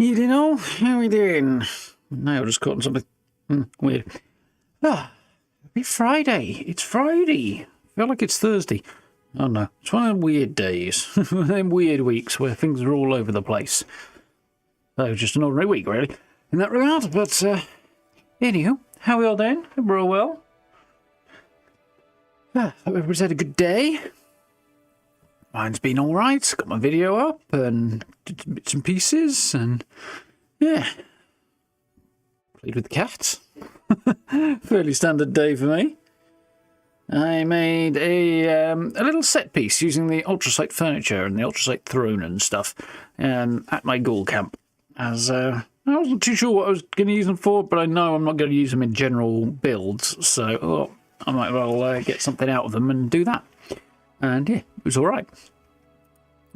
You know, how we doing? No, I just caught on something weird. It's Friday. It's Friday. I feel like it's Thursday. Oh no, it's one of them weird days. One of them weird weeks where things are all over the place. So just an ordinary week, really, in that regard. But, anywho, how are we all doing? Hope we're all well. Hope everybody's had a good day. Mine's been alright. Got my video up and did bits and pieces and yeah. Played with the cats. Fairly standard day for me. I made a little set piece using the ultrasight furniture and the ultrasight throne and stuff at my ghoul camp. As I wasn't too sure what I was going to use them for, but I know I'm not going to use them in general builds, so I might well get something out of them and do that. And yeah, it was alright.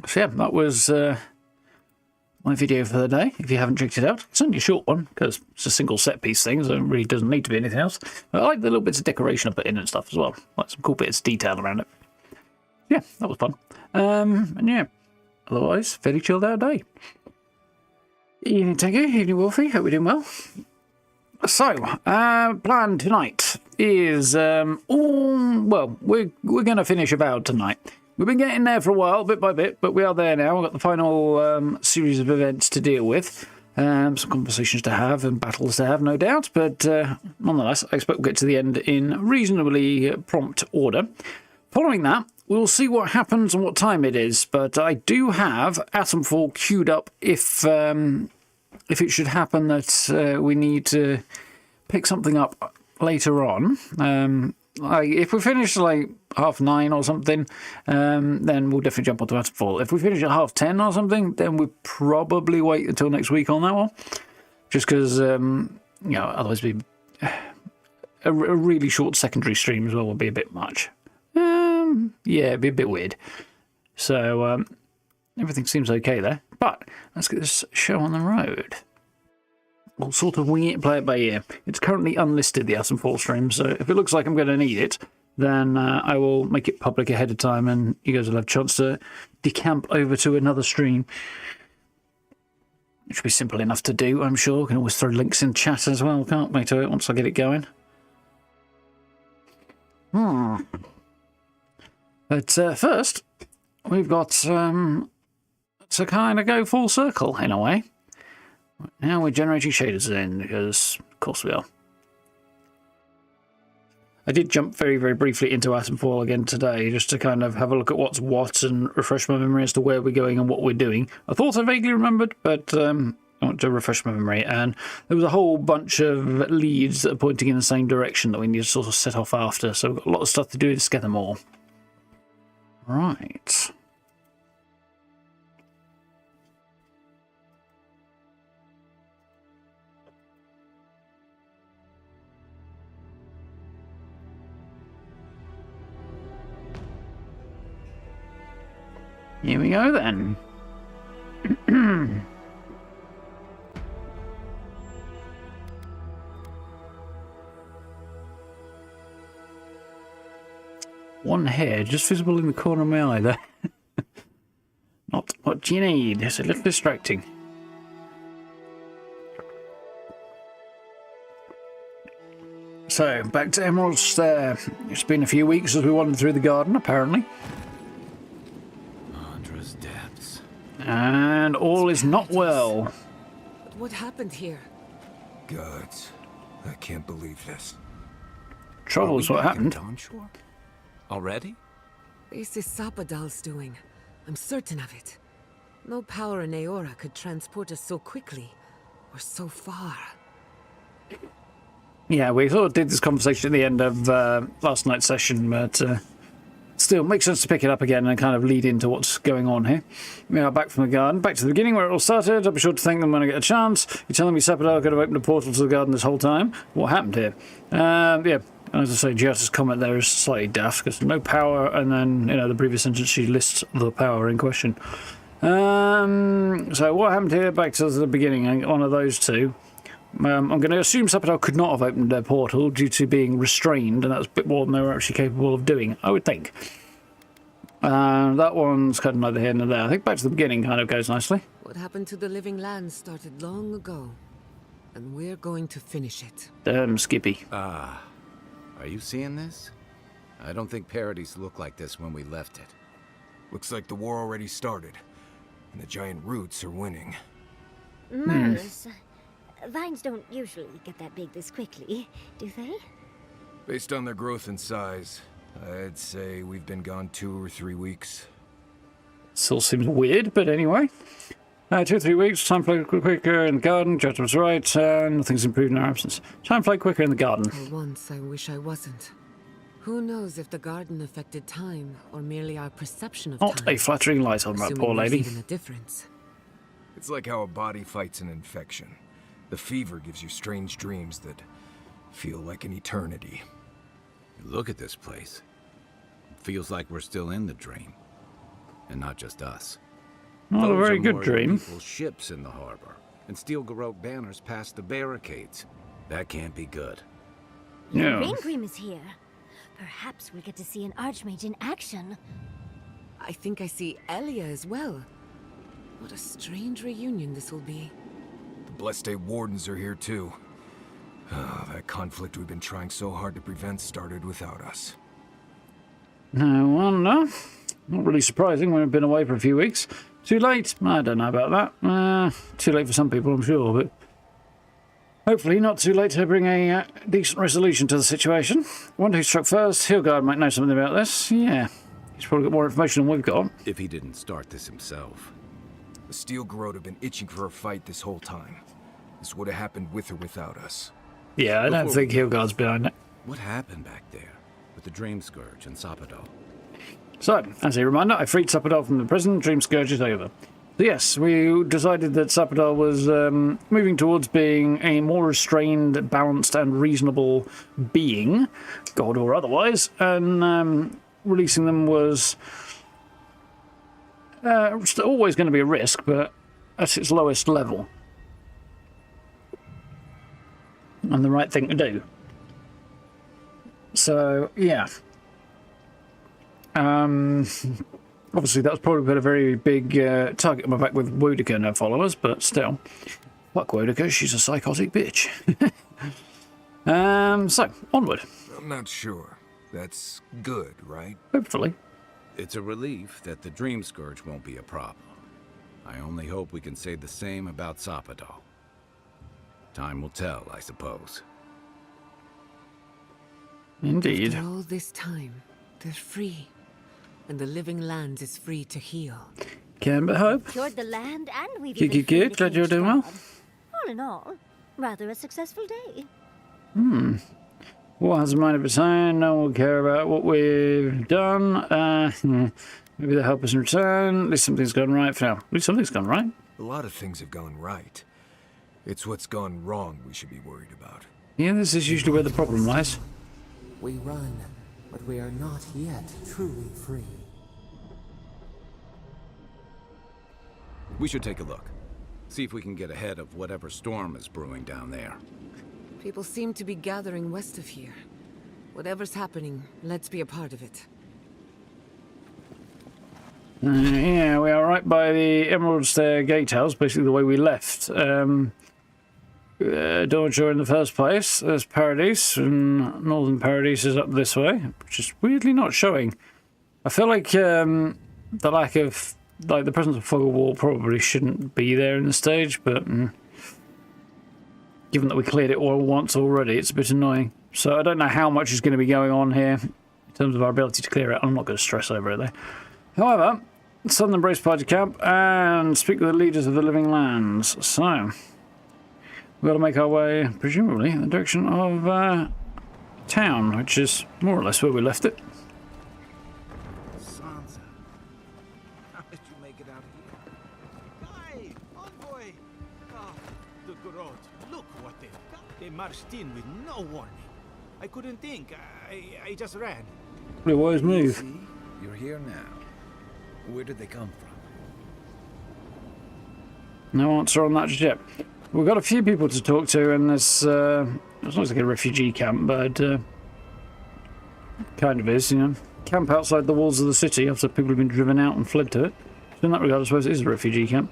So yeah, that was my video for the day. If you haven't checked it out, it's only a short one because it's a single set piece thing, so it really doesn't need to be anything else. But I like the little bits of decoration I put in and stuff as well. Like some cool bits of detail around it. Yeah, that was fun. And yeah, otherwise, fairly chilled out day. Evening Tango, evening Wolfie, hope we're doing well. So, plan tonight is, well, we're going to finish Avowed tonight. We've been getting there for a while, bit by bit, but we are there now. We've got the final series of events to deal with. Some conversations to have and battles to have, no doubt. But nonetheless, I expect we'll get to the end in reasonably prompt order. Following that, we'll see what happens and what time it is. But I do have Atomfall queued up if it should happen that we need to pick something up later on. If we finish like 9:30 or something, then we'll definitely jump onto Atomfall. If we finish at 10:30 or something, then we'll probably wait until next week on that one. Just because, you know, otherwise it'd be a really short secondary stream as well would be a bit much. Yeah, it'd be a bit weird. So, everything seems okay there. But let's get this show on the road. We'll sort of wing it, play it by ear. It's currently unlisted, the Atomfall stream, so if it looks like I'm going to need it, then I will make it public ahead of time and you guys will have a chance to decamp over to another stream. Which will be simple enough to do, I'm sure. We can always throw links in chat as well, can't we, to it once I get it going. But first, we've got to kind of go full circle, in a way. Now we're generating shaders in, because of course we are. I did jump very, very briefly into Atomfall again today, just to kind of have a look at what's what and refresh my memory as to where we're going and what we're doing. I thought I vaguely remembered, but I want to refresh my memory, and there was a whole bunch of leads that are pointing in the same direction that we need to sort of set off after, so we've got a lot of stuff to do to get them all. Right. Here we go then. One hair just visible in the corner of my eye there. Not what you need. It's a little distracting. So, back to Emerald's there. It's been a few weeks as we wandered through the garden, apparently. And all is not well. But what happened here? Gods, I can't believe this. Trouble is what happened. Already? This is Sapadal's doing. I'm certain of it. No power in Eora could transport us so quickly, or so far. Yeah, we sort of did this conversation at the end of last night's session, but still, makes sense to pick it up again and kind of lead into what's going on here. We are back from the garden, back to the beginning where it all started. I'll be sure to thank them when I get a chance. You're telling me Sapadal could have opened a portal to the garden this whole time? What happened here? Yeah, as I say, Giatta's comment there is slightly daft, because no power, and then, you know, the previous sentence she lists the power in question. So what happened here? Back to the beginning, one of those two. I'm going to assume Sapadal could not have opened their portal due to being restrained, and that's a bit more than they were actually capable of doing, I would think. That one's kind of neither here nor there. I think back to the beginning kind of goes nicely. What happened to the living land started long ago, and we're going to finish it. Damn, Skippy. Are you seeing this? I don't think Paradis looked like this when we left it. Looks like the war already started, and the giant roots are winning. Miles, vines don't usually get that big this quickly, do they? Based on their growth and size, I'd say we've been gone 2 or 3 weeks. Still seems weird, but anyway. 2 or 3 weeks, time flies quicker in the garden, Judge was right, nothing's improved in our absence. Time flies quicker in the garden. For once, I wish I wasn't. Who knows if the garden affected time, or merely our perception of Not time? a flattering light on that Assuming poor there's lady. even a difference. It's like how a body fights an infection. The fever gives you strange dreams that feel like an eternity. Look at this place. It feels like we're still in the dream. And not just us. Not a Those very are good more dream. people's ships in the harbor, and steel garrote banners past the barricades. That can't be good. Yeah. Raingrim is here. Perhaps we'll get to see an Archmage in action. I think I see Elia as well. What a strange reunion this will be. The Blessed Day Wardens are here too. That conflict we've been trying so hard to prevent started without us. No wonder. Not really surprising when we've been away for a few weeks. Too late? I don't know about that. Too late for some people, I'm sure, but hopefully not too late to bring a decent resolution to the situation. Wonder who struck first. Hilgard might know something about this. Yeah, he's probably got more information than we've got. If he didn't start this himself. The steel garrote have been itching for a fight this whole time. This would have happened with or without us. Yeah, I don't Before think we- Hilgard's behind it. What happened back there with the Dreamscourge and Sapadol? So, as a reminder, I freed Sapadol from the prison. Dreamscourge is over. So yes, we decided that Sapadol was moving towards being a more restrained, balanced, and reasonable being, god or otherwise, and releasing them was always going to be a risk, but at its lowest level. And the right thing to do. So, yeah. Obviously, that was probably put a very big target on my back with Wodika and her followers, but still. Fuck Wodika, she's a psychotic bitch. So, onward. I'm not sure. That's good, right? Hopefully. It's a relief that the Dreamscourge won't be a problem. I only hope we can say the same about Sapadol. Time will tell, I suppose. Indeed. After all this time, they're free. And the living land is free to heal. Can but hope. Cured the land and we've Good, even good, good. freed the Glad you're caged doing well. god. All in all, rather a successful day. War has a mind of its own. No one will care about what we've done. Maybe they'll help us in return. At least something's gone right for now. At least something's gone right. A lot of things have gone right. It's what's gone wrong we should be worried about. Yeah, this is usually where the problem lies. We run, but we are not yet truly free. We should take a look. See if we can get ahead of whatever storm is brewing down there. People seem to be gathering west of here. Whatever's happening, let's be a part of it. Yeah, we are right by the Emerald Stair Gatehouse, basically the way we left. Dorjo in the first place. There's Paradis, and Northern Paradis is up this way, which is weirdly not showing. I feel like the lack of, like, the presence of fog of war probably shouldn't be there in the stage, but given that we cleared it all once already, it's a bit annoying. So I don't know how much is going to be going on here in terms of our ability to clear it. I'm not going to stress over it though. However, Southern Embrace Party Camp and speak with the leaders of the living lands. So we've got to make our way, presumably, in the direction of town, which is more or less where we left it. Sansa, how did you make it out here? Hi, Envoy! Ah, the Garrote. Look what they've done. They marched in with no warning. I couldn't think. I just ran. Pretty wise move. See, you're here now. Where did they come from? No answer on that just yet. We've got a few people to talk to in this, it looks like a refugee camp, but kind of is, you know. camp outside the walls of the city after people have been driven out and fled to it. So in that regard, I suppose it is a refugee camp.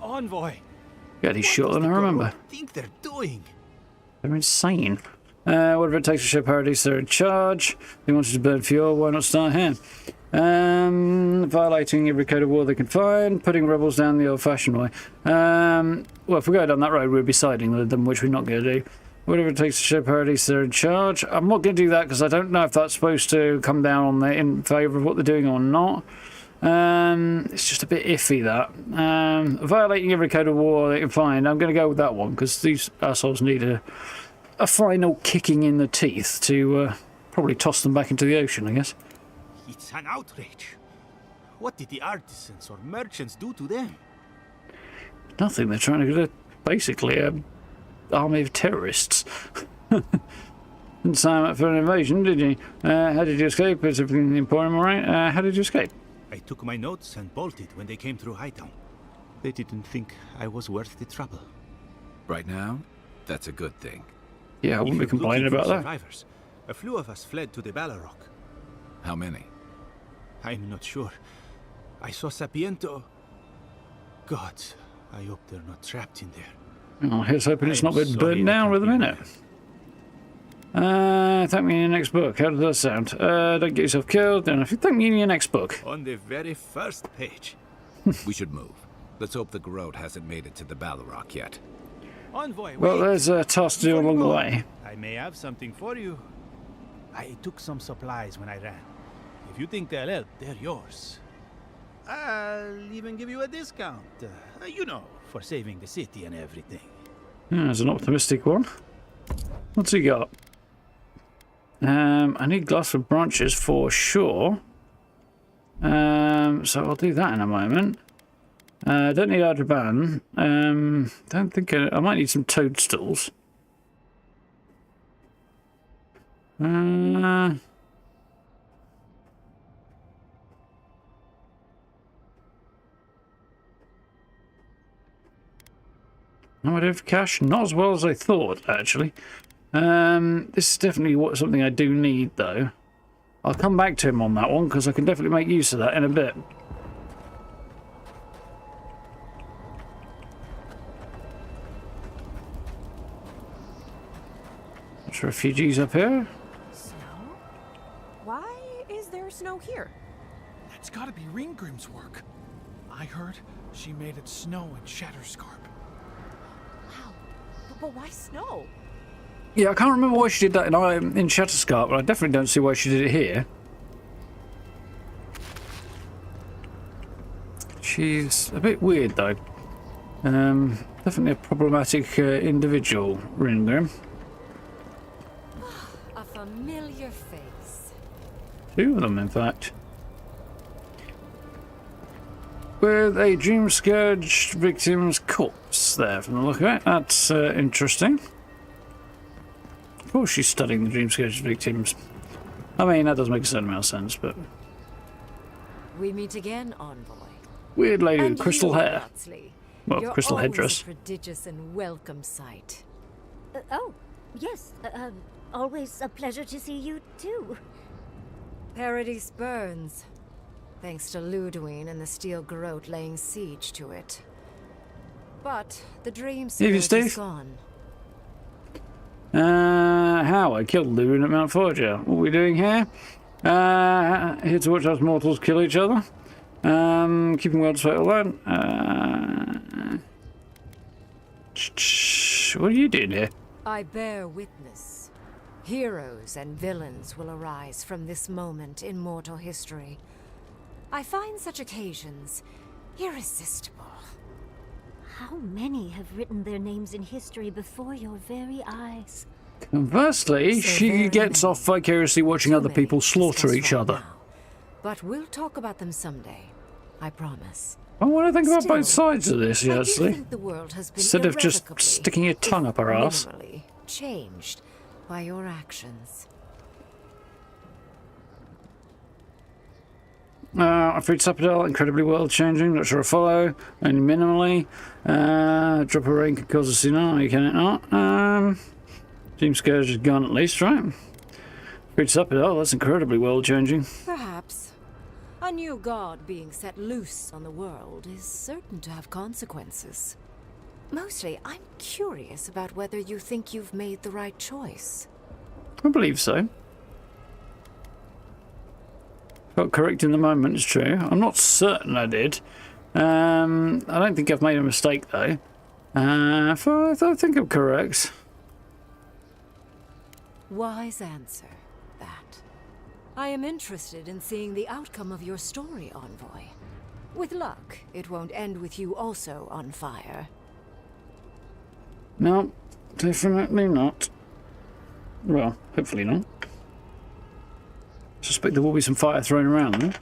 Envoy. Yeah, he's shot than I remember. What do you think they're doing? They're insane. Whatever it takes to ship Paradis, they're in charge. They wanted to burn fuel, why not start here? Violating every code of war they can find, putting rebels down the old-fashioned way. Well, if we go down that road, we'll be siding with them, which we're not going to do. Whatever it takes to ship Paradis, they're in charge. I'm not going to do that because I don't know if that's supposed to come down on the in favour of what they're doing or not. It's just a bit iffy, that. Violating every code of war they can find. I'm going to go with that one because these assholes need a final kicking in the teeth to probably toss them back into the ocean, I guess. It's an outrage. What did the artisans or merchants do to them? Nothing. They're trying to get basically an army of terrorists. Didn't sign up for an invasion, did you? How did you escape? Is everything in the Emporium all right? How did you escape? I took my notes and bolted when they came through Hightown. They didn't think I was worth the trouble. Right now, that's a good thing. Yeah, I wouldn't be complaining about that. Survivors, a few of us fled to the Balrog. How many? I'm not sure. I saw Sapiento. God, I hope they're not trapped in there. Oh, here's hoping it's not been burnt down with a minute. Thank me in your next book. How does that sound? Don't get yourself killed. And if you thank me in your next book. On the very first page. We should move. Let's hope the Garrote hasn't made it to the Balrog yet. Envoy, Well, wait. there's a task to do along the way. I may have something for you. I took some supplies when I ran. If you think they'll help, they're yours. I'll even give you a discount. You know, for saving the city and everything. Yeah, there's an optimistic one. What's he got? I need glass for branches for sure. So I'll do that in a moment. Don't need Adyran. Don't think I might need some toadstools. No, I don't have cash. Not as well as I thought, actually. This is definitely something I do need, though. I'll come back to him on that one, because I can definitely make use of that in a bit. There's refugees up here. Snow? Why is there snow here? That's gotta be Ringgrim's work. I heard she made it snow in Shatterscarp. Wow. But why snow? Yeah, I can't remember why she did that in Shatterscarp, but I definitely don't see why she did it here. She's a bit weird, though. Definitely a problematic individual, Ringgrim. A familiar face. Two of them, in fact. With a Dreamscourge victim's corpse there, from the look of it. That's interesting. Of course she's studying the Dreamscourge victims. I mean, that does make a certain amount of sense, but... We meet again, Envoy. Weird lady And with crystal you, hair. Botsley. Well, You're crystal always headdress. a prodigious and welcome sight. Oh, yes. Always a pleasure to see you, too. Paradis burns, thanks to Ludwine and the Steel Garrote laying siege to it. But the Dreamscourge is gone. How? I killed Ludwine at Mount Forger. What are we doing here? Here to watch us mortals kill each other. Keeping well despite all that. What are you doing here? I bear witness. Heroes and villains will arise from this moment in mortal history. I find such occasions irresistible. How many have written their names in history before your very eyes? Conversely, So she very gets many. off vicariously watching Too other many people to slaughter discuss each right other. now. But we'll talk about them someday. I promise. I want to think about both Still, sides of this, I do actually. think the world has been Instead of just irrevocably, sticking your tongue if up her ass. minimally, changed by your actions. I freed Sapadel, incredibly world-changing, not sure I follow, only minimally. Drop of rain could cause a tsunami, can it not? Dreamscourge is gone at least, right? It's up. Oh, that's incredibly world-changing. Perhaps. A new god being set loose on the world is certain to have consequences. Mostly, I'm curious about whether you think you've made the right choice. I believe so. Got correct in the moment, it's true. I'm not certain I did. I don't think I've made a mistake, though. I think I'm correct. Wise answer, that. I am interested in seeing the outcome of your story, Envoy. With luck, it won't end with you also on fire. No, definitely not. Well, hopefully not. Suspect there will be some fire thrown around, though.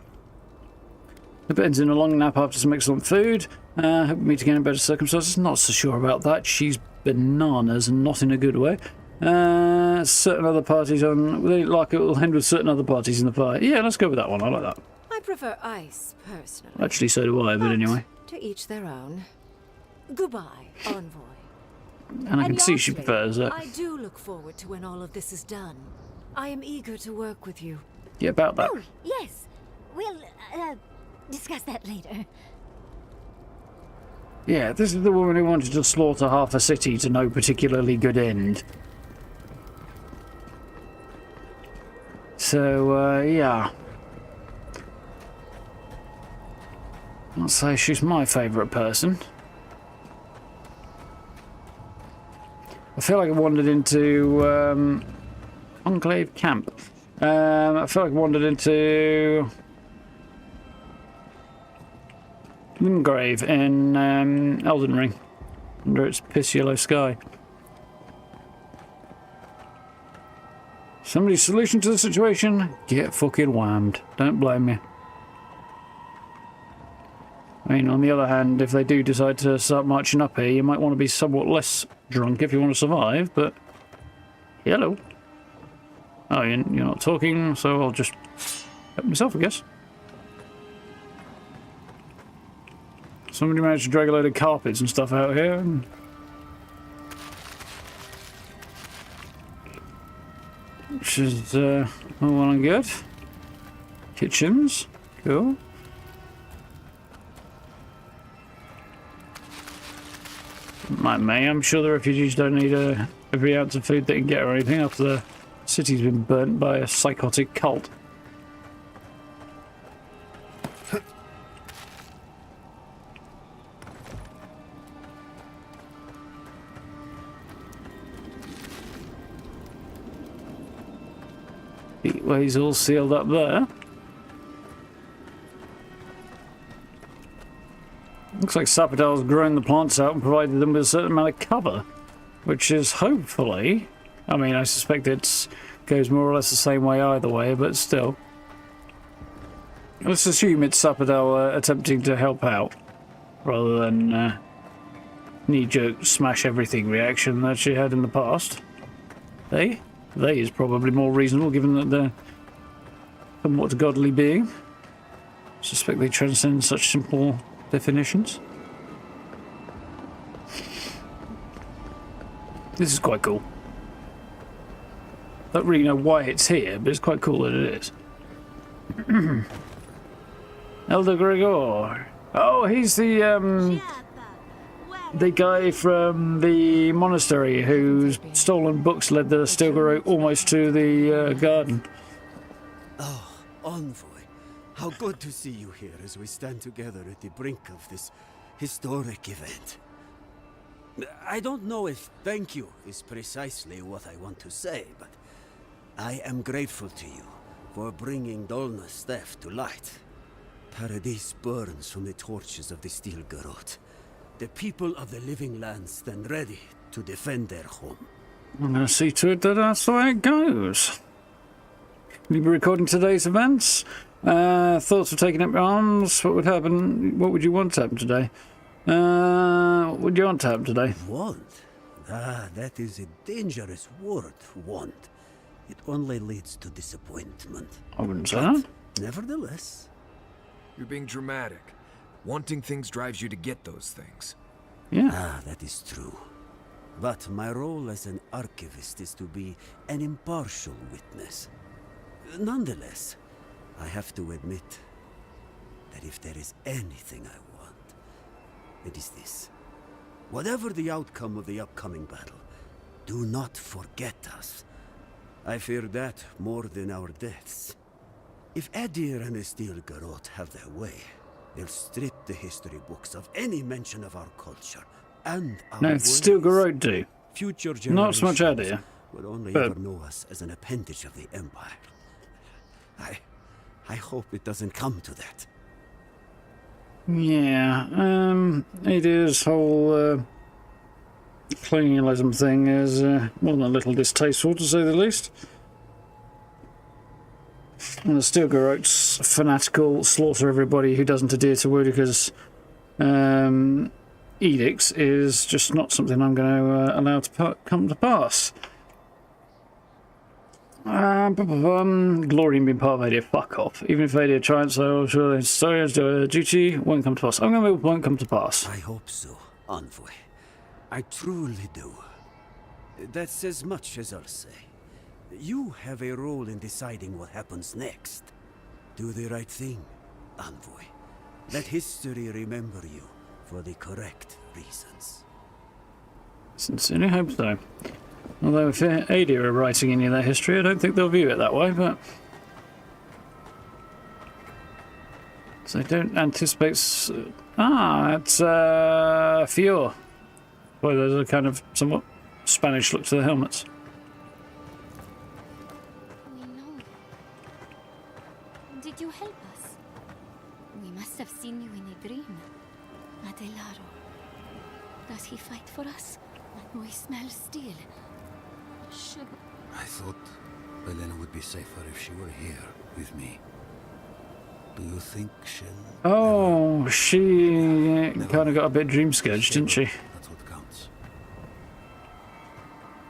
The bed's in a long nap after some excellent food. Hope we meet again in better circumstances. Not so sure about that. She's bananas and not in a good way. Certain other parties on... Like it will end with certain other parties in the fire. Yeah, let's go with that one. I like that. I prefer ice, personally. Actually, so do I, but anyway. To each their own. Goodbye, Envoy. And I can see she lastly, prefers it. I do look forward to when all of this is done. I am eager to work with you. Yeah, about that. Oh, yes. We'll, discuss that later. Yeah, this is the woman who wanted to slaughter half a city to no particularly good end. So, yeah. I'll say she's my favourite person. I feel like I wandered into Enclave Camp. I feel like I wandered into Moongrave in Elden Ring, under its piss yellow sky. Somebody's solution to the situation? Get fucking whammed. Don't blame me. I mean, on the other hand, if they do decide to start marching up here, you might want to be somewhat less drunk if you want to survive, but... Hello. Oh, you're not talking, so I'll just help myself, I guess. Somebody managed to drag a load of carpets and stuff out here. Which is, all well and good. Kitchens. Cool. Like me, I'm sure the refugees don't need every ounce of food they can get or anything after the city's been burnt by a psychotic cult. Heatway's all sealed up there. Looks like Sapodal's grown the plants out and provided them with a certain amount of cover, which is hopefully... I mean, I suspect it goes more or less the same way either way, but still. Let's assume it's Sapodal attempting to help out, rather than knee-jerk smash everything reaction that she had in the past. They is probably more reasonable, given that they're somewhat a godly being. Suspect they transcend such simple definitions. This is quite cool. Don't really know why it's here, but it's quite cool that it is. Elder Gregor. Oh, he's the guy from the monastery whose stolen books led the Stilgaro almost to the garden. Oh, Envoy. How good to see you here as we stand together at the brink of this historic event. I don't know if thank you is precisely what I want to say, but I am grateful to you for bringing Dolna's theft to light. Paradis burns from the torches of the Stilgarot. The people of the living lands stand ready to defend their home. I'm going to see to it that that's the way it goes. You'll be recording today's events. Thoughts of taking up arms? What would happen? What would you want to happen today? What would you want to happen today? Want? Ah, that is a dangerous word, want. It only leads to disappointment. I wouldn't say that. Nevertheless. You're being dramatic. Wanting things drives you to get those things. Yeah. Ah, that is true. But my role as an archivist is to be an impartial witness. Nonetheless, I have to admit that if there is anything I want, it is this. Whatever the outcome of the upcoming battle, do not forget us. I fear that more than our deaths. If Adyr and the Steel Garrote have their way, they'll strip the history books of any mention of our culture and our No, it's Steel Garrote do. Future Not so much generations Adyr. will only but- ever know us as an appendage of the Empire. I hope it doesn't come to that. Yeah, Adyr's whole colonialism thing is more than a little distasteful, to say the least. And the Steel Garrote's fanatical slaughter everybody who doesn't adhere to Woodica's edicts is just not something I'm going to allow to come to pass. Glory in being part of Adyr, fuck off. Even if Adyr try and say, oh, sure, the historians do a duty, won't come to pass. I'm going to move, won't come to pass. I hope so, Envoy. I truly do. That's as much as I'll say. You have a role in deciding what happens next. Do the right thing, Envoy. Let history remember you for the correct reasons. Sincerely hope so. Although if Adyr are writing any of their history, I don't think they'll view it that way, but... So I don't anticipate... it's Fior. Boy, there's a kind of somewhat Spanish look to the helmets. We know. Did you help us? We must have seen you in a dream. Adelaro. Does he fight for us? We smell steel. Should... I thought Helena would be safer if she were here with me. Do you think she'll... Oh, she kind of got a bit Dreamscourge, didn't she? That's what counts.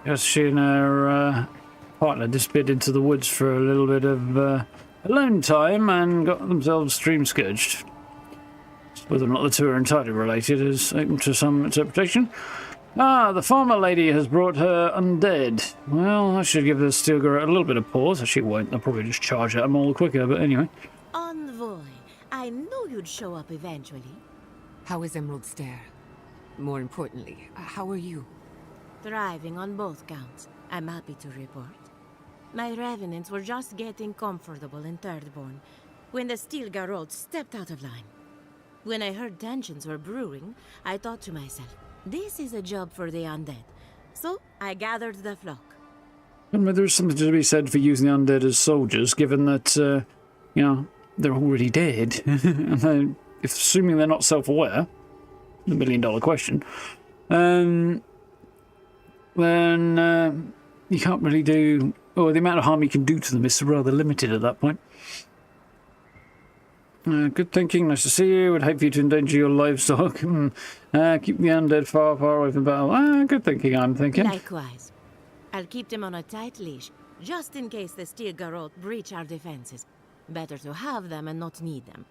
Because she and her partner disappeared into the woods for a little bit of alone time and got themselves Dreamscourged. Whether or not the two are entirely related is open to some interpretation. The farmer lady has brought her undead. Well, I should give the Steel Garrote a little bit of pause. She won't. They'll probably just charge at them all the quicker, but anyway. Envoy, I knew you'd show up eventually. How is Emerald Stair? More importantly, how are you? Thriving on both counts, I'm happy to report. My revenants were just getting comfortable in Thirdborn when the Steel Garrote stepped out of line. When I heard tensions were brewing, I thought to myself, this is a job for the undead. So I gathered the flock. And there is something to be said for using the undead as soldiers, given that, you know, they're already dead. And if assuming they're not self-aware, the million-dollar question, then you can't really do... Or the amount of harm you can do to them is rather limited at that point. Good thinking, nice to see you. Would hate for you to endanger your livestock. Keep the undead far, far away from battle. Good thinking, I'm thinking. Likewise. I'll keep them on a tight leash, just in case the Steel Garrote breach our defenses. Better to have them and not need them.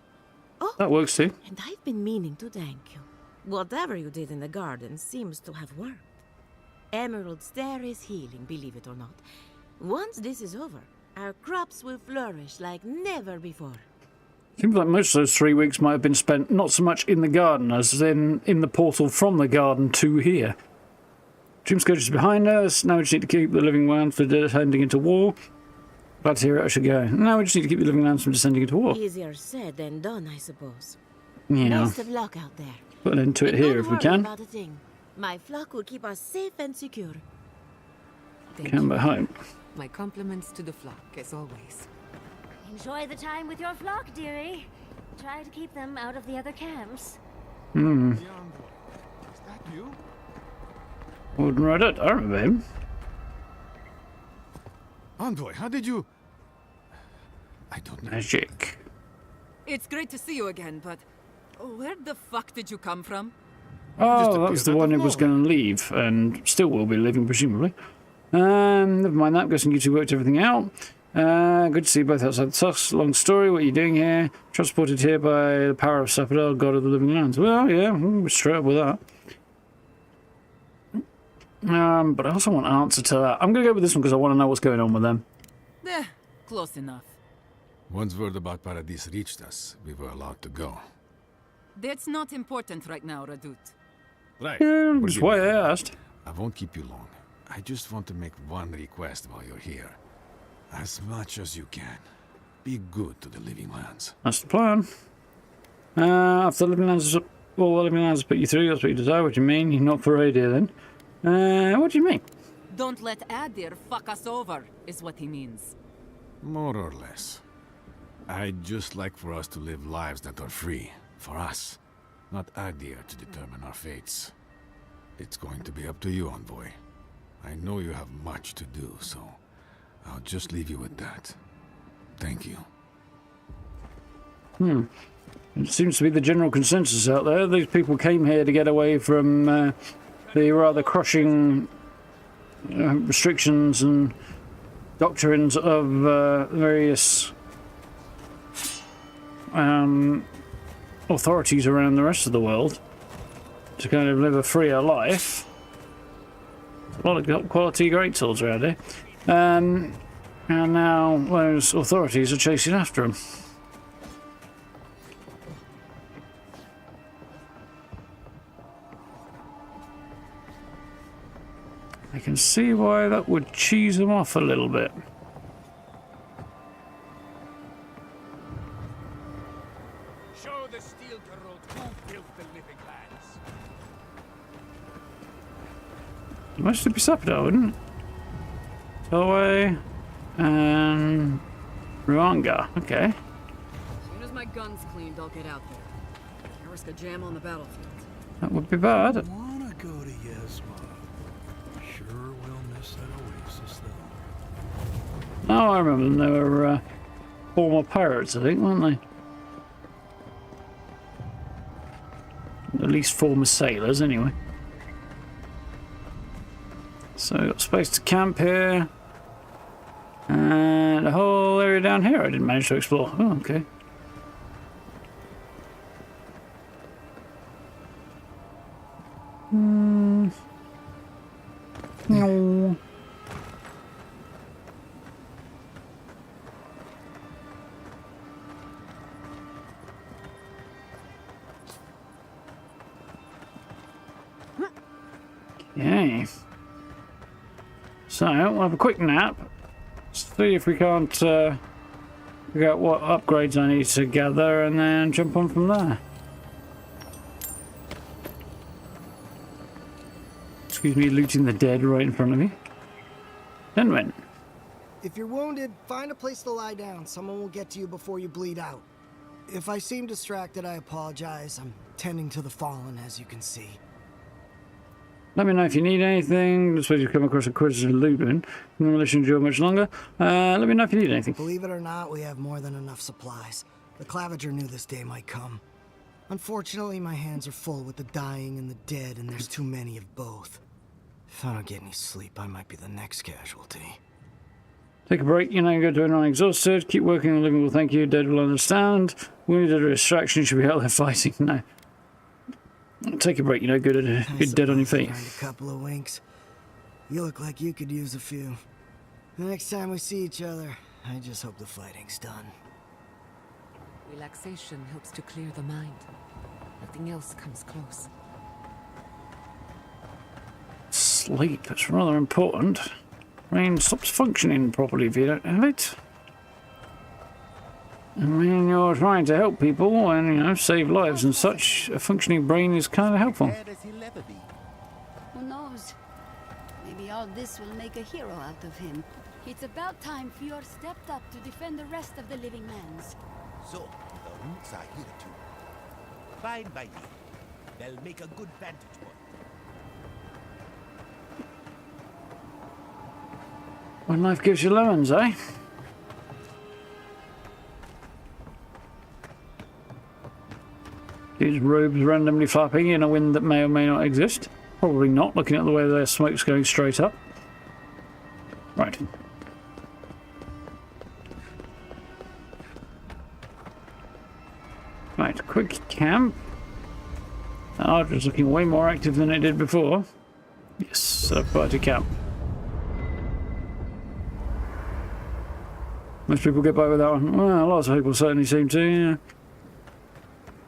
Oh, that works too. And I've been meaning to thank you. Whatever you did in the garden seems to have worked. Emerald Stair is healing, believe it or not. Once this is over, our crops will flourish like never before. Seems like most of those 3 weeks might have been spent not so much in the garden as in the portal from the garden to here. Dreamscourge is behind us. Now we just need to keep the living lands from descending into war. Glad to hear it, I should go. Now we just need to keep the living lands from descending into war. Easier said than done, I suppose. Yeah. Best of luck out there. Put an end to it here if we can. About a thing. My flock will keep us safe and secure. Can but hope. My compliments to the flock, as always. Enjoy the time with your flock, dearie. Try to keep them out of the other camps. Is that you? Wouldn't write it. I remember him. Envoy, how did you... I don't know. Magic. It's great to see you again, but where the fuck did you come from? Oh, that was the one who was going to leave, and still will be leaving, presumably. Never mind that. I'm guessing you two worked everything out. Good to see you both outside the Tusk. Long story. What are you doing here? Transported here by the power of Sapodal, god of the living lands. Well, yeah, we're straight up with that. But I also want an answer to that. I'm going to go with this one because I want to know what's going on with them. Close enough. Once word about Paradis reached us, we were allowed to go. That's not important right now, Radut. Right. That's why I asked. I won't keep you long. I just want to make one request while you're here. As much as you can. Be good to the living lands. That's the plan. After the living lands, all the living lands put you through, that's what you desire. What do you mean? You're not for Adyr then? What do you mean? Don't let Adyr fuck us over, is what he means. More or less. I'd just like for us to live lives that are free. For us. Not Adyr to determine our fates. It's going to be up to you, Envoy. I know you have much to do, so I'll just leave you with that. Thank you. It seems to be the general consensus out there. These people came here to get away from the rather crushing restrictions and doctrines of various authorities around the rest of the world to kind of live a freer life. A lot of top quality greatswords around here. And now those authorities are chasing after them. I can see why that would cheese them off a little bit. Show the steel girl who built the living lands. It must be Sapado, wouldn't it? Tolway and Ruanga. Okay. As soon as my gun's cleaned, I'll get out there. I risk a jam on the battlefield. That would be bad. Wanna go to Yesma? Sure will miss that oasis, though. Oh, I remember them. They were former pirates, I think, weren't they? At least former sailors, anyway. So, got space to camp here. And a whole area down here I didn't manage to explore. Oh, okay. No. Okay. So, we'll have a quick nap. See if we can't figure out what upgrades I need to gather and then jump on from there. Excuse me, looting the dead right in front of me. Then when? If you're wounded, find a place to lie down. Someone will get to you before you bleed out. If I seem distracted, I apologize. I'm tending to the fallen, as you can see. Let me know if you need anything. This way you come across a critical lootman. No relation to you much longer. Let me know if you need anything. Believe it or not, we have more than enough supplies. The Clavager knew this day might come. Unfortunately, my hands are full with the dying and the dead, and there's too many of both. If I don't get any sleep, I might be the next casualty. Take a break, you know, go to an unexhausted. Keep working on living will thank you. Dead will understand. Wounded or distraction should be out there fighting. No. Take a break, you know, good dead on your feet. A couple of winks. You look like you could use a few. The next time we see each other, I just hope the fighting's done. Relaxation helps to clear the mind. Nothing else comes close. Sleep, that's rather important. Brain stops functioning properly if you don't have it. I mean, you're trying to help people and, you know, save lives and such. A functioning brain is kind of helpful. Who knows? Maybe all this will make a hero out of him. It's about time Fjord stepped up to defend the rest of the living lands. So, the roots are here too. Fine by me. They'll make a good vantage point. When life gives you lemons, eh? These robes randomly flapping in a wind that may or may not exist. Probably not, looking at the way their smoke's going straight up. Right. Right, quick camp. Archer's looking way more active than it did before. Yes, party camp. Most people get by with that one. Well, lots of people certainly seem to, yeah.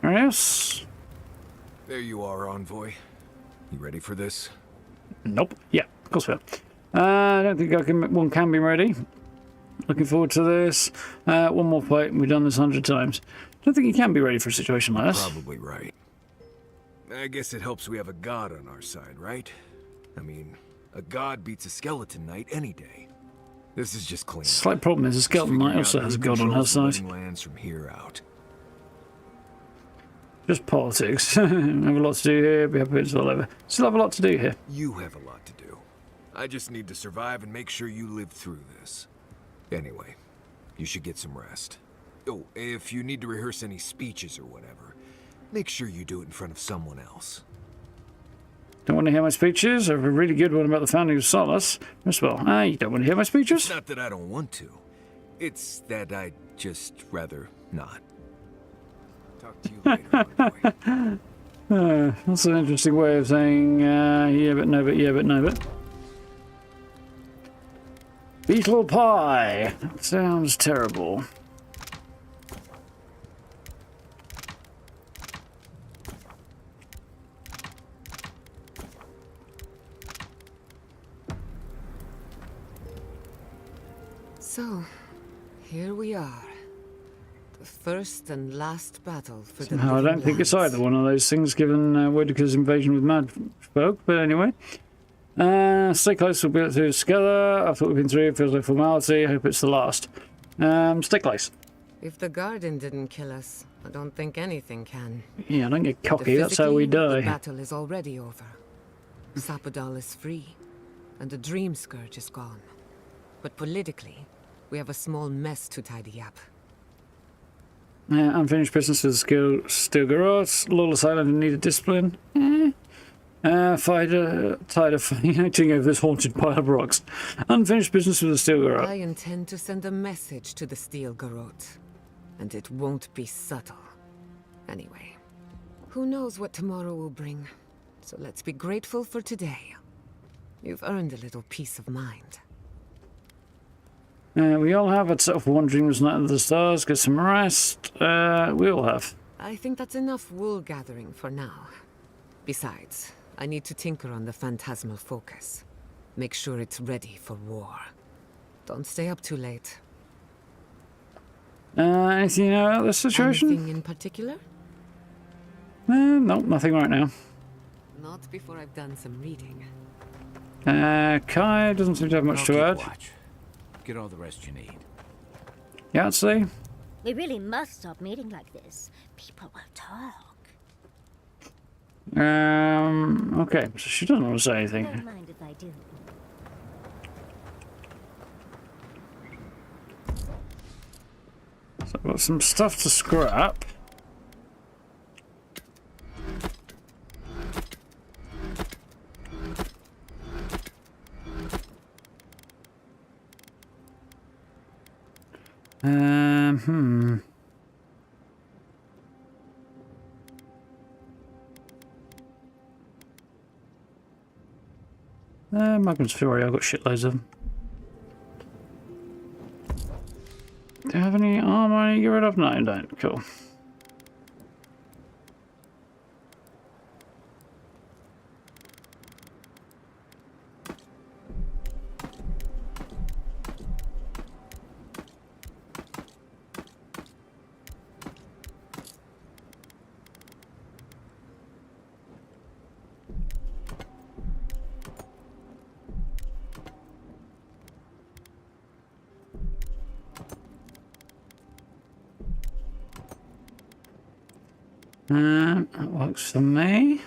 Yes? There you are, Envoy. You ready for this? Nope. Yeah, of course we are. I don't think one can be ready. Looking forward to this. One more fight, and we've done this 100 times. I don't think you can be ready for a situation like this. Probably right. I guess it helps we have a god on our side, right? I mean, a god beats a skeleton knight any day. This is just clean. Slight problem is a skeleton knight also has a god on her side. Lands from here out. Just politics. We have a lot to do here. We have bits all over. Still have a lot to do here. You have a lot to do. I just need to survive and make sure you live through this. Anyway, you should get some rest. Oh, if you need to rehearse any speeches or whatever, make sure you do it in front of someone else. Don't want to hear my speeches? I have a really good one about the founding of Solace. As well. You don't want to hear my speeches? It's not that I don't want to. It's that I'd just rather not. Talk to you later, Envoy. That's an interesting way of saying, yeah, but no, but yeah, but no, but. Beetle pie. That sounds terrible. So, here we are. The first and last battle for the Somehow I don't think it's either one of those things, given Whitaker's invasion with mad folk, but anyway. Stay close, we'll be through this together. I thought we've been through it, feels like formality. I hope it's the last. Stay close. If the garden didn't kill us, I don't think anything can. Yeah, don't get cocky, that's how we die. The battle is already over. Sapadal is free, and the Dreamscourge is gone. But politically, we have a small mess to tidy up. Unfinished business with Steel Garrots. Lawless Island in need of discipline. Tired of fighting over this haunted pile of rocks. Unfinished business with the Steel Garrot. I intend to send a message to the Steel Garrot. And it won't be subtle. Anyway, who knows what tomorrow will bring. So let's be grateful for today. You've earned a little peace of mind. We all have a set of wandering this night of the stars, get some rest. We all have. I think that's enough wool gathering for now. Besides, I need to tinker on the phantasmal focus. Make sure it's ready for war. Don't stay up too late. Anything you know about this situation? Anything in particular? No, nothing right now. Not before I've done some reading. Kai doesn't seem to have much to add. Watch. Get all the rest you need. Yahtzee? We really must stop meeting like this. People will talk. Okay, so she doesn't want to say anything. Don't mind if I do. So I've got some stuff to scrap. Magnum's Fury, I've got shitloads of them. Do you have any armor I need to get rid of? No, I don't. Cool. That works for me.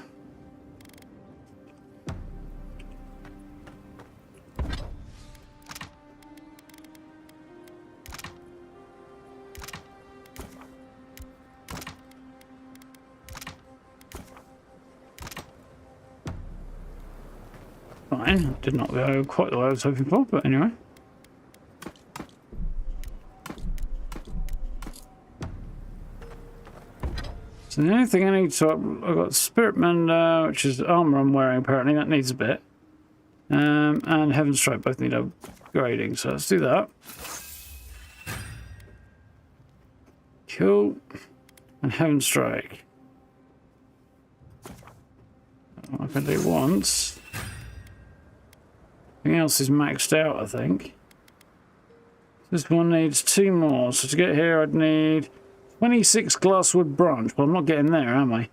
Fine, did not go quite the way I was hoping for, but anyway. So the only thing I need to I've got Spirit Mender, which is armor I'm wearing apparently, that needs a bit. And Heaven Strike both need upgrading, so let's do that. Cool. And Heaven Strike. I can do once. Everything else is maxed out, I think. This one needs 2 more. So to get here, I'd need 26 glasswood branch. Well, I'm not getting there, am I?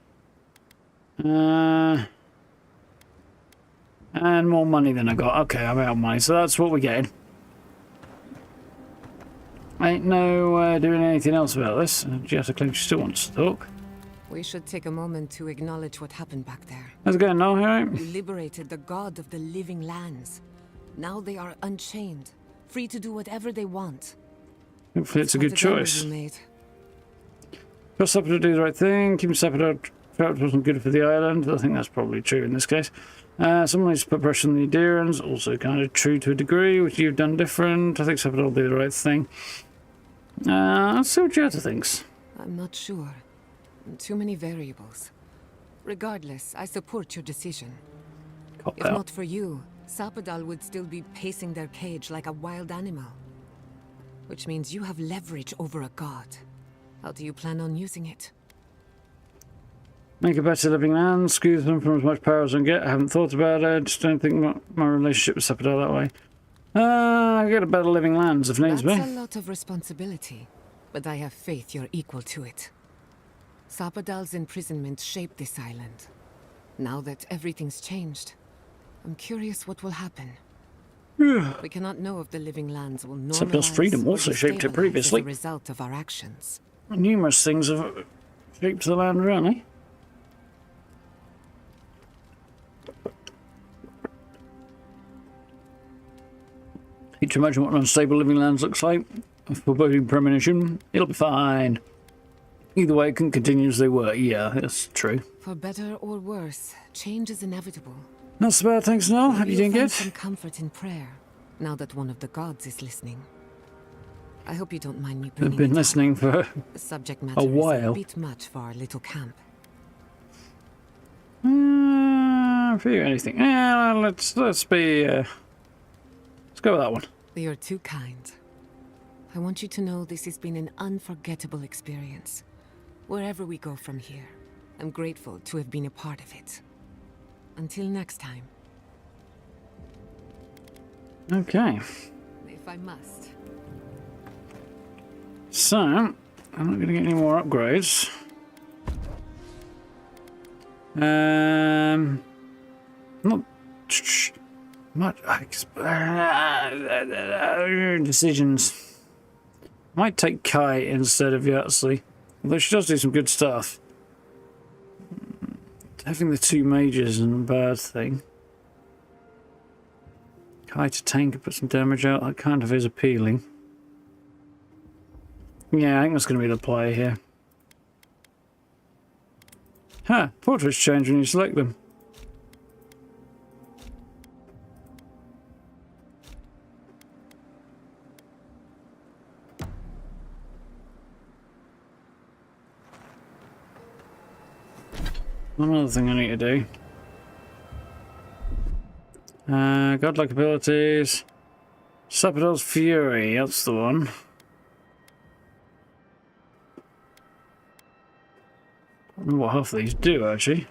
And more money than I got. Okay, I'm out of money. So that's what we're getting. Ain't no doing anything else about this. Jessica claims she still wants to talk. We should take a moment to acknowledge what happened back there. How's it going, Noel? All right? You liberated the god of the living lands. Now they are unchained, free to do whatever they want. Hopefully it's a good choice. You made. Trust Sapper to do the right thing. Keeping Sapper out wasn't good for the island. I think that's probably true in this case. Someone needs to put pressure on the Adyrans. Also kind of true to a degree, which you've done different. I think Sapper will do the right thing. Let's see what Jetta thinks. I'm not sure. Too many variables. Regardless, I support your decision. If not for you, Sapadal would still be pacing their cage like a wild animal. Which means you have leverage over a god. How do you plan on using it? Make a better living land, squeeze them from as much power as I can get. I haven't thought about it. I just don't think my relationship with Sapadal that way. I get a better living lands if needs be. That's a lot of responsibility, but I have faith you're equal to it. Sapadal's imprisonment shaped this island. Now that everything's changed, I'm curious what will happen. We cannot know if the living lands will normalize Sapadal's freedom also shaped it previously. As a result of our actions. Numerous things have shaped the land, really. Need to imagine what an unstable living lands looks like. A foreboding premonition. It'll be fine. Either way, it can continue as they were. Yeah, that's true. For better or worse, change is inevitable. Not so bad, thanks, Noel. Have you doing good? Some comfort in prayer, now that one of the gods is listening. I hope you don't mind me bringing I've been listening for the subject matter a while. Is a bit much for our little camp. For you, anything? Yeah, let's go with that one. You're too kind. I want you to know this has been an unforgettable experience. Wherever we go from here, I'm grateful to have been a part of it. Until next time. Okay. If I must. So, I'm not going to get any more upgrades. Not much decisions. Might take Kai instead of Yahtzee, although she does do some good stuff. Having the 2 mages isn't a bad thing. Kai to tank and put some damage out, that kind of is appealing. Yeah, I think that's going to be the play here. Huh, portraits change when you select them. One other thing I need to do. Godlike abilities. Sapadal's Fury, that's the one. I don't know what half of these do, actually.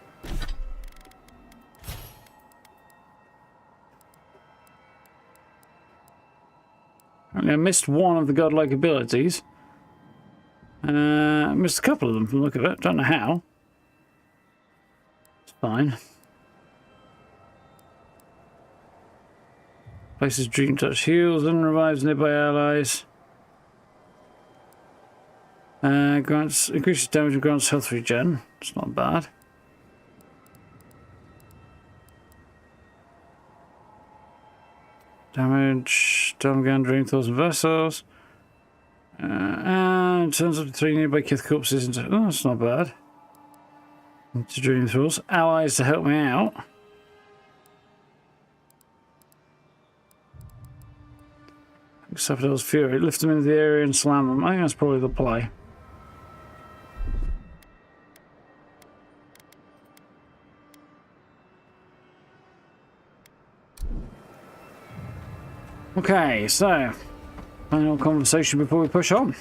Apparently I missed one of the godlike abilities. I missed a couple of them from the look of it. Don't know how. It's fine. Places Dream Touch heals and revives nearby allies. Grants increases damage and grants health regen. It's not bad. Damage, Stormgun, Dream Thoughts and Vessels. And turns up to 3 nearby Kith corpses into. Oh, that's not bad. Into Dream Thoughts. Allies to help me out. Sapadal's Fury. Lift them into the area and slam them. I think that's probably the play. Okay, so final conversation before we push on.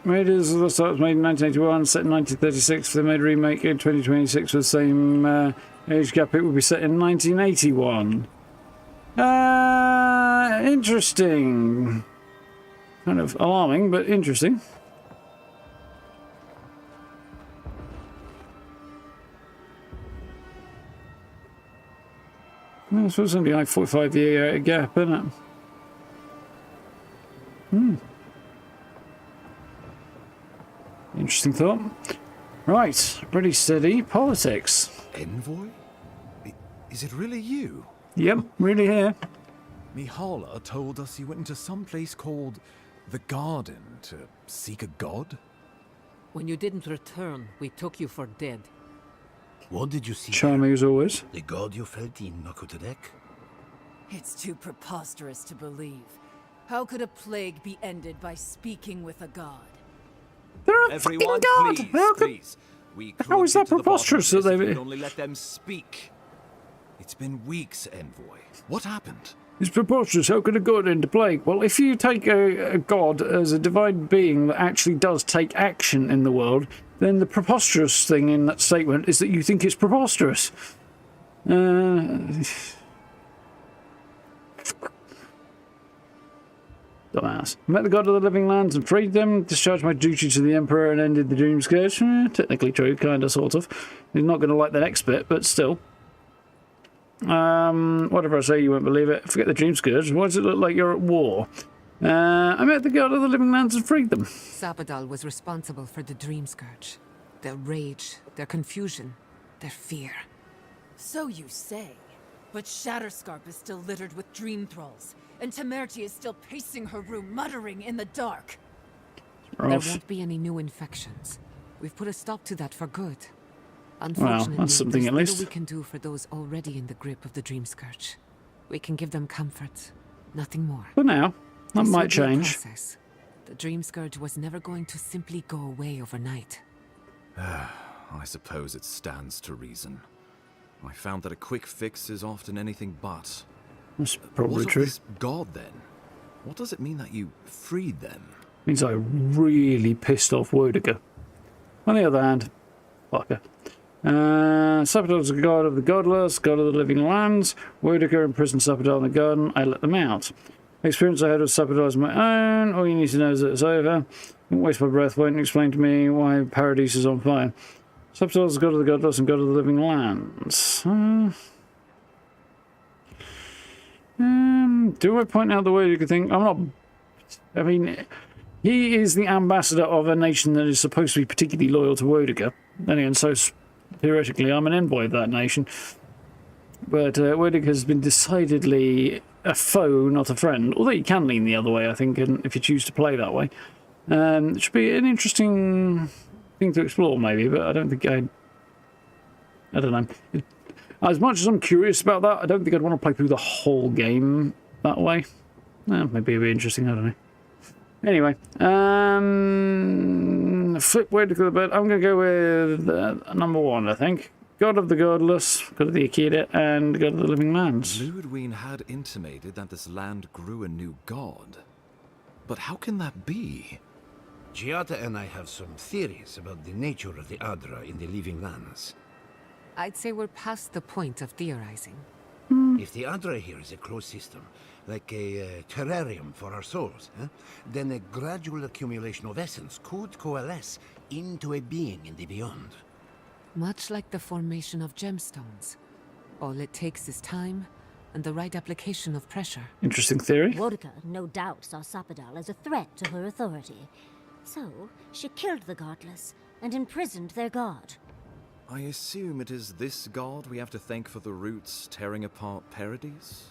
Raiders of the Lost Ark was made in 1981, set in 1936. If they made a remake in 2026 with the same age gap, it would be set in 1981. Interesting. Kind of alarming, but interesting. Well, this was only like 45-year gap, isn't it? Interesting thought. Right, pretty steady politics. Envoy? Is it really you? Yep, really here. Mihala told us you went into some place called the Garden to seek a god? When you didn't return, we took you for dead. What did you see? Charming as always. The god you felt in Nakutadek? It's too preposterous to believe. How could a plague be ended by speaking with a god? They're a Everyone, fucking god! please. We How is that preposterous that they... only let them speak. It's been weeks, Envoy. What happened? It's preposterous. How could a god end a plague? Well, if you take a god as a divine being that actually does take action in the world, then the preposterous thing in that statement is that you think it's preposterous. Dumbass. I met the god of the living lands and freed them, discharged my duty to the Emperor and ended the Dreamscourge. Technically true, kind of, sort of. He's not going to like the next bit, but still. Whatever I say, you won't believe it. Forget the Dreamscourge. Why does it look like you're at war? I met the god of the living lands and freed them. Sabadal was responsible for the Dreamscourge. Their rage, their confusion, their fear. So you say. But Shatterscarp is still littered with dream thralls, and Temerity is still pacing her room, muttering in the dark. There won't be any new infections. We've put a stop to that for good. Unfortunately, that's something at there's least. little we can do for those already in the grip of the Dreamscourge. We can give them comfort, nothing more. For now, that This might will be a change. process. The Dreamscourge was never going to simply go away overnight. I suppose it stands to reason. I found that a quick fix is often anything but. That's probably What of true. this god, then? What does it mean that you freed them? Means I really pissed off Wodiger. On the other hand, fucker. Sabadal is the god of the godless, god of the living lands. Wodiger imprisoned Sabadal in the garden. I let them out. The experience I had with Sabadal is my own. All you need to know is that it's over. Don't waste my breath waiting to explain to me why Paradis is on fire. Sabadal is the god of the godless and god of the living lands. Do I point out the Wodiger thing? I'm not... I mean, he is the ambassador of a nation that is supposed to be particularly loyal to Wodiger. And so theoretically, I'm an envoy of that nation. But Wodiger has been decidedly a foe, not a friend. Although you can lean the other way, I think, and if you choose to play that way. It should be an interesting thing to explore, maybe, but I don't think I don't know. As much as I'm curious about that, I don't think I'd want to play through the whole game that way. Maybe it'd be interesting, I don't know. Anyway, flip way to the bed. I'm going to go with number 1, I think. God of the Godless, God of the Akita, and God of the Living Lands. Ludwig had intimated that this land grew a new god. But how can that be? Giada and I have some theories about the nature of the Adra in the living lands. I'd say we're past the point of theorizing. If the Adra here is a closed system, like a terrarium for our souls, then a gradual accumulation of essence could coalesce into a being in the beyond. Much like the formation of gemstones. All it takes is time and the right application of pressure. Interesting theory. Wodiger no doubt saw Sabadal as a threat to her authority. So, she killed the godless and imprisoned their god. I assume it is this god we have to thank for the roots tearing apart Paradis?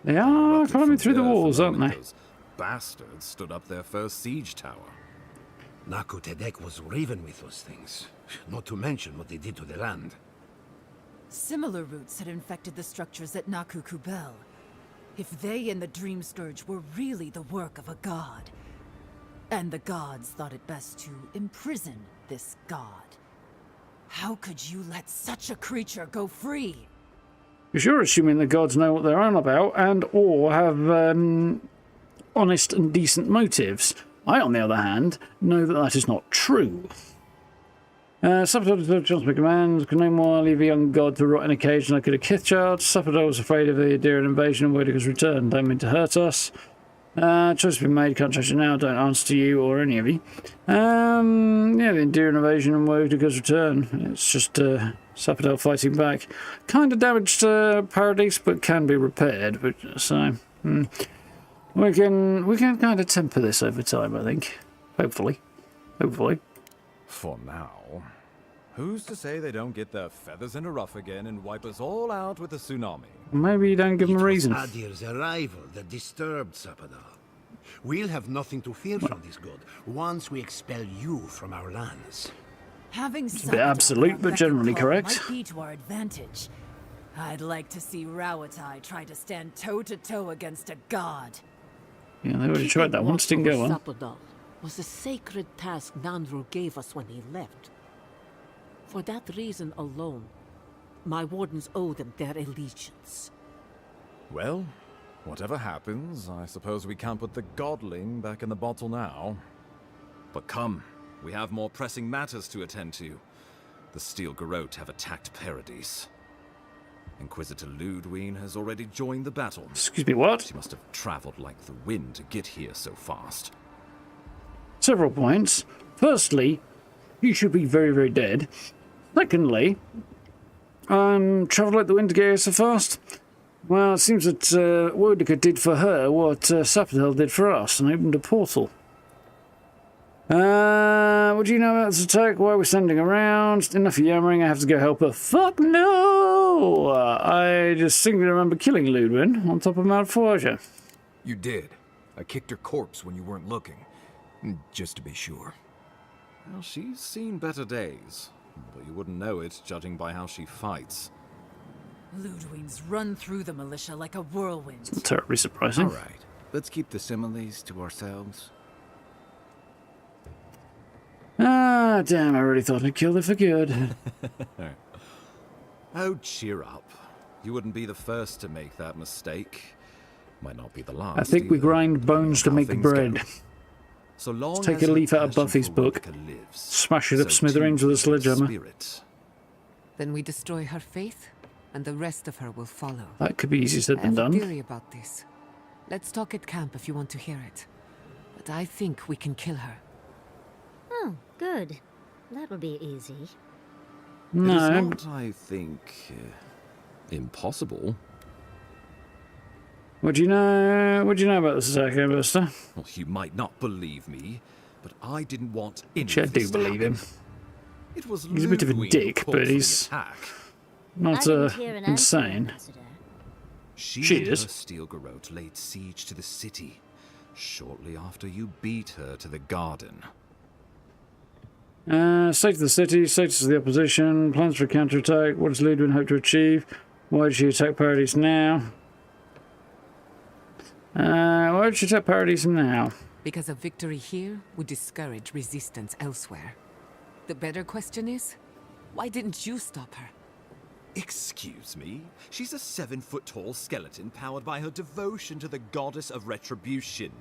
They are Erupted climbing from through the earth walls, aren't moment they? those bastards stood up their first siege tower. Nakutadek was riven with those things, not to mention what they did to the land. Similar roots had infected the structures at Naku Kubel. If they and the Dreamscourge were really the work of a god, and the gods thought it best to imprison this god, how could you let such a creature go free? Because you're assuming the gods know what they're on about and or have honest and decent motives. I, on the other hand, know that that is not true. Sappador just my commands, could no more leave a young god to rot in a cage like a kith child. Sappador was afraid of the Adyran invasion and Wodica's return. Don't mean to hurt us. Choice has been made, can't change it now, don't answer to you or any of you. Yeah, the Adyran invasion and Wodica's return. It's just Sappador fighting back. Kind of damaged Paradis, but can be repaired. But so we can kind of temper this over time, I think. Hopefully. For now. Who's to say they don't get their feathers in a ruff again and wipe us all out with a tsunami? Maybe you don't give them a reason. Adir's arrival that disturbed Sappador. We'll have nothing to fear from this god once we expel you from our lands. Having It's a bit absolute, but generally correct. might be to our advantage. I'd like to see Rawatai try to stand toe-to-toe against a god. Yeah, they already tried that once, didn't go on. Sappador was a sacred task Nandru gave us when he left. For that reason alone, my wardens owe them their allegiance. Well, whatever happens, I suppose we can't put the godling back in the bottle now. But come, we have more pressing matters to attend to. The Steel Garrote have attacked Paradis. Inquisitor Ludwine has already joined the battle. Excuse me, what? She must have traveled like the wind to get here so fast. Several points. Firstly, he should be very, very dead. Secondly, travelled like the wind to get here so fast. Well, it seems that Wodica did for her what Sappador did for us and opened a portal. What do you know about this attack? Why are we standing around? Enough yammering, I have to go help her. Fuck no! I just seem to remember killing Ludwine on top of Mount Forja. You did. I kicked her corpse when you weren't looking. Just to be sure. Well, she's seen better days. But you wouldn't know it, judging by how she fights. Ludwine's run through the militia like a whirlwind. It's not terribly surprising. All right, let's keep the similes to ourselves. Ah, damn, I really thought I'd killed her for good. Oh, cheer up. You wouldn't be the first to make that mistake. Might not be the last. I think we grind bones to make bread. So long Let's take a leaf out of Buffy's book, smash it up smithereens with a sledgehammer. Then we destroy her faith, and the rest of her will follow. That could be easier said than I have a done. theory about this. Let's talk at camp if you want to hear it. But I think we can kill her. Oh, good. That will be easy. No. It is not, I think, impossible. What do you know? What do you know about this attack, Buster? Well, you might not believe me, but I didn't want any Which I of do this to believe him. happen. It was He's a bit of a Ludwine dick, who but caused the he's attack. not insane. She She and is. her Steel Garrote laid siege to the city shortly after you beat her to the garden. State of the city, status of the opposition, plans for a counterattack. What does Ludwine hope to achieve? Why did she attack Paradis now? Why did she attack Paradis now? Because a victory here would discourage resistance elsewhere. The better question is, why didn't you stop her? Excuse me? She's a 7-foot-tall skeleton powered by her devotion to the goddess of retribution.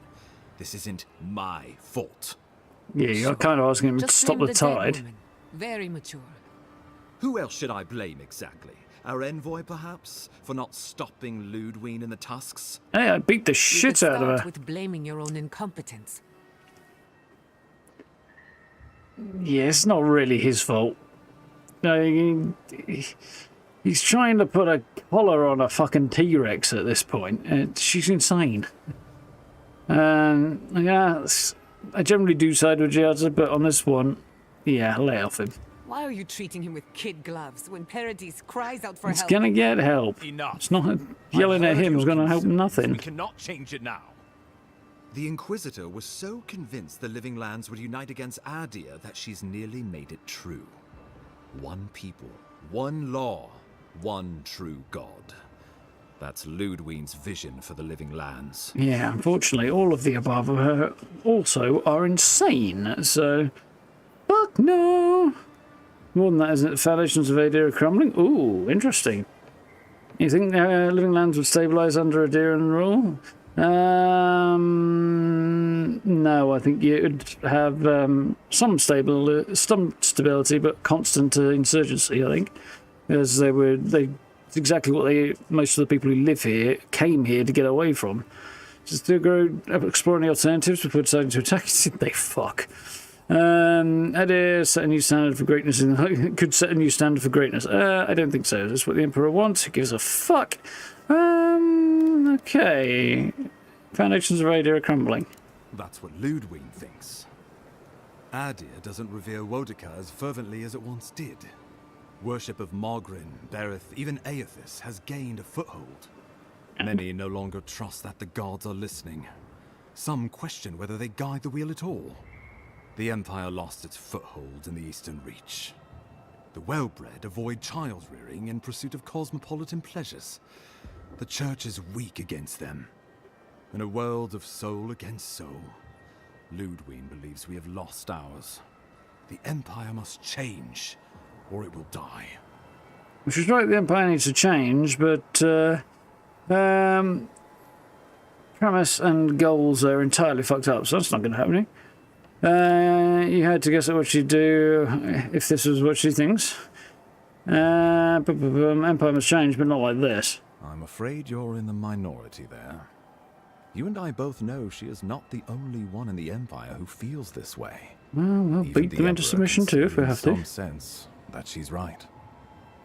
This isn't my fault. Yeah, you're kind of asking him to Just stop blame the dead tide. woman. Very mature. Who else should I blame exactly? Our envoy, perhaps? For not stopping Ludwine in the tusks? Hey, I beat the shit out of Start her. with blaming your own incompetence. Yeah, it's not really his fault. No, he's trying to put a collar on a fucking T-Rex at this point. She's insane. Yeah, I generally do side with Giada, but on this one, yeah, lay off him. Why are you treating him with kid gloves when Paradis cries out for It's help? gonna get help. Enough. It's not yelling at him is gonna help nothing. We cannot change it now. The Inquisitor was so convinced the Living Lands would unite against Adyr that she's nearly made it true. One people, one law, one true God. That's Ludwine's vision for the Living Lands. Yeah, unfortunately, all of the above also are insane, so... Fuck no! More than that, isn't it? The foundations of Adyr are crumbling? Ooh, interesting. You think Living Lands would stabilise under Adyran rule? No, I think you'd have some stability, but constant insurgency. I think, as it's exactly what most of the people who live here came here to get away from. Just to go exploring the alternatives before deciding to attack. They fuck. Adyr set a new standard for greatness. Could set a new standard for greatness. I don't think so. That's what the Emperor wants. Who gives a fuck? Okay. Foundations of Adyr are crumbling. That's what Ludwig thinks. Adyr doesn't revere Wodika as fervently as it once did. Worship of Margrin, Berith, even Aethys has gained a foothold. Many no longer trust that the gods are listening. Some question whether they guide the wheel at all. The Empire lost its foothold in the Eastern Reach. The well-bred avoid child-rearing in pursuit of cosmopolitan pleasures. The Church is weak against them. In a world of soul against soul, Ludwig believes we have lost ours. The Empire must change, or it will die. Which is right, the Empire needs to change, but premise and goals are entirely fucked up, so that's not going to happen. You had to guess at what she'd do if this was what she thinks. Empire must change, but not like this. I'm afraid you're in the minority there. You and I both know she is not the only one in the Empire who feels this way. Well, we'll beat them into submission too if we have to. Some sense that she's right.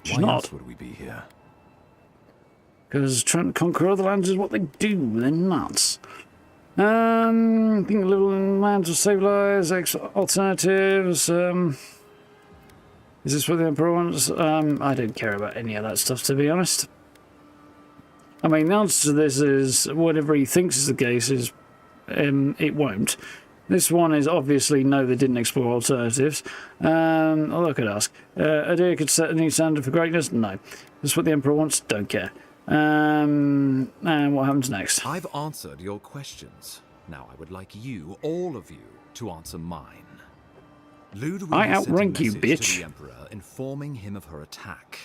She's Why not. else would we be here? Because trying to conquer other lands is what they do. They're nuts. I think little lands will stabilize, alternatives. Is this what the Emperor wants? I don't care about any of that stuff, to be honest. I mean, the answer to this is whatever he thinks is the case is it won't. This one is obviously no, they didn't explore alternatives. Although I could ask. Adyr could set a new standard for greatness? No. This is what the Emperor wants? Don't care. And what happens next? I've answered your questions. Now I would like you, all of you, to answer mine. Ludwig I has sent a outrank you, message bitch. to the Emperor informing him of her attack.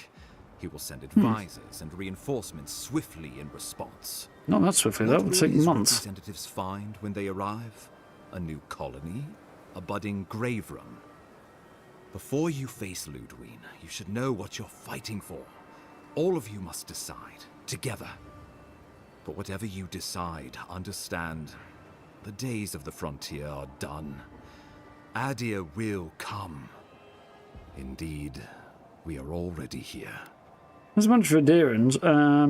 He will send advisors and reinforcements swiftly in response. Not that swiftly, that What would will take his months. representatives find when they arrive? A new colony? A budding grave room? Before you face Ludwig, you should know what you're fighting for. All of you must decide, together. But whatever you decide, understand, the days of the frontier are done. Adyr will come. Indeed, we are already here. There's a bunch of Adyrans,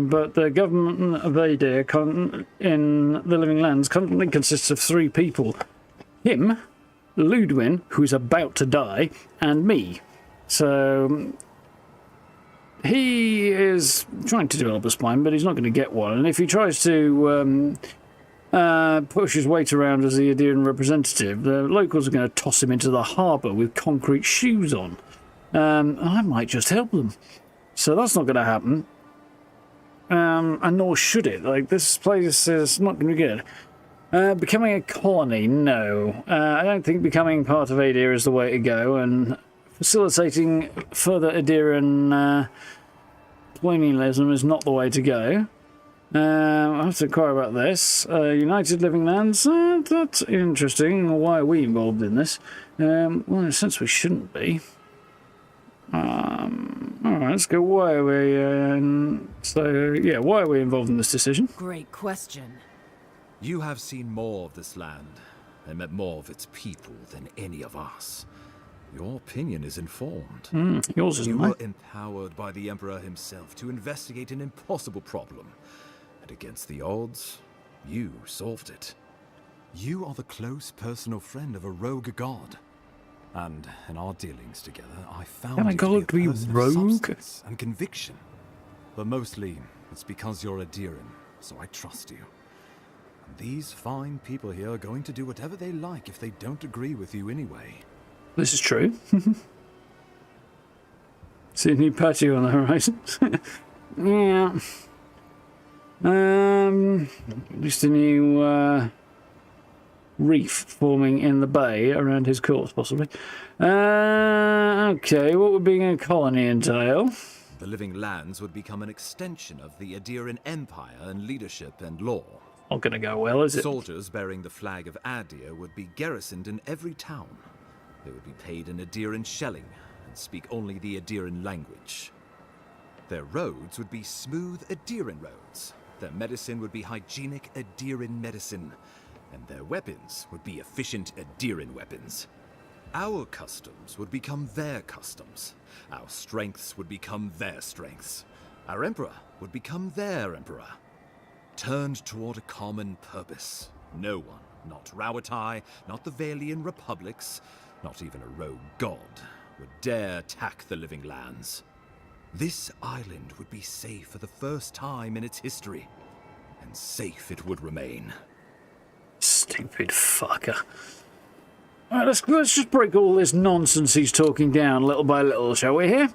but the government of Adyr in the Living Lands currently consists of 3 people. Him, Ludwig, who's about to die, and me. So he is trying to develop a spine, but he's not going to get one. And if he tries to push his weight around as the Adyran representative, the locals are going to toss him into the harbour with concrete shoes on. I might just help them. So that's not going to happen. And nor should it. Like, this place is not going to be good. Becoming a colony, no. I don't think becoming part of Adyr is the way to go, and facilitating further Adyran colonialism is not the way to go. I'll have to inquire about this. United Living Lands, that's interesting. Why are we involved in this? Well, in a sense we shouldn't be. Alright, let's go. Why are we, why are we involved in this decision? Great question. You have seen more of this land, and met more of its people than any of us. Your opinion is informed. Yours isn't, You mate. were empowered by the Emperor himself to investigate an impossible problem. And against the odds, you solved it. You are the close personal friend of a rogue god. And in our dealings together, I found Can I you call it to be to a be person of rogue? substance and conviction. But mostly, it's because you're Adyran, so I trust you. And these fine people here are going to do whatever they like if they don't agree with you anyway. This is true. See a new patio on the horizon. Yeah. At least a new reef forming in the bay around his course, possibly. Okay, what would being a colony entail? The Living Lands would become an extension of the Adyran Empire in leadership and law. Not gonna go well, is it? Soldiers bearing the flag of Adyr would be garrisoned in every town. They would be paid in Adyran shelling and speak only the Adyran language. Their roads would be smooth Adyran roads. Their medicine would be hygienic Adyran medicine. And their weapons would be efficient Adyran weapons. Our customs would become their customs. Our strengths would become their strengths. Our emperor would become their emperor. Turned toward a common purpose. No one, not Rauatai, not the Valian republics, not even a rogue god, would dare attack the Living Lands. This island would be safe for the first time in its history. And safe it would remain. Stupid fucker. Alright, let's just break all this nonsense he's talking down little by little, shall we here?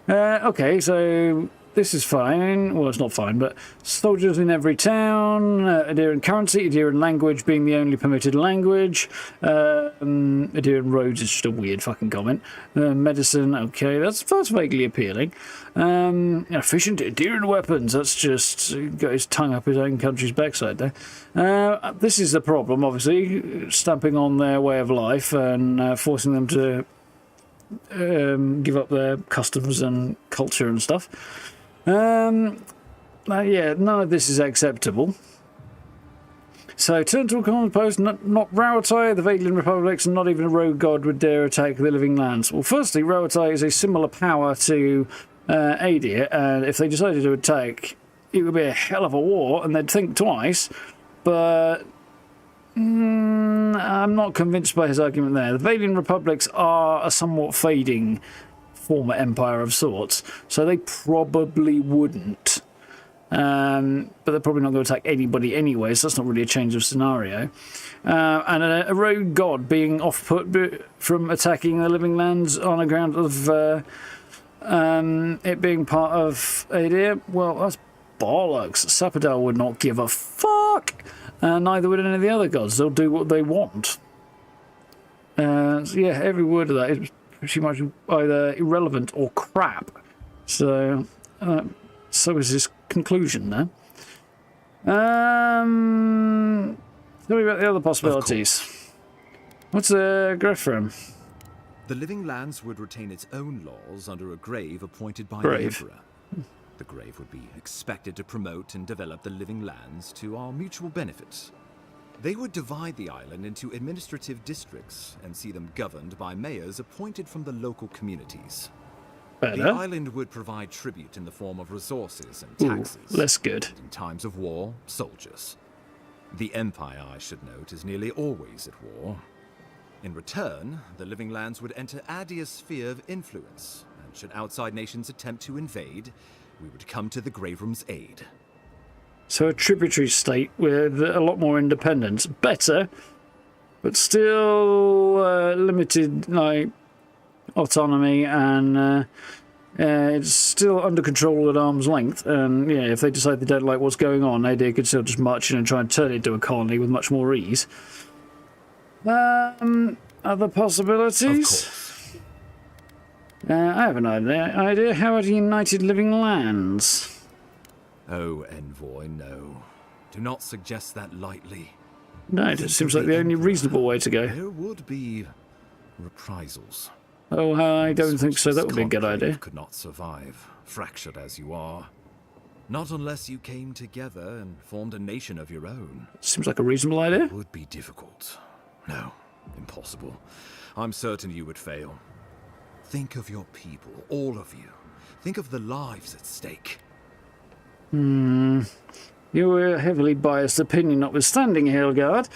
Okay, so this is fine. Well, it's not fine, but soldiers in every town, Adyran currency, Adyran language being the only permitted language. Adyran roads is just a weird fucking comment. Medicine, okay, that's vaguely appealing. Efficient Adyran weapons, that's just got his tongue up his own country's backside there. This is the problem, obviously, stamping on their way of life and forcing them to give up their customs and culture and stuff. Yeah, none of this is acceptable. So, turn to a common post, not Rauatai, the Valian republics, and not even a rogue god would dare attack the Living Lands. Well, firstly, Rauatai is a similar power to Adyr, and if they decided to attack, it would be a hell of a war, and they'd think twice, but I'm not convinced by his argument there. The Valian republics are a somewhat fading former empire of sorts, so they probably wouldn't. But they're probably not going to attack anybody anyway, so that's not really a change of scenario. And a rogue god being off-put from attacking the Living Lands on a ground of it being part of Adyr, well, that's bollocks. Sapodal would not give a fuck, neither would any of the other gods. They'll do what they want. So yeah, every word of that is pretty much either irrelevant or crap. So, so is his conclusion there. Tell me about the other possibilities. What's a Grefram? The Living Lands would retain its own laws under a grave appointed by Grave. the Emperor. The grave would be expected to promote and develop the Living Lands to our mutual benefit. They would divide the island into administrative districts and see them governed by mayors appointed from the local communities. Better. The island would provide tribute in the form of resources and taxes. Ooh, less good. In times of war, soldiers. The Empire, I should note, is nearly always at war. In return, the Living Lands would enter Adyr's sphere of influence, and should outside nations attempt to invade, we would come to the Graveroom's aid. So a tributary state with a lot more independence. Better, but still limited like autonomy, and it's still under control at arm's length. And yeah, if they decide they don't like what's going on, Adyr could still just march in and try and turn it into a colony with much more ease. Other possibilities? Of course. I have an idea. How about United Living Lands? Oh, Envoy, no. Do not suggest that lightly. No, it seems like the only reasonable way to go. There would be reprisals. Oh, I don't think so. That would be a good idea. Could not survive, fractured as you are. Not unless you came together and formed a nation of your own. Seems like a reasonable idea. It would be difficult. No, impossible. I'm certain you would fail. Think of your people, all of you. Think of the lives at stake. Your heavily biased opinion notwithstanding, Hilgard,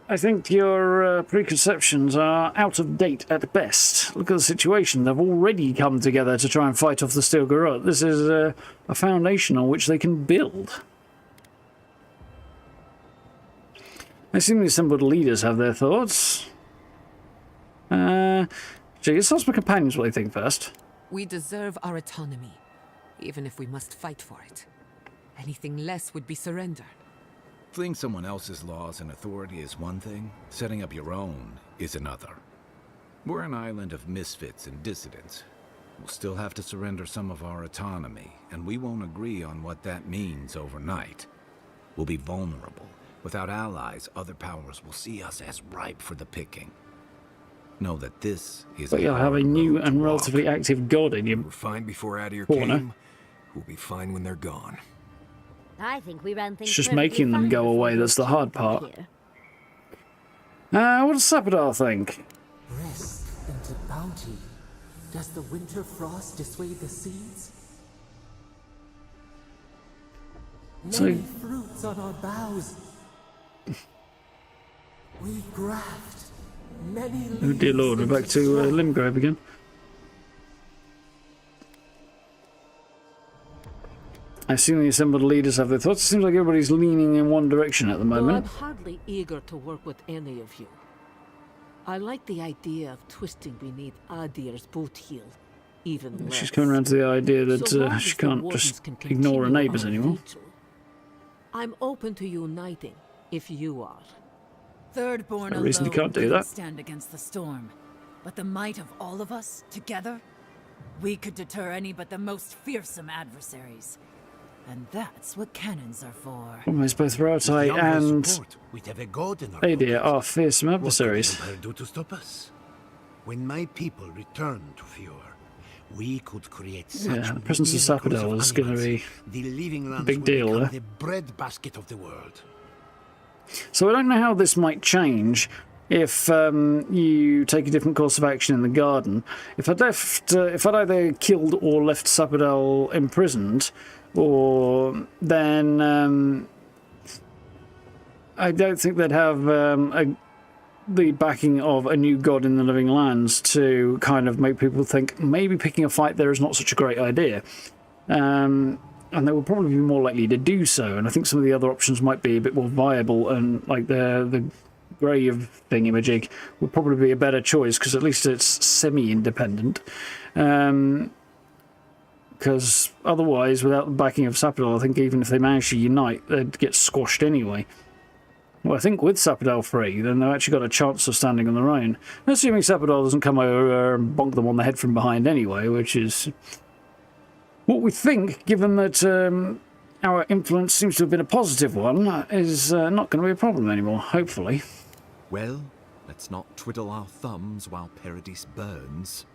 I think your preconceptions are out of date at best. Look at the situation. They've already come together to try and fight off the Steel Garrote. This is a foundation on which they can build. I assume the assembled leaders have their thoughts. Gee, let's ask my companions what they think first. We deserve our autonomy, even if we must fight for it. Anything less would be surrender. Fleeing someone else's laws and authority is one thing, setting up your own is another. We're an island of misfits and dissidents. We'll still have to surrender some of our autonomy, and we won't agree on what that means overnight. We'll be vulnerable. Without allies, other powers will see us as ripe for the picking. Know that this is But you'll have a new and relatively active god in your We're fine before Adyr corner. came. We'll be fine when they're gone. I think we ran things It's just perfectly making them fine go before away you that's the hard part. here. What does Sapodar think? Rest into bounty. Does the winter frost dissuade the seeds? So- Many fruits on our boughs. We graft many Oh dear leaves lord, we're back into to strength. Limgrave again. I assume the assembled leaders have their thoughts. It seems like everybody's leaning in one direction at the Well, I'm moment. hardly eager to work with any of you. I like the idea of twisting beneath Adyr's boot heel, even less. She's coming around to the idea that So long she as the can't wardens just can ignore her continue neighbours our anymore. vigil, I'm open to uniting, if you are. Thirdborn No reason you alone can't do couldn't that. stand against the storm. But the might of all of us, together, we could deter any but the most fearsome adversaries. And that's what cannons are for. Almost both Rautai With the Envoy's and support, we'd have a god in our Adyr are fearsome adversaries. What could the Empire do to stop us? When my people return to Fjord, we could create such Yeah, the presence of miracles Sapodar is going to animals, be the living a lands big will deal become there. the breadbasket of the world. So I don't know how this might change if you take a different course of action in the garden. If I'd either killed or left Sapodar imprisoned, or then I don't think they'd have the backing of a new god in the living lands to kind of make people think maybe picking a fight there is not such a great idea. And they will probably be more likely to do so. And I think some of the other options might be a bit more viable, and like the grave thingamajig would probably be a better choice because at least it's semi-independent. Because otherwise, without the backing of Sapodar, I think even if they managed to unite, they'd get squashed anyway. Well, I think with Sapodar free, then they've actually got a chance of standing on their own. Assuming Sapodar doesn't come over and bonk them on the head from behind anyway, which is what we think, given that our influence seems to have been a positive one, is not going to be a problem anymore, hopefully. Well, let's not twiddle our thumbs while Paradis burns.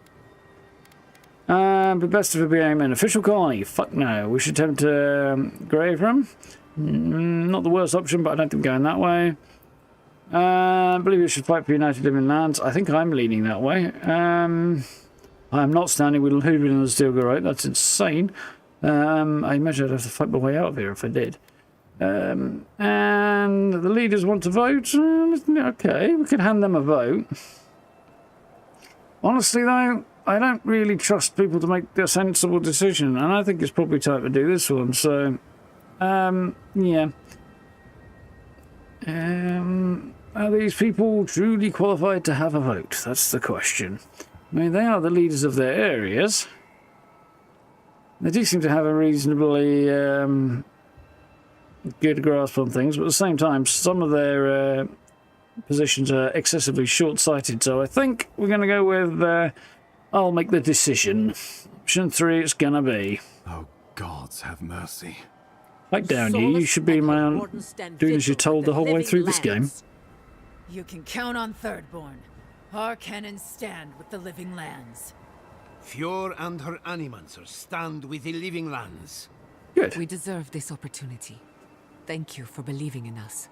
Be best if it became an official colony. Fuck no. We should attempt Graveram. Not the worst option, but I don't think going that way. I believe we should fight for United Living Lands. I think I'm leaning that way. I'm not standing with Hoodwin and the Steel Garrote. That's insane. I imagine I'd have to fight my way out of here if I did. And the leaders want to vote. Okay, we could hand them a vote. Honestly, though, I don't really trust people to make a sensible decision, and I think it's probably time to do this one. So, yeah. Are these people truly qualified to have a vote? That's the question. I mean, they are the leaders of their areas. They do seem to have a reasonably good grasp on things, but at the same time, some of their positions are excessively short-sighted. So I think we're going to go with I'll make the decision. Option 3 it's going to be. Oh, gods have mercy. Back down, you should be my own, doing as you're told the whole way through this game. You can count on Thirdborn. Our cannons stand with the living lands. Fjord and her animancers stand with the living lands. Good. We deserve this opportunity. Thank you for believing in us.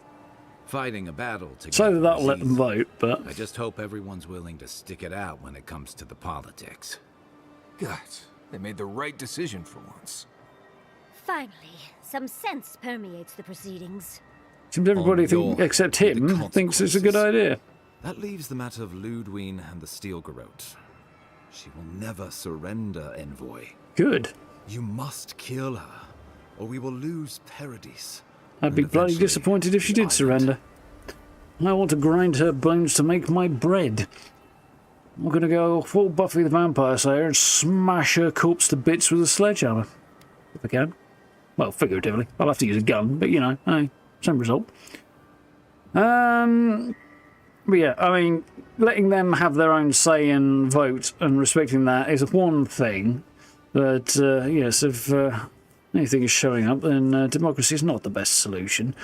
Fighting a battle together. So that'll is let them easy. vote, but I just hope everyone's willing to stick it out when it comes to the politics. God, they made the right decision for once. Finally, some sense permeates the proceedings. seems everybody except him thinks it's a good idea. That leaves the matter of Ludwine and the Steel Garrote. She will never surrender, Envoy. Good. You must kill her, or we will lose Paradis. I'd be bloody disappointed if she did surrender. I want to grind her bones to make my bread. I'm going to go full Buffy the Vampire Slayer and smash her corpse to bits with a sledgehammer. If I can. Well, figuratively. I'll have to use a gun, but you know, hey, same result. But yeah, I mean, letting them have their own say and vote and respecting that is one thing. But yes, if anything is showing up, then democracy is not the best solution.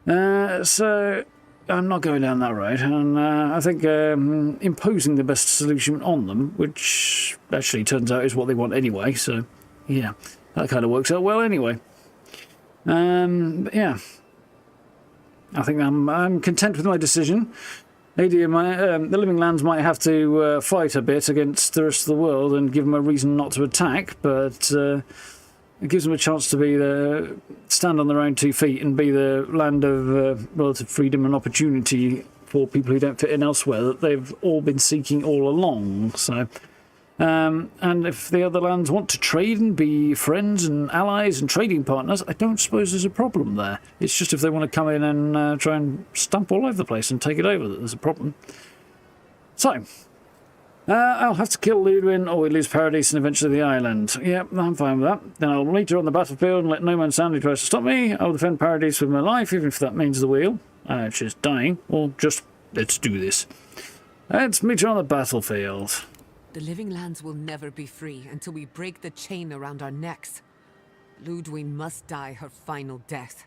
So I'm not going down that road, and I think imposing the best solution on them, which actually turns out is what they want anyway, so yeah, that kind of works out well anyway. Yeah, I think I'm content with my decision. Adyran, the Living Lands might have to fight a bit against the rest of the world and give them a reason not to attack, but it gives them a chance to stand on their own 2 feet and be the land of relative freedom and opportunity for people who don't fit in elsewhere that they've all been seeking all along. So, and if the other lands want to trade and be friends and allies and trading partners, I don't suppose there's a problem there. It's just if they want to come in and try and stamp all over the place and take it over that there's a problem. So, I'll have to kill Ludwin, or we lose Paradis and eventually the island. Yep, I'm fine with that. Then I'll meet her on the battlefield and let no man stand who tries to stop me. I'll defend Paradis with my life, even if that means the wheel. She's dying. Or just, let's do this. Let's meet her on the battlefield. The Living Lands will never be free until we break the chain around our necks. Ludwin must die her final death.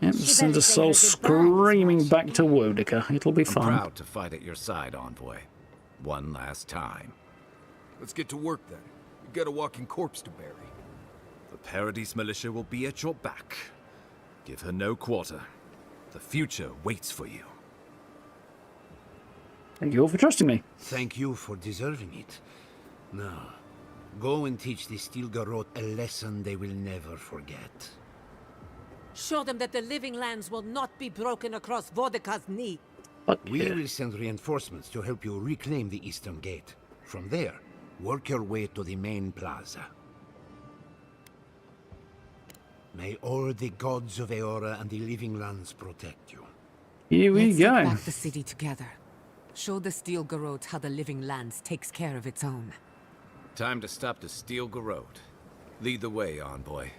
Yep, send a soul screaming back to Wodica. It'll be fun. I'm proud to fight at your side, Envoy. One last time. Let's get to work then. We've got a walking corpse to bury. The Paradis militia will be at your back. Give her no quarter. The future waits for you. Thank you all for trusting me. Thank you for deserving it. Now, go and teach the Stilgarroth a lesson they will never forget. Show them that the Living Lands will not be broken across Wodica's knee. We will send reinforcements to help you reclaim the Eastern Gate. From there, work your way to the main plaza. May all the gods of Eora and the Living Lands protect you. Here we Let's go. take back the city together. Show the Stilgarroth how the Living Lands takes care of its own. Time to stop the Stilgarroth. Lead the way, Envoy.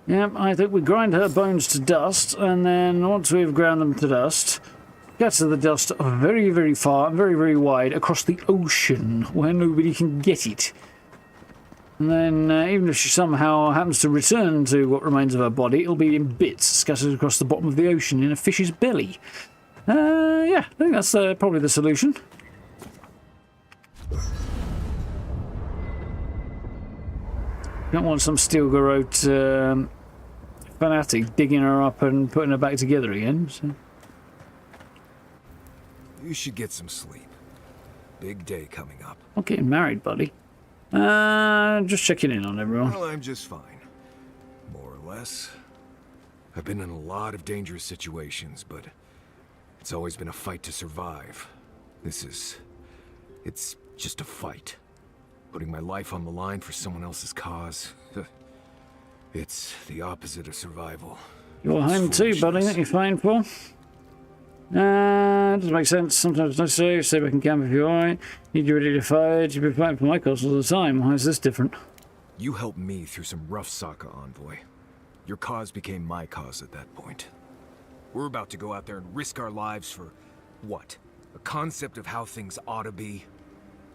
Yep, I think we grind her bones to dust, and then once we've ground them to dust, scatter the dust very, very far and very, very wide across the ocean where nobody can get it. And then, even if she somehow happens to return to what remains of her body, it'll be in bits scattered across the bottom of the ocean in a fish's belly. Yeah, I think that's probably the solution. Don't want some Stilgarroth fanatic digging her up and putting her back together again. So. You should get some sleep. Big day coming up. I'm getting married, buddy. Just checking in on everyone. Well, I'm just fine. More or less. I've been in a lot of dangerous situations, but it's always been a fight to survive. It's just a fight. Putting my life on the line for someone else's cause. It's the opposite of survival. You're home too, buddy, that you're fighting for? Doesn't make sense. Sometimes it's necessary. Stay back in camp if you're alright. Need you ready to fight. You've been fighting for my cause all the time. Why is this different? You helped me through some rough Saka, Envoy. Your cause became my cause at that point. We're about to go out there and risk our lives for, what? A concept of how things ought to be?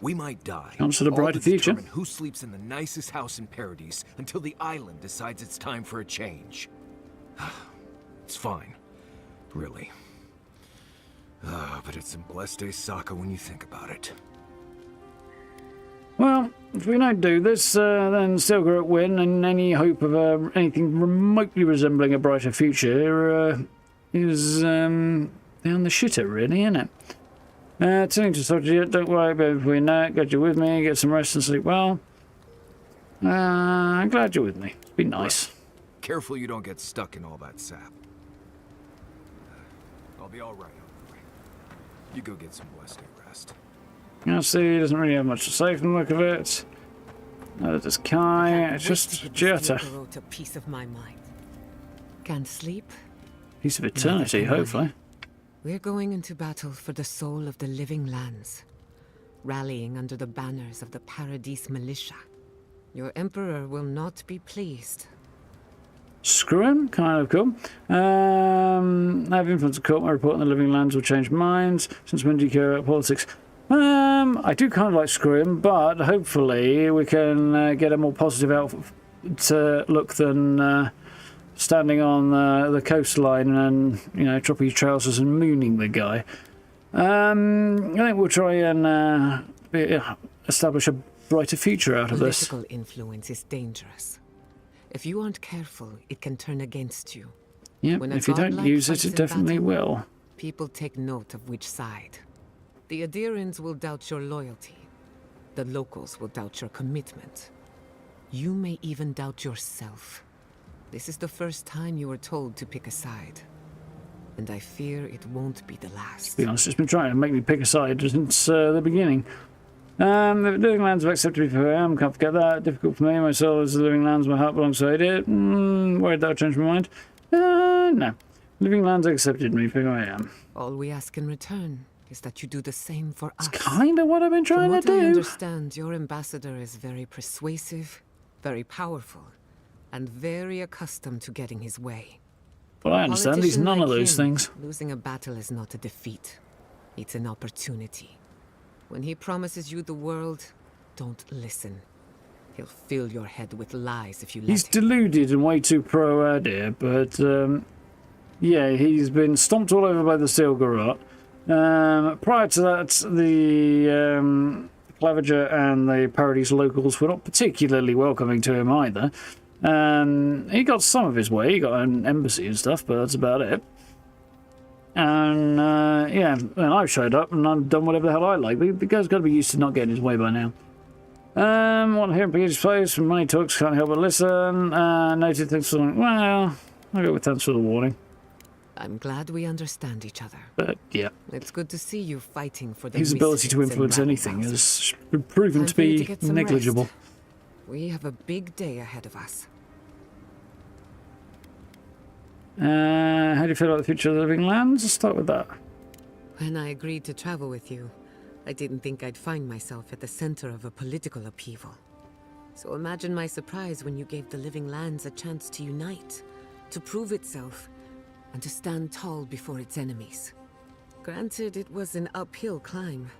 We might die. Chance for the brighter future. Who sleeps in the nicest house in Paradis until the island decides it's time for a change. It's fine. Really. But it's some blessed day Saka when you think about it. Well, if we don't do this, then Stilgarroth win, and any hope of anything remotely resembling a brighter future is down the shitter, really, isn't it? Turning to strategy, don't worry about it between that. Glad you're with me. Get some rest and sleep well. I'm glad you're with me. Be nice. Right. Careful you don't get stuck in all that sap. I'll be all right. You go get some blessed day rest. I see, he doesn't really have much to say from the look of it. Neither does Kai. It's just Jetta. A piece of my mind. Can't sleep. Piece of eternity, hopefully. We're going into battle for the soul of the Living Lands, rallying under the banners of the Paradis militia. Your Emperor will not be pleased. Screw him, kind of cool. I have influence of court. My report on the Living Lands will change minds. Since when do you care about politics? I do kind of like screw him, but hopefully we can get a more positive look than standing on the coastline and, you know, dropping your trousers and mooning the guy. I think we'll try and establish a brighter future out of this. Political influence is dangerous. If you aren't careful, it can turn against you. Yeah, When a if you don't godlike use it, fights it in definitely battle, will. People take note of which side. The Adyrans will doubt your loyalty. The locals will doubt your commitment. You may even doubt yourself. This is the first time you were told to pick a side. And I fear it won't be the last. To be honest, it's been trying to make me pick a side since the beginning. The living lands have accepted me for who I am, can't forget that. Difficult for me, my soul is the living lands, my heart alongside it. Worried that'll change my mind? No. Living lands accepted me for who I am. All we ask in return is that you do the same for us. It's kind of what I've been trying to do. From what I understand, your ambassador is very persuasive, very powerful, and very accustomed to getting his way. Well, I understand he's none of those things. Losing a battle is not a defeat. It's an opportunity. When he promises you the world, don't listen. He'll fill your head with lies if you let him. He's deluded and way too pro-Adir, but yeah, he's been stomped all over by the Steel Garrote. Prior to that, the Clavager and the Paradis locals were not particularly welcoming to him either. He got some of his way, he got an embassy and stuff, but that's about it. And yeah, and I've showed up and I've done whatever the hell I like. The guy's got to be used to not getting his way by now. Want to hear Piggy's place from money talks, can't help but listen. Noted things for something. Well, I'll go with thanks for the warning. I'm glad we understand each other. But yeah, it's good to see you fighting for the his ability to influence anything has proven to be negligible. We have a big day ahead of us. How do you feel about the future of the living lands? Let's start with that. When I agreed to travel with you, I didn't think I'd find myself at the center of a political upheaval. So imagine my surprise when you gave the living lands a chance to unite, to prove itself, and to stand tall before its enemies. Granted, it was an uphill climb.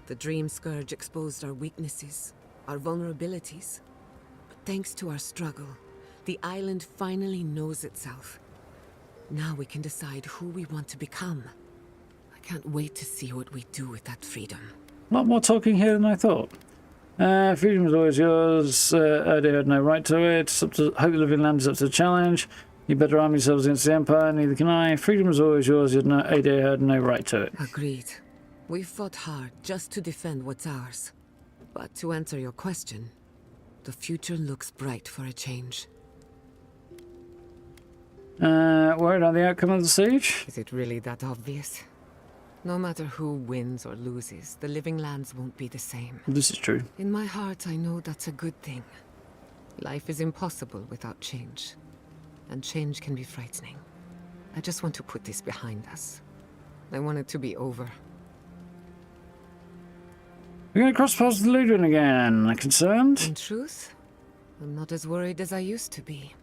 The Dreamscourge exposed our weaknesses, our vulnerabilities. But thanks to our struggle, the island finally knows itself. Now we can decide who we want to become. I can't wait to see what we do with that freedom. A lot more talking here than I thought. Freedom is always yours. Adyr had no right to it. It's up to, hope the living land is up to the challenge. You better arm yourselves against the Empire, neither can I. Freedom is always yours. Adyr had no right to it. Agreed. We fought hard just to defend what's ours. But to answer your question, the future looks bright for a change. Worried about the outcome of the siege? Is it really that obvious? No matter who wins or loses, the living lands won't be the same. This is true. In my heart, I know that's a good thing. Life is impossible without change. And change can be frightening. I just want to put this behind us. I want it to be over. We're going to cross paths with Adyran again. Concerned? In truth, I'm not as worried as I used to be.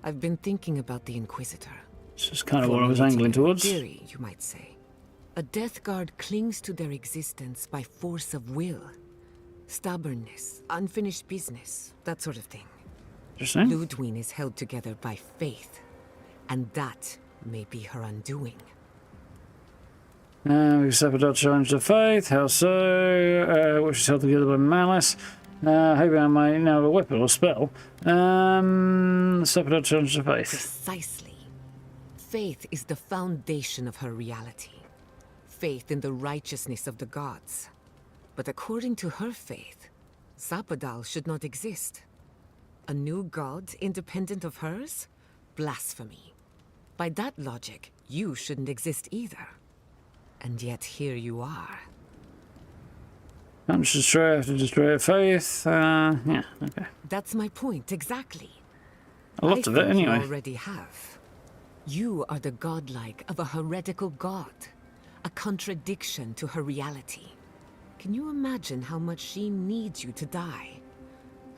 I've been thinking about the Inquisitor. This is kind of what I was angling towards. Theory, you might say. A Death Guard clings to their existence by force of will. Stubbornness, unfinished business, that sort of thing. Interesting. Ludwig is held together by faith, and that may be her undoing. We Sapodar challenge of faith. How so? Which is held together by malice. Hoping I might now have a weapon or spell. Sapodar challenge of faith. Precisely. Faith is the foundation of her reality. Faith in the righteousness of the gods. But according to her faith, Sapodal should not exist. A new god independent of hers? Blasphemy. By that logic, you shouldn't exist either. And yet here you are. Can't destroy after destroy faith. Yeah, okay. That's my point, exactly. A lot of it, anyway. You already have. You are the godlike of a heretical god. A contradiction to her reality. Can you imagine how much she needs you to die?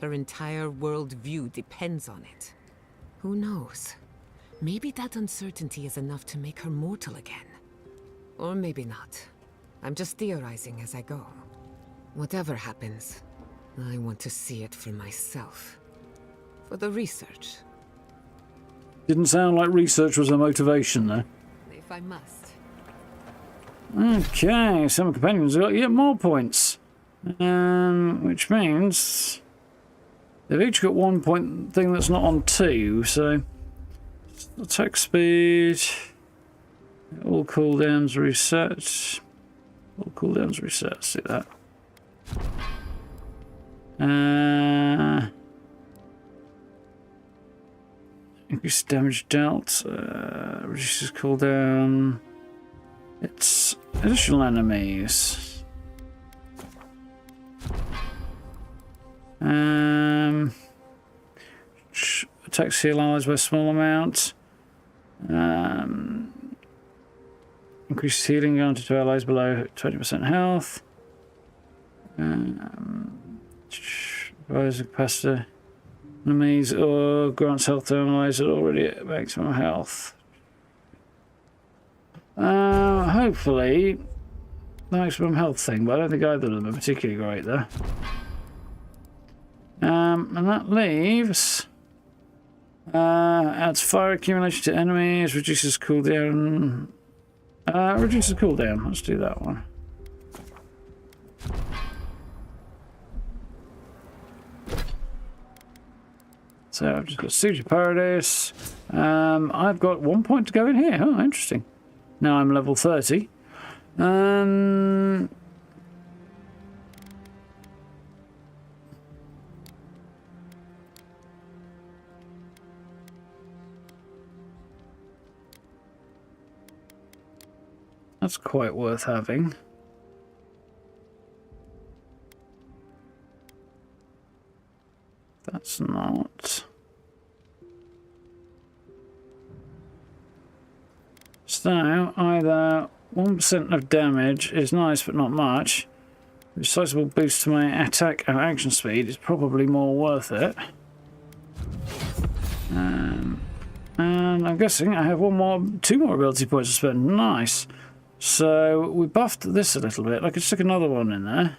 Her entire worldview depends on it. Who knows? Maybe that uncertainty is enough to make her mortal again. Or maybe not. I'm just theorizing as I go. Whatever happens, I want to see it for myself. For the research. Didn't sound like research was a motivation there. If I must. Okay, some companions have got yet more points. Which means they've each got 1 point thing that's not on 2, so attack speed, all cooldowns reset. All cooldowns reset, see that. Increase damage dealt, reduces cooldown. It's additional enemies. Attacks heal allies by a small amount. Increases healing granted to allies below 20% health. Rise the capacity. Enemies or grants health to allies that are already at maximum health. Hopefully, the maximum health thing, but I don't think either of them are particularly great there. And that leaves. Adds fire accumulation to enemies, reduces cooldown. Reduces cooldown. Let's do that one. So I've just got Siege of Paradis. I've got 1 point to go in here. Oh, interesting. Now I'm level 30. That's quite worth having. That's not. So, either 1% of damage is nice but not much. A sizable boost to my attack and action speed is probably more worth it. And I'm guessing I have two more ability points to spend. Nice. So, we buffed this a little bit. I could stick another one in there.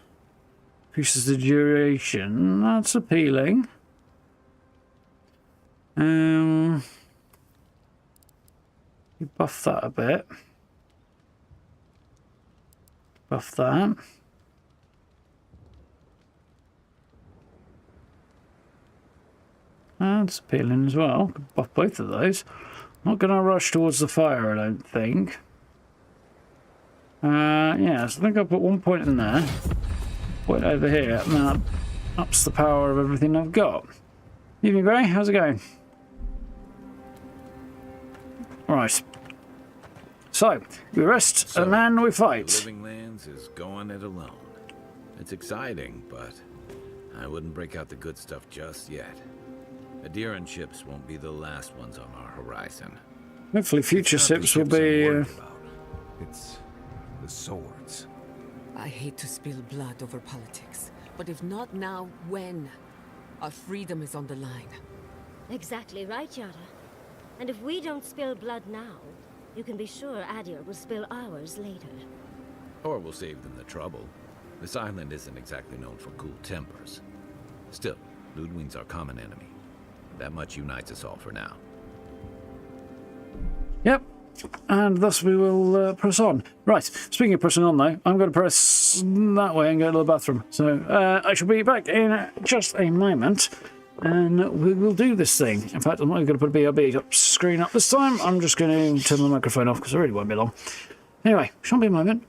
Increases the duration. That's appealing. You buff that a bit. Buff that. That's appealing as well. Could buff both of those. Not going to rush towards the fire, I don't think. Yeah, so I think I'll put 1 point in there. Point over here, and that ups the power of everything I've got. Evening, Grey. How's it going? Right. So, we rest and then we fight. Living Lands is going it alone. It's exciting, but I wouldn't break out the good stuff just yet. Adyran ships won't be the last ones on our horizon. Hopefully future ships will be... It's the swords. I hate to spill blood over politics, but if not now, when? Our freedom is on the line. Exactly right, Yara. And if we don't spill blood now, you can be sure Adyr will spill ours later. Or we'll save them the trouble. This island isn't exactly known for cool tempers. Still, Ludwig's our common enemy. That much unites us all for now. Yep. And thus we will press on. Right, speaking of pressing on though, I'm going to press that way and go to the bathroom. So I shall be back in just a moment. And we will do this thing. In fact, I'm not going to put a BRB screen up this time. I'm just going to turn the microphone off because it really won't be long. Anyway, shan't be a moment.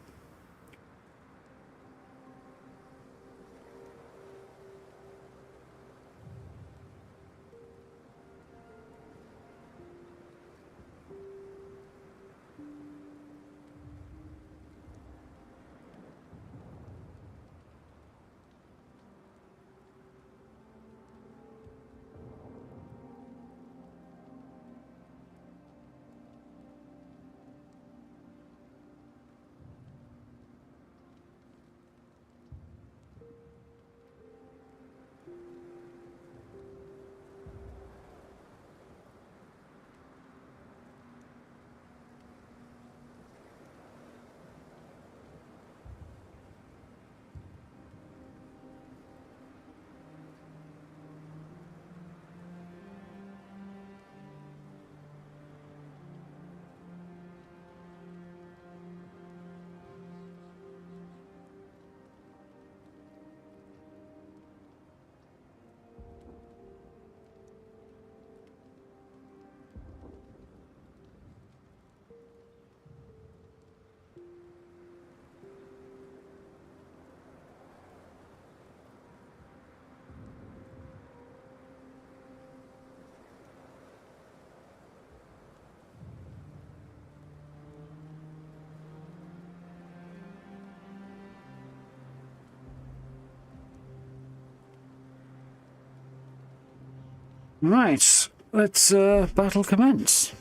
Right, let's battle commence.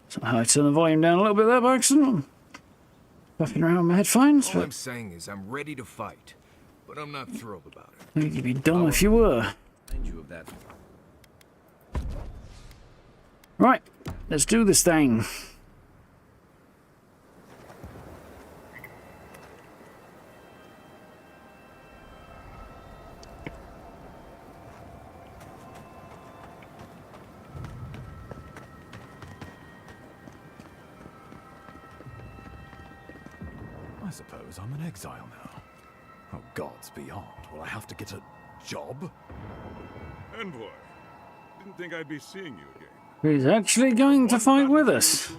Somehow I turned the volume down a little bit there by accident. Buffing around my headphones. All I'm saying is I'm ready to fight, but I'm not thrilled about it. I think you'd be dumb if you were. Remind you of that. Right, let's do this thing. I suppose I'm in exile now. Oh, gods beyond. Will I have to get a job? Envoy, didn't think I'd be seeing you again. He's actually going to fight with us.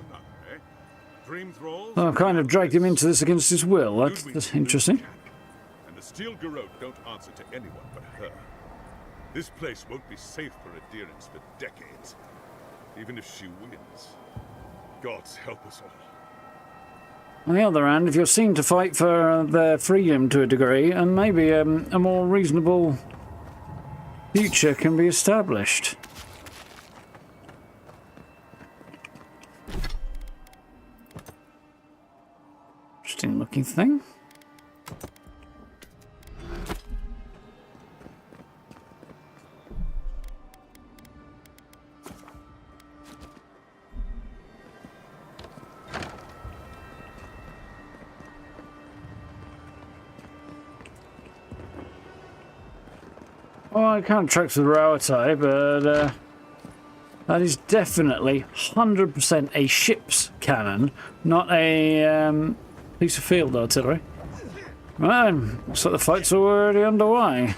Dream thralls. Well, I've kind of dragged him into this against his will. That's interesting. And the Steel Garrote don't answer to anyone but her. This place won't be safe for adherents for decades. Even if she wins. Gods help us all. On the other hand, if you're seen to fight for their freedom to a degree, and maybe a more reasonable future can be established. Interesting looking thing. Well, I can't track the Rauatai, but that is definitely 100% a ship's cannon, not a piece of field artillery. Right, looks like the fight's already underway.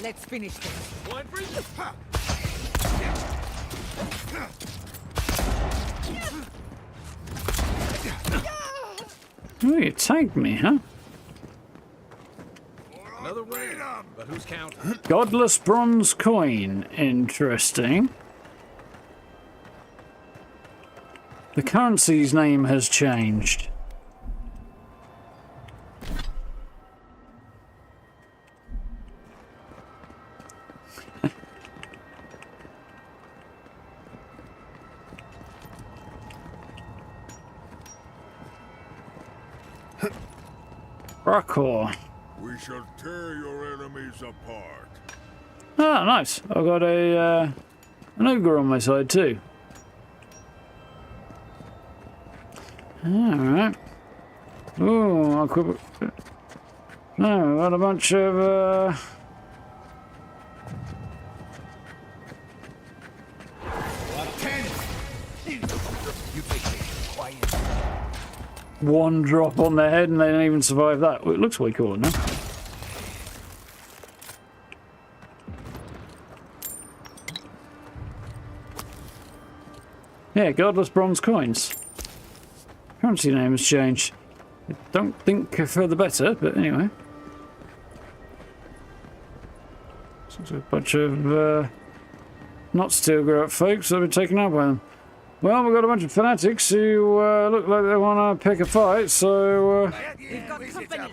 Let's finish this. Oh, you tagged me, huh? Another raid, but who's counting? Godless bronze coin. Interesting. The currency's name has changed. Rockor. We shall tear your enemies apart. Ah, nice. I've got an ogre on my side too. Alright. Oh, I'll quit. No, I've got a bunch of one drop on their head and they don't even survive that. Well, it looks way cool now. Yeah, godless bronze coins. Currency name has changed. I don't think for the better, but anyway. So there's a bunch of not Steel Garrote folks that have been taken out by them. Well, we've got a bunch of fanatics who look like they want to pick a fight, so... We've got company.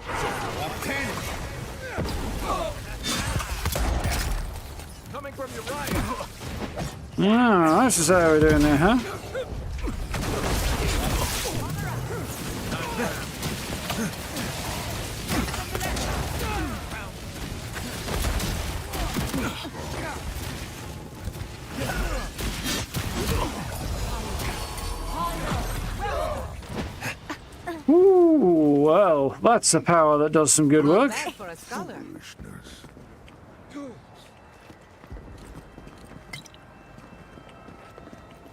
Coming from your right. Ah, this is how we're doing there, huh? Ooh, well, that's a power that does some good work. For a scholar.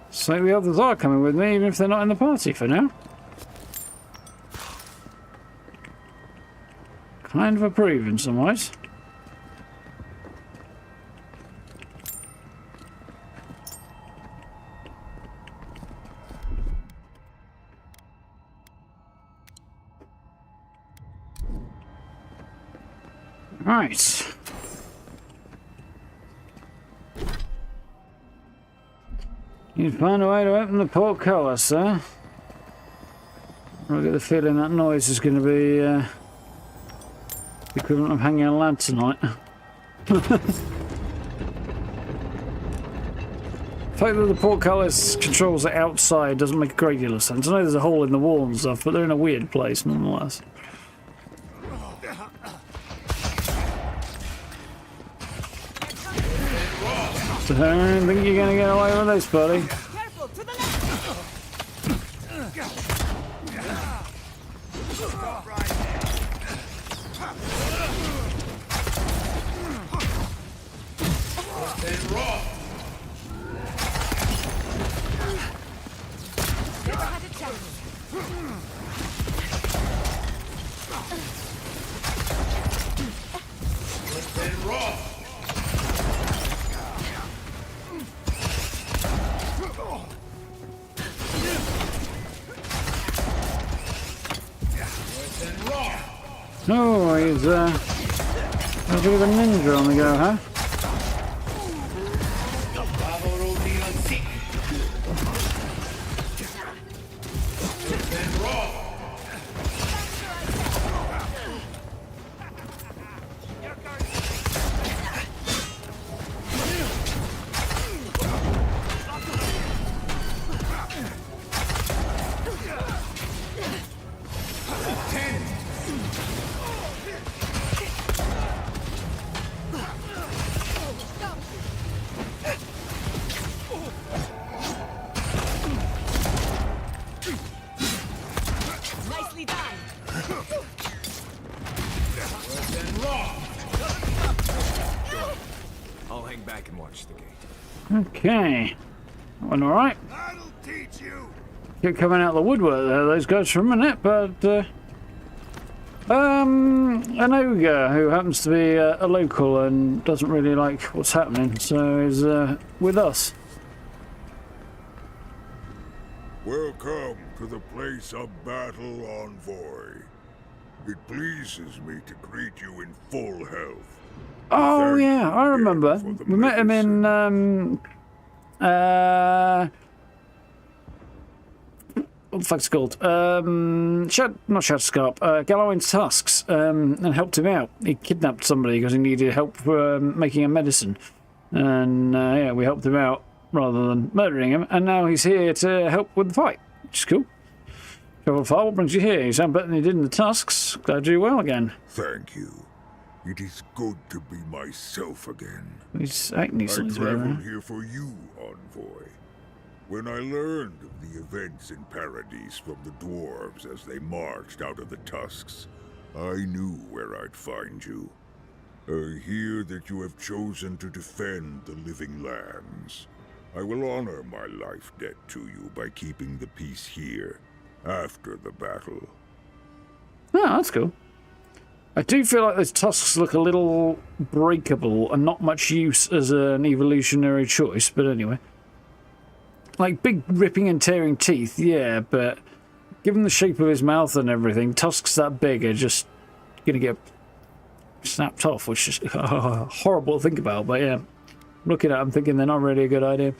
So the others are coming with me, even if they're not in the party for now. Kind of approve in some ways. Right. You find a way to open the portcullis, sir. I get the feeling that noise is going to be the equivalent of hanging a lad tonight. The fact that the portcullis controls it outside doesn't make a great deal of sense. I know there's a hole in the wall and stuff, but they're in a weird place nonetheless. So I don't think you're going to get away with this, buddy. Oh, he's a bit of a ninja on the go, huh? I'll hang back and watch the gate. Okay. That went alright. Kept coming out of the woodwork there, those guys, for a minute, but an ogre who happens to be a local and doesn't really like what's happening, so is with us. Welcome to the place of battle, Envoy. It pleases me to greet you in full health. Oh yeah, I remember. We met him in what the fuck's it called? Not Shatterscarp, Galloway's Tusks, and helped him out. He kidnapped somebody because he needed help for making a medicine, and yeah, we helped him out rather than murdering him. And now he's here to help with the fight, which is cool. Travel far. What brings you here? You sound better than you did in the Tusks. Glad you're well again. Thank you. It is good to be myself again. He's acting I slightly traveled here for you, Envoy. When I learned of the events in Paradis from the dwarves as they marched out of the Tusks, I knew where I'd find you. I hear that you have chosen to defend the living lands. I will honor my life debt to you by keeping the peace here, after the battle. Oh, that's cool. I do feel like those tusks look a little breakable and not much use as an evolutionary choice, but anyway. Like big ripping and tearing teeth, yeah, but given the shape of his mouth and everything, tusks that big are just gonna get snapped off, which is horrible to think about, but yeah. Looking at them thinking they're not really a good idea.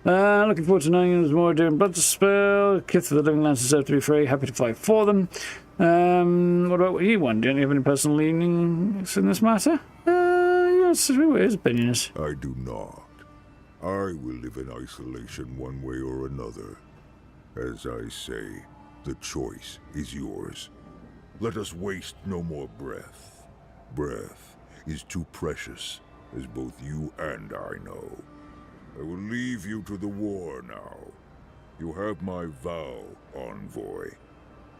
Looking forward to knowing there's more doing blood to spell. Kith for the living lands deserve to be free. Happy to fight for them. What about what you want? Don't you have any personal leanings in this matter? Yes, his opinions. I do not. I will live in isolation one way or another. As I say, the choice is yours. Let us waste no more breath. Breath is too precious, as both you and I know. I will leave you to the war now. You have my vow, Envoy,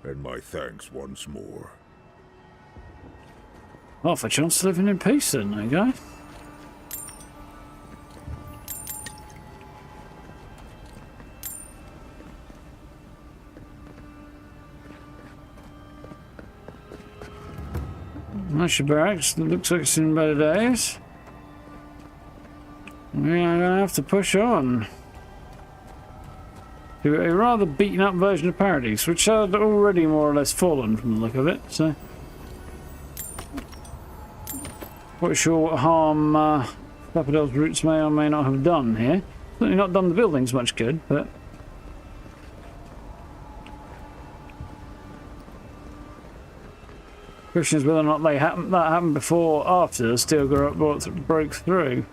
and my thanks once more. Well, for a chance to living in peace then, eh, guy? That's your barracks. Looks like it's in better days. We're gonna have to push on to a rather beaten up version of Paradis, which had already more or less fallen from the look of it, so quite sure what harm Papadell's roots may or may not have done here. Certainly not done the buildings much good, but Question is whether or not that happened before or after the steel broke through.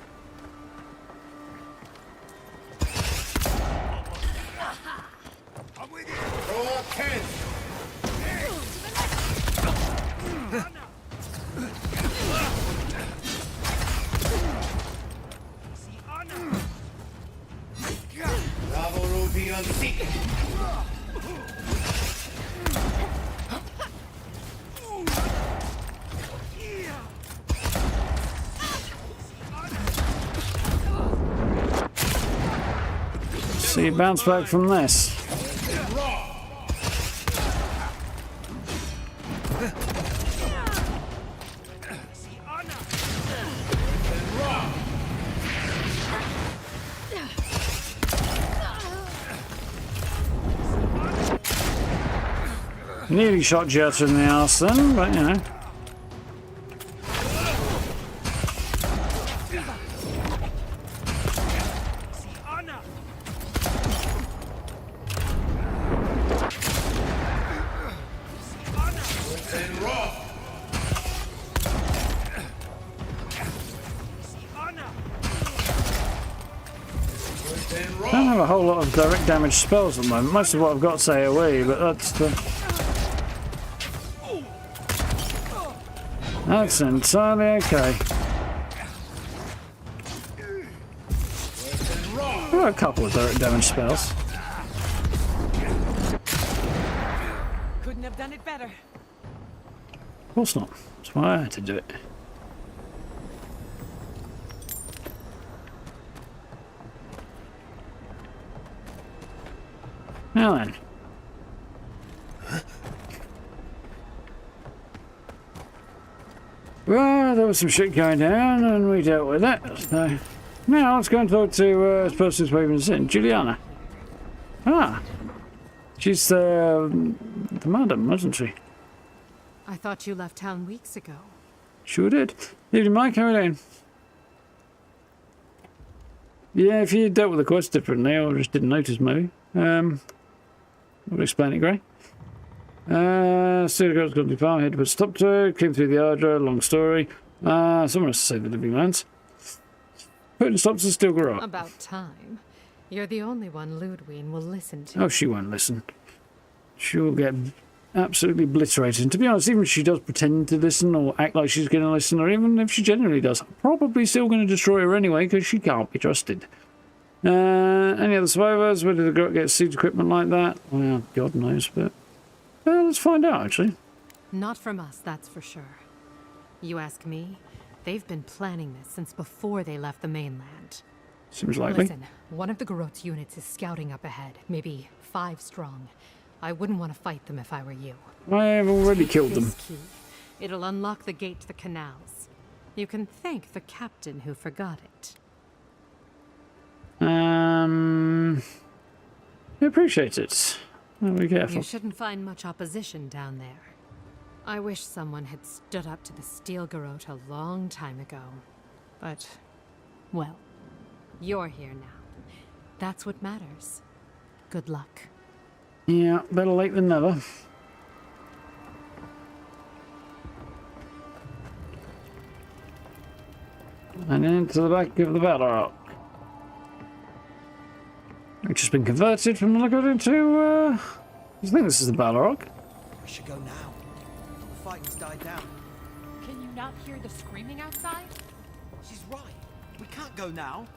See, bounce back from this. Nearly shot Jetta in the arse then, but you know. I don't have a whole lot of direct damage spells at the moment. Most of what I've got say AoE, but that's entirely okay. I've got a couple of direct damage spells. Couldn't have done it better. Of course not. That's why I had to do it. Now then. Well, there was some shit going down and we dealt with it. So now let's go and talk to this person who's waving us in, Juliana. Ah. She's the madam, wasn't she? I thought you left town weeks ago. Sure did. Evening, Mike. How are you doing? Yeah, if you dealt with the quest differently or just didn't notice, maybe. I'll explain it, Gray. Still got to the farm, had to stop to, came through the Ardra, long story. Someone has to save the living lands. Putting stops to still grow up. About time. You're the only one Ludwig will listen to. Oh, she won't listen. She'll get absolutely obliterated. And to be honest, even if she does pretend to listen or act like she's going to listen, or even if she generally does, I'm probably still going to destroy her anyway because she can't be trusted. Any other survivors? Where did the girl get siege equipment like that? Well, God knows, but let's find out, actually. Not from us, that's for sure. You ask me, they've been planning this since before they left the mainland. Seems likely. Listen, one of the Garot's units is scouting up ahead, maybe 5 strong. I wouldn't want to fight them if I were you. I have already killed them. Key. It'll unlock the gate to the canals. You can thank the captain who forgot it. I appreciate it. I'll be careful. You shouldn't find much opposition down there. I wish someone had stood up to the Steel Garot a long time ago. But, well, you're here now. That's what matters. Good luck. Yeah, better late than never. And into the back of the battle rock. Which has been converted from the look of it into, I think this is the battle rock. We should go now. The fighting's died down. Can you not hear the screaming outside? She's right. We can't go now.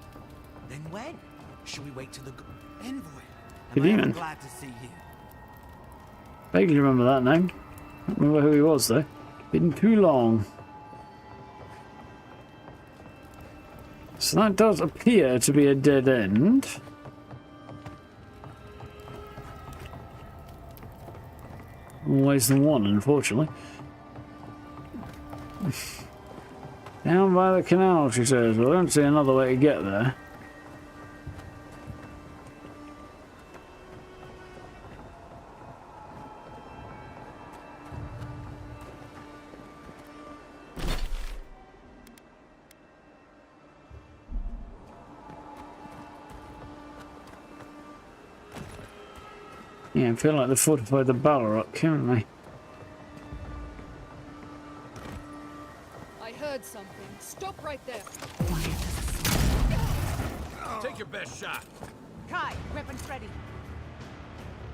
Then when? Should we wait till the Envoy? Good Am I evening. ever glad to see you? Vaguely remember that name. Don't remember who he was though. Been too long. So that does appear to be a dead end. Always the one, unfortunately. Down by the canal, she says. Well, I don't see another way to get there. Yeah, I feel like they fortified the Balrog, haven't they? something. Stop right there. Take your best shot. Kai, weapons ready.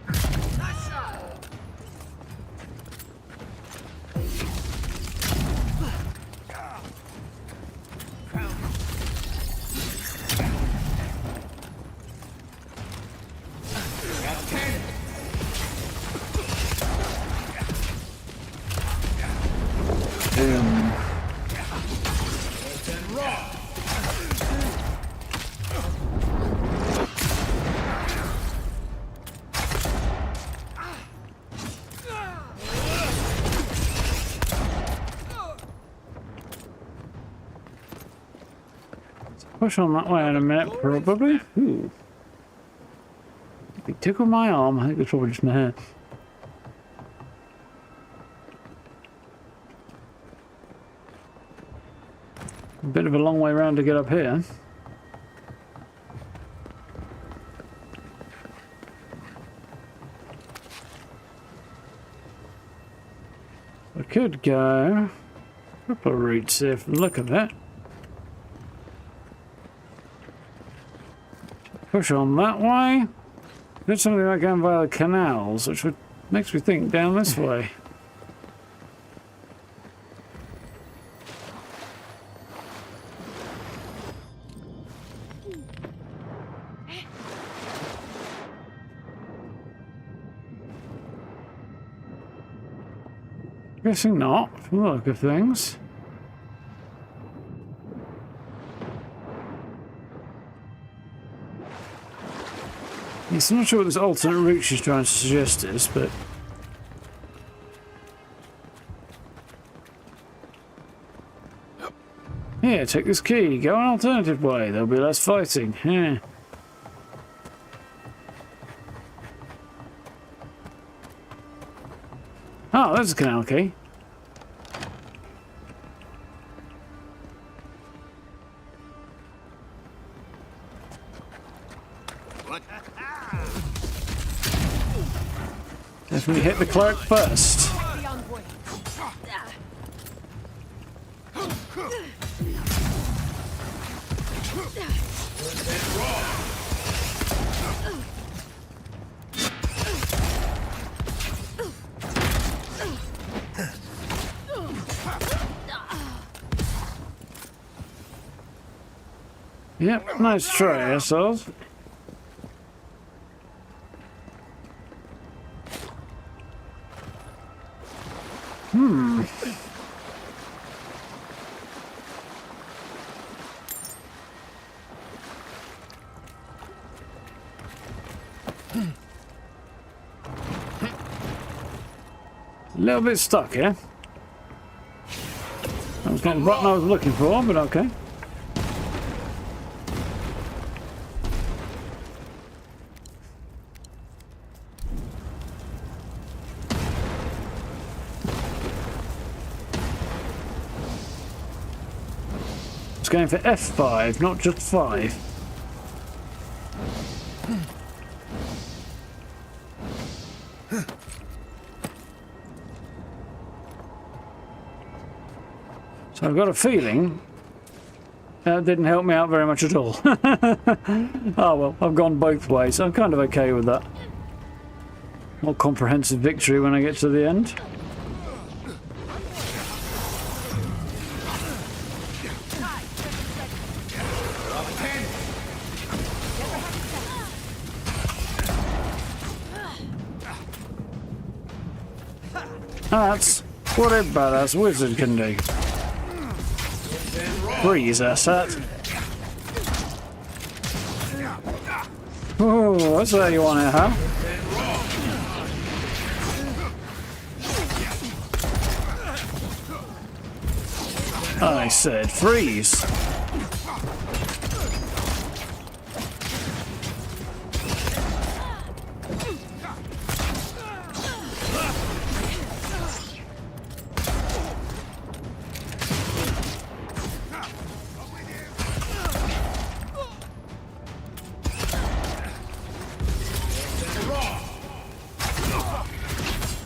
Nice shot. Push on that way in a minute, probably. Ooh. If it tickled my arm, I think it's probably just my hair. A bit of a long way around to get up here. I could go a couple of routes here from the look of it. Push on that way. Did something like going via the canals, which makes me think down this way. Guessing not, from the look of things. Yes, I'm not sure what this alternate route she's trying to suggest is, but... Here, take this key. Go an alternative way. There'll be less fighting. Yeah. Oh, there's a canal key. Definitely hit the clerk first. Yep, nice try, assholes. A little bit stuck here. That was not the button I was looking for, but okay. It's going for F5, not just 5. So I've got a feeling that didn't help me out very much at all. Oh well, I've gone both ways. I'm kind of okay with that. More comprehensive victory when I get to the end. That's what a badass wizard can do. Freeze, asset. Oh, that's how you want it, huh? I said freeze.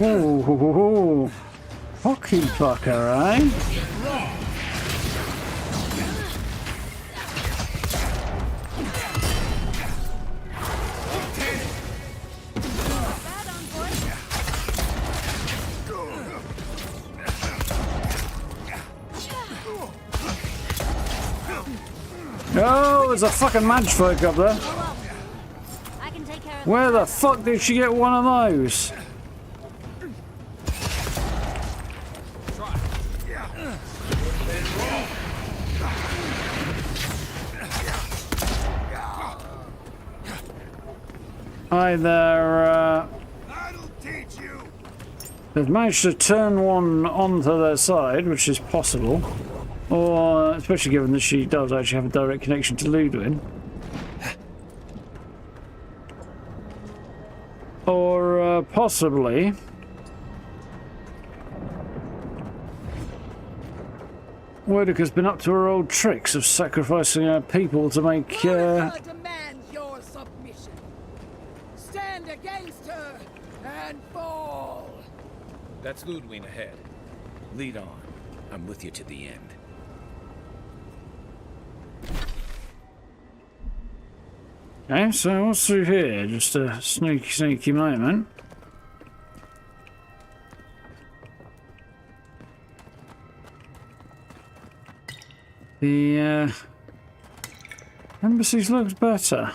Oh, hockey fucker, eh? Oh, there's a fucking mage folk up there. I can take care of Where the fuck did she get one of those? Hi there, they've managed to turn one onto their side, which is possible. Or, especially given that she does actually have a direct connection to Ludwin. Or, possibly... Werdica's been up to her old tricks of sacrificing her people to make, Werdica demands your submission. Stand against her and fall. That's Ludwin ahead. Lead on. I'm with you to the end. Okay, so what's through here? Just a sneaky moment. The embassy looks better.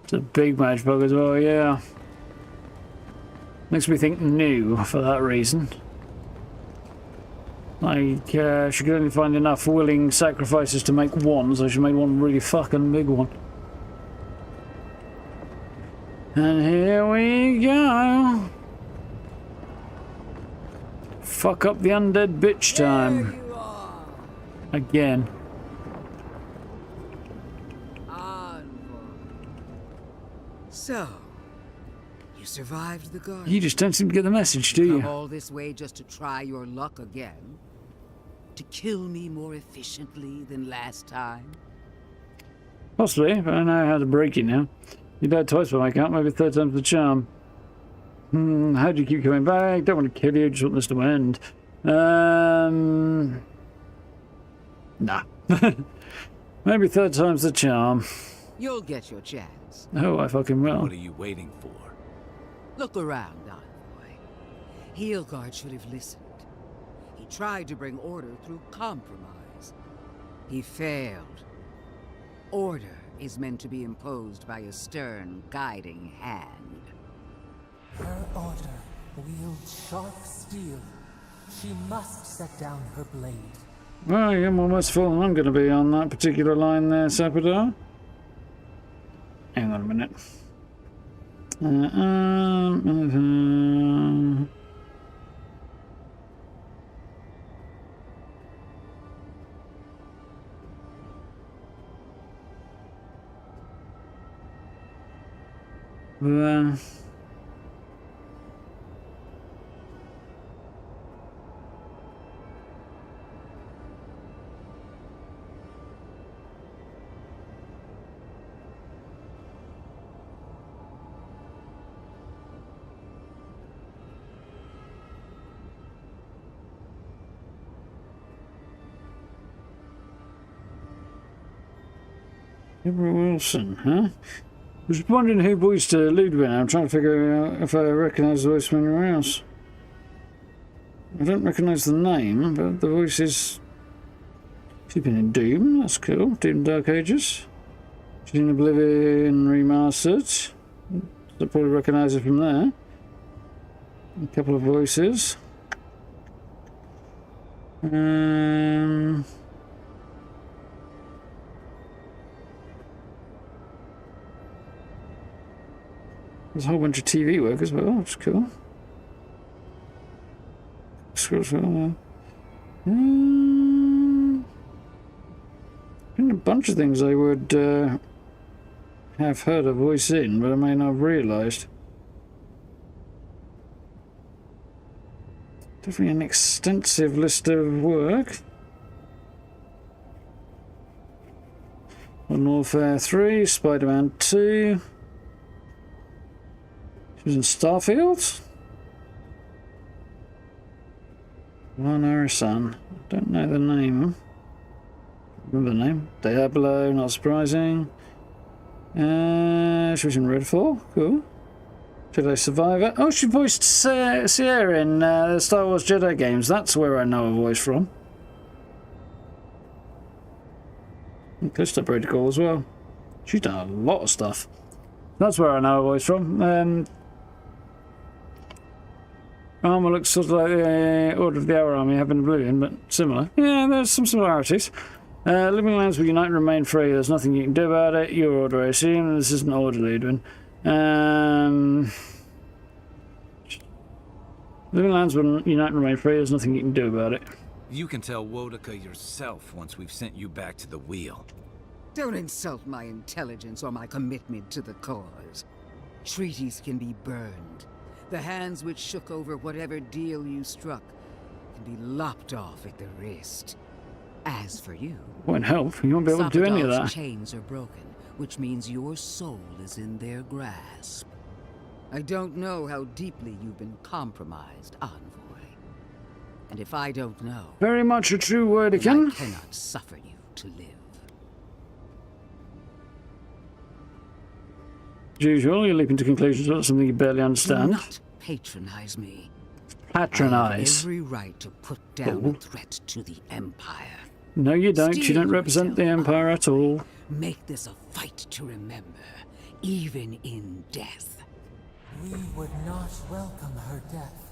It's a big mage bug as well, yeah. Makes me think new for that reason. Like, she could only find enough willing sacrifices to make one, so she made one really fucking big one. And here we go. Fuck up the undead bitch time. Again. So, you survived the guard. You just don't seem to get the message, do you? Come all this way just to try your luck again? To kill me more efficiently than last time? Possibly, but I know how to break it now. You died twice by my count, maybe third time's the charm. How do you keep coming back? Don't want to kill you, just want this to end. Nah. Maybe third time's the charm. You'll get your chance. Oh, I fucking will. What are you waiting for? Look around, Envoy. Heelguard should have listened. He tried to bring order through compromise. He failed. Order is meant to be imposed by a stern, guiding hand. Her order wields sharp steel. She must set down her blade. Well, you're more merciful than I'm going to be on that particular line there, Sapadar. Hang on a minute. Deborah Wilson, huh? I was wondering who voiced Ludwin. I'm trying to figure out if I recognise the voice from anywhere else. I don't recognise the name, but the voice is... She's been in Doom, that's cool. Doom Dark Ages. She's in Oblivion Remastered. I'll probably recognise her from there. A couple of voices. There's a whole bunch of TV work as well, which is cool. Been a bunch of things I would have heard a voice in, but I may not have realised. Definitely an extensive list of work. Modern Warfare 3, Spider-Man 2. She was in Starfield? Von Arisan. Don't know the name. Remember the name? Diablo, not surprising. She was in Redfall. Cool. Jedi Survivor. Oh, she voiced Sierra in the Star Wars Jedi games. That's where I know her voice from. Callisto Protocol as well. She's done a lot of stuff. That's where I know her voice from. Armor looks sort of like the Order of the Hour Army have in Oblivion, but similar. Yeah, there's some similarities. Living lands will unite and remain free. There's nothing you can do about it. Your order, I assume. This isn't Order Leadwin. Living lands will unite and remain free. There's nothing you can do about it. You can tell Wodaka yourself once we've sent you back to the wheel. Don't insult my intelligence or my commitment to the cause. Treaties can be burned. The hands which shook over whatever deal you struck can be lopped off at the wrist. As for you... Won't help. You won't be able to do any of that. Chains are broken, which means your soul is in their grasp. I don't know how deeply you've been compromised, Envoy. And if I don't know... Very much a true word again. I cannot suffer you to live. As usual, you're leaping to conclusions about something you barely understand. Do not patronize me. Patronize. I have every right to put down a threat to the Empire. No, you don't. You don't represent the Empire at all. Make this a fight to remember, even in death. We would not welcome her death.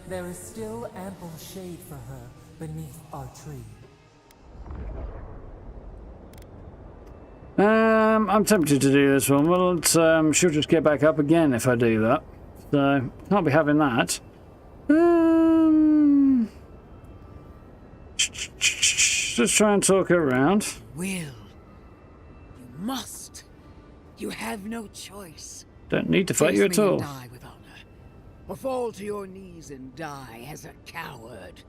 There is still ample shade for her beneath our tree. I'm tempted to do this one. Well, she'll just get back up again if I do that. So, can't be having that. Just try and talk her around. Will. You must. You have no choice. Don't need to fight you at all. Die with honor, or fall to your knees and die as a coward.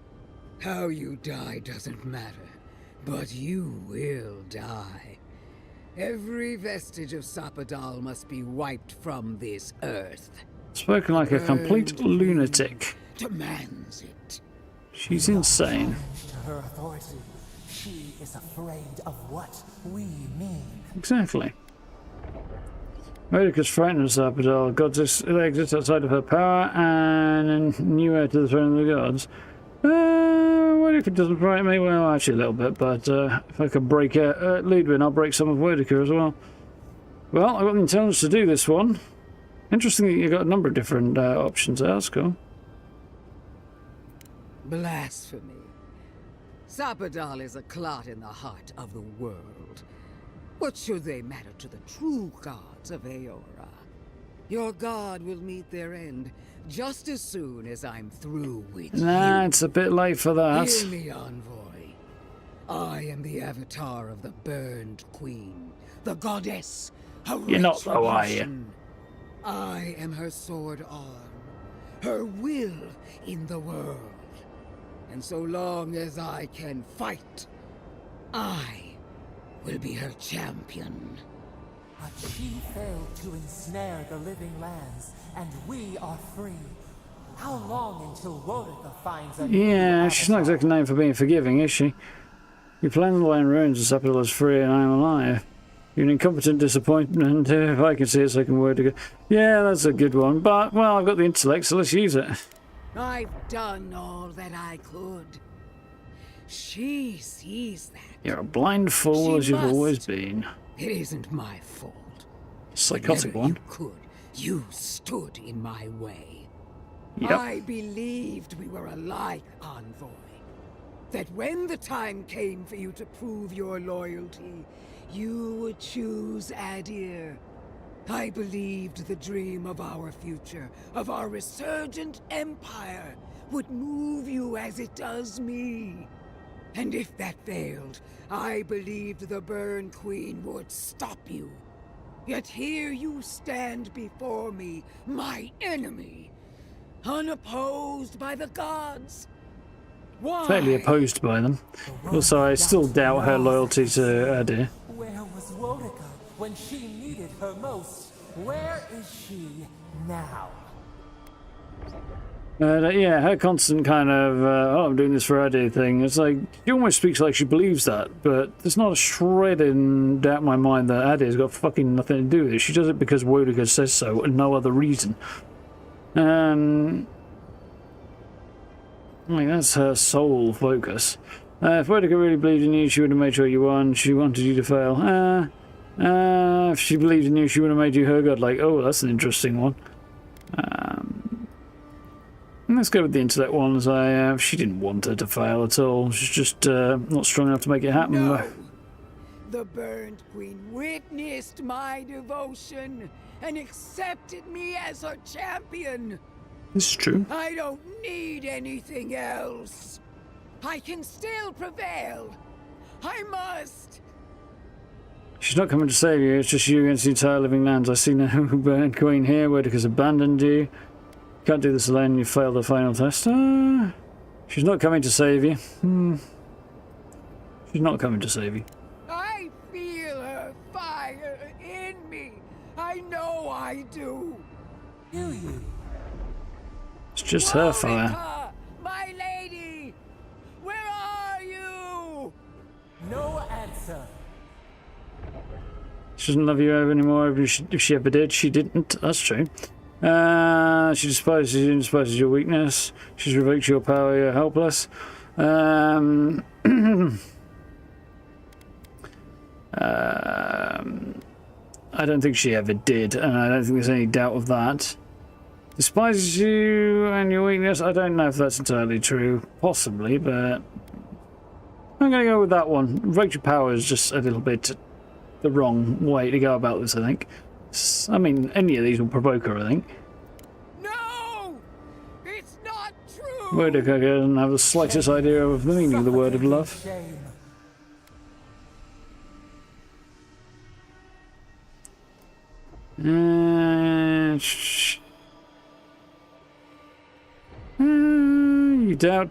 How you die doesn't matter, but you will die. Every vestige of Sapadal must be wiped from this earth. Spoken like a complete lunatic. Demands it. She's insane. To her authority, she is afraid of what we mean. Exactly. Mordecai's frightened of Sapadal. Gods exist outside of her power and knew her to the throne of the gods. Wodica doesn't frighten me. Well, actually a little bit, but if I could break Leadwin, I'll break some of Wodica as well. Well, I've got the intelligence to do this one. Interesting that you've got a number of different options there. That's cool. Blasphemy. Sapadal is a clot in the heart of the world. What should they matter to the true gods of Eora? Your god will meet their end just as soon as I'm through with you. Nah, it's a bit late for that. Hear me, Envoy. I am the avatar of the burned queen, the goddess. You're not though, are you? I am her sword arm, her will in the world. And so long as I can fight, I will be her champion. But she failed to ensnare the living lands, and we are free. How long until Wodica finds a Yeah, she's not exactly known for being forgiving, is she? You plan to lie in ruins and Sapadal is free and I am alive. You're an incompetent disappointment, if I can see a second word to go. Yeah, that's a good one, but, well, I've got the intellect, so let's use it. I've done all that I could. She sees that. You're a blind fool, as you've always been. It isn't my fault. Psychotic one. You could. You stood in my way. Yep. I believed we were alike, Envoy. That when the time came for you to prove your loyalty, you would choose Adyr. I believed the dream of our future, of our resurgent empire, would move you as it does me. And if that failed, I believed the Burn Queen would stop you. Yet here you stand before me, my enemy, unopposed by the gods. Why? Fairly opposed by them. Also, I still doubt her loyalty to Adyr. Where was Wodica when she needed her most? Where is she now? Yeah, her constant kind of, oh, I'm doing this for Eddie thing. It's like, she almost speaks like she believes that, but there's not a shred in doubt in my mind that Eddie's got fucking nothing to do with it. She does it because Wodika says so, and no other reason. I mean, that's her sole focus. If Wodika really believed in you, she would have made sure you won. She wanted you to fail. If she believed in you, she would have made you her god. Like, oh, that's an interesting one. Let's go with the intellect ones. She didn't want her to fail at all. She's just not strong enough to make it happen. No. The Burned Queen witnessed my devotion and accepted me as her champion. It's true. I don't need anything else. I can still prevail. I must. She's not coming to save you. It's just you against the entire living lands. I see no Burned Queen here. Wodika's abandoned you. Can't do this alone. You failed the final test. She's not coming to save you. She's not coming to save you. I feel her fire in me. I know I do. Do you? It's just her fire. My lady, where are you? No answer. She doesn't love you anymore. If she ever did, she didn't. That's true. She despises your weakness. She's revoked your power. You're helpless. I don't think she ever did, and I don't think there's any doubt of that. Despises you and your weakness. I don't know if that's entirely true. Possibly, but I'm going to go with that one. Revoked your power is just a little bit the wrong way to go about this, I think. I mean, any of these will provoke her, I think. No! It's not true! Wodika doesn't have the slightest idea of the meaning of the word of love.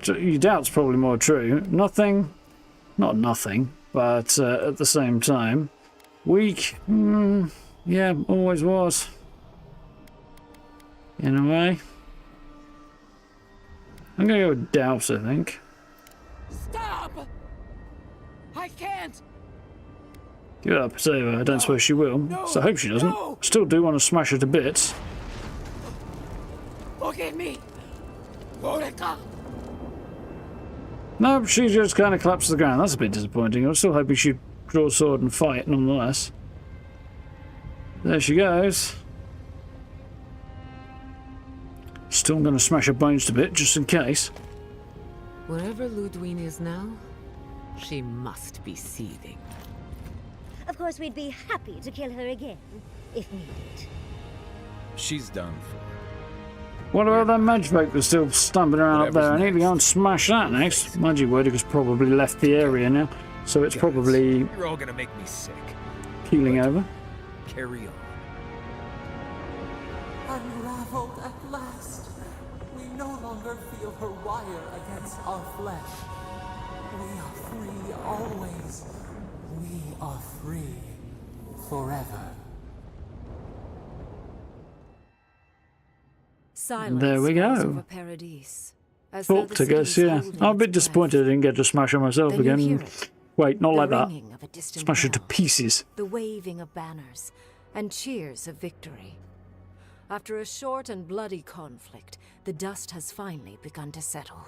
You doubt's probably more true. Nothing, not nothing, but at the same time, weak. Yeah, always was. In a way. I'm gonna go with doubt, I think. Stop! I can't! Give it up, save her. I don't suppose she will, so I hope she doesn't. Still do want to smash her to bits. Forgive me! Wodika! No, she just kind of collapsed to the ground. That's a bit disappointing. I was still hoping she'd draw a sword and fight, nonetheless. There she goes. Still going to smash her bones to bit, just in case. Wherever Ludwine is now, she must be seething. Of course, we'd be happy to kill her again, if needed. She's done for. What about that magic that's still stumbling around up there? I need to go and smash that next. Magic Wodika's probably left the area now, so it's probably You're all gonna make me sick. keeling over. Carry on. Unraveled at last. We no longer feel her wire against our flesh. We are free always. We are free forever. Silence There we falls go. over Paradis, as though Fucked, the I guess, city's yeah. holding I'm a bit its disappointed I didn't get to smash her myself Then you again. hear it. Wait, not The like that. ringing of a distant Smash her to bell, pieces. the waving of banners, and cheers of victory. After a short and bloody conflict, the dust has finally begun to settle.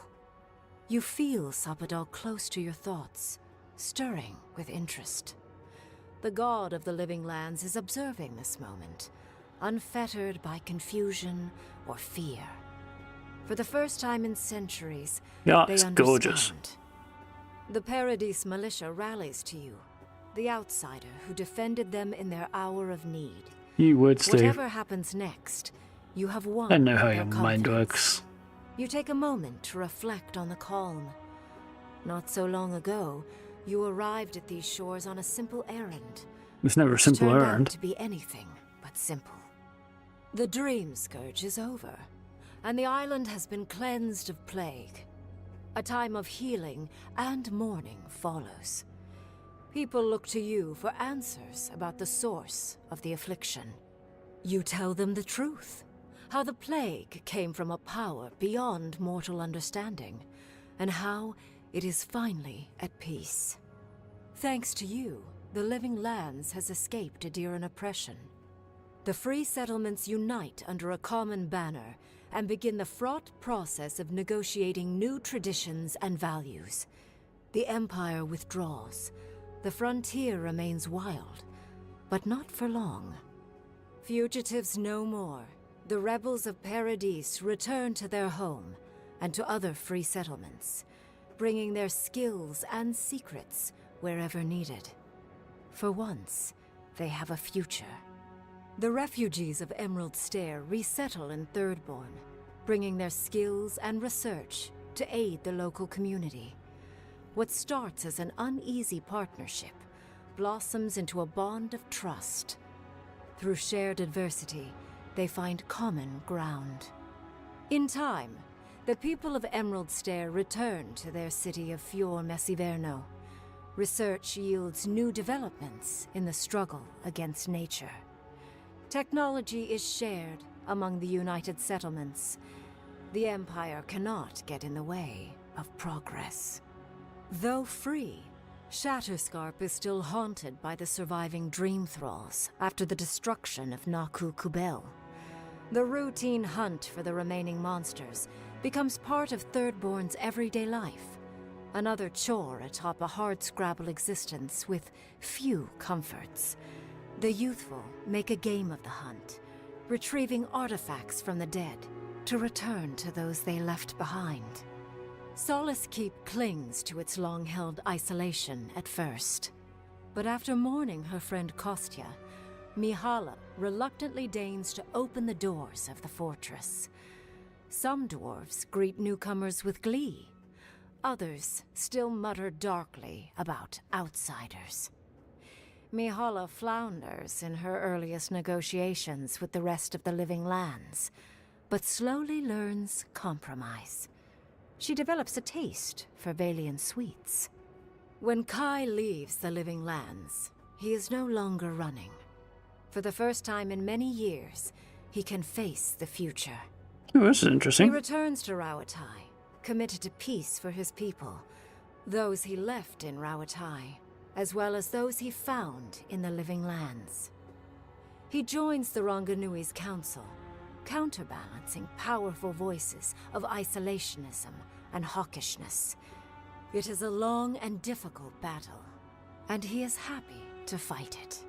You feel Sapadal close to your thoughts, stirring with interest. The god of the living lands is observing this moment, unfettered by confusion or fear. For the first time in centuries, Yeah, they it's understand. gorgeous. The Paradis militia rallies to you, the outsider who defended them in their hour of need. You would, Steve. Whatever happens next, you have won I know how their your mind confidence. works. You take a moment to reflect on the calm. Not so long ago, you arrived at these shores on a simple errand. It's never a which simple turned out errand. to be anything but simple. The Dreamscourge is over, and the island has been cleansed of plague. A time of healing and mourning follows. People look to you for answers about the source of the affliction. You tell them the truth, how the plague came from a power beyond mortal understanding, and how it is finally at peace. Thanks to you, the Living Lands has escaped Adyran oppression. The free settlements unite under a common banner and begin the fraught process of negotiating new traditions and values. The Empire withdraws. The frontier remains wild, but not for long. Fugitives no more. The rebels of Paradis return to their home and to other free settlements, bringing their skills and secrets wherever needed. For once, they have a future. The refugees of Emerald Stair resettle in Thirdborn, bringing their skills and research to aid the local community. What starts as an uneasy partnership blossoms into a bond of trust. Through shared adversity, they find common ground. In time, the people of Emerald Stair return to their city of Fior Messiverno. Research yields new developments in the struggle against nature. Technology is shared among the united settlements. The Empire cannot get in the way of progress. Though free, Shatterscarp is still haunted by the surviving Dream Thralls after the destruction of Naku Kubel. The routine hunt for the remaining monsters becomes part of Thirdborn's everyday life, another chore atop a hardscrabble existence with few comforts. The youthful make a game of the hunt, retrieving artifacts from the dead to return to those they left behind. Solace Keep clings to its long-held isolation at first. But after mourning her friend Kostya, Mihala reluctantly deigns to open the doors of the fortress. Some dwarves greet newcomers with glee. Others still mutter darkly about outsiders. Mihala flounders in her earliest negotiations with the rest of the Living Lands, but slowly learns compromise. She develops a taste for Valian sweets. When Kai leaves the Living Lands, he is no longer running. For the first time in many years, he can face the future. Oh, this is interesting. He returns to Rauatai, committed to peace for his people, those he left in Rauatai, as well as those he found in the Living Lands. He joins the Ronganui's council, counterbalancing powerful voices of isolationism and hawkishness. It is a long and difficult battle, and he is happy to fight it.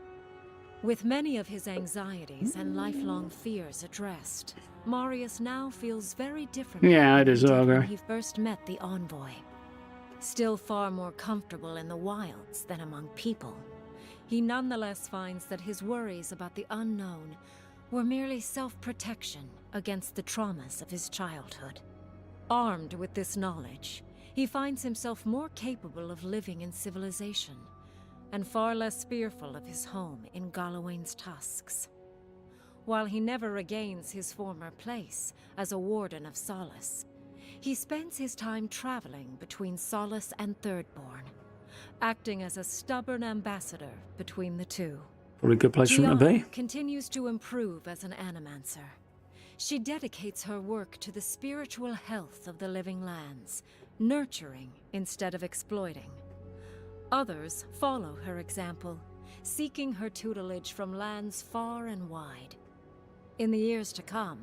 With many of his anxieties and lifelong fears addressed, Marius now feels very different when he first met the Envoy. Still far more comfortable in the wilds than among people, he nonetheless finds that his worries about the unknown were merely self-protection against the traumas of his childhood. Armed with this knowledge, he finds himself more capable of living in civilization, and far less fearful of his home in Galawain's tusks. While he never regains his former place as a Warden of Solace, he spends his time traveling between Solace and Thirdborn, acting as a stubborn ambassador between the two. Probably a good place for him to be. Continues to improve as an animancer. She dedicates her work to the spiritual health of the Living Lands, nurturing instead of exploiting. Others follow her example, seeking her tutelage from lands far and wide. In the years to come,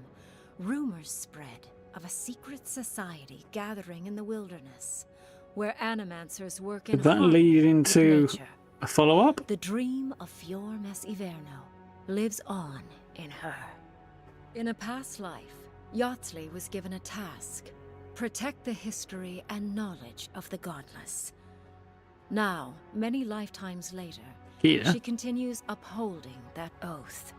rumors spread of a secret society gathering in the wilderness, where animancers work in Did that lead into a follow-up? The dream of Fior Messiverno lives on in her. In a past life, Yahtzee was given a task: protect the history and knowledge of the godless. Now, many lifetimes later, she continues upholding that oath.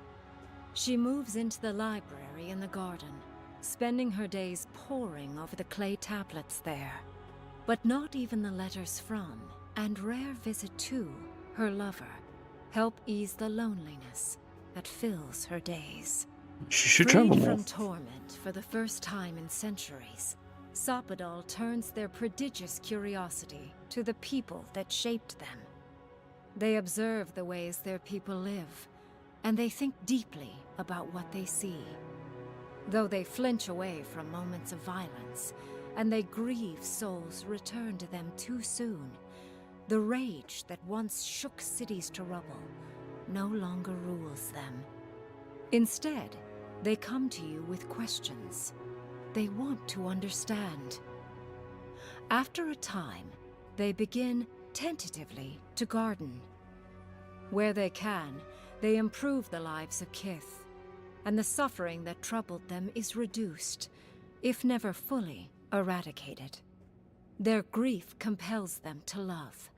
She moves into the library in the garden, spending her days poring over the clay tablets there. But not even the letters from, and rare visit to, her lover help ease the loneliness that fills her days. She should travel more. Freed from torment for the first time in centuries, Sapadal turns their prodigious curiosity to the people that shaped them. They observe the ways their people live, and they think deeply about what they see. Though they flinch away from moments of violence, and they grieve souls returned to them too soon, the rage that once shook cities to rubble no longer rules them. Instead, they come to you with questions. They want to understand. After a time, they begin, tentatively, to garden. Where they can, they improve the lives of Kith, and the suffering that troubled them is reduced, if never fully eradicated. Their grief compels them to love,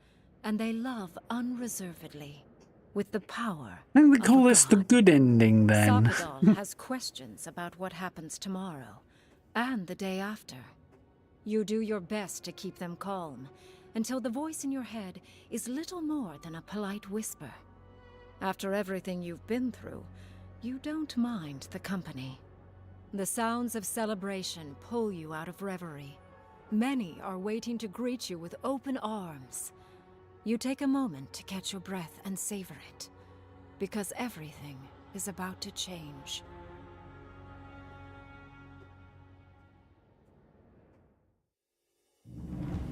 and they love unreservedly, with the power I think they of call a this the god. good ending then. Sappadal has questions about what happens tomorrow, and the day after. You do your best to keep them calm, until the voice in your head is little more than a polite whisper. After everything you've been through, you don't mind the company. The sounds of celebration pull you out of reverie. Many are waiting to greet you with open arms. You take a moment to catch your breath and savor it, because everything is about to change.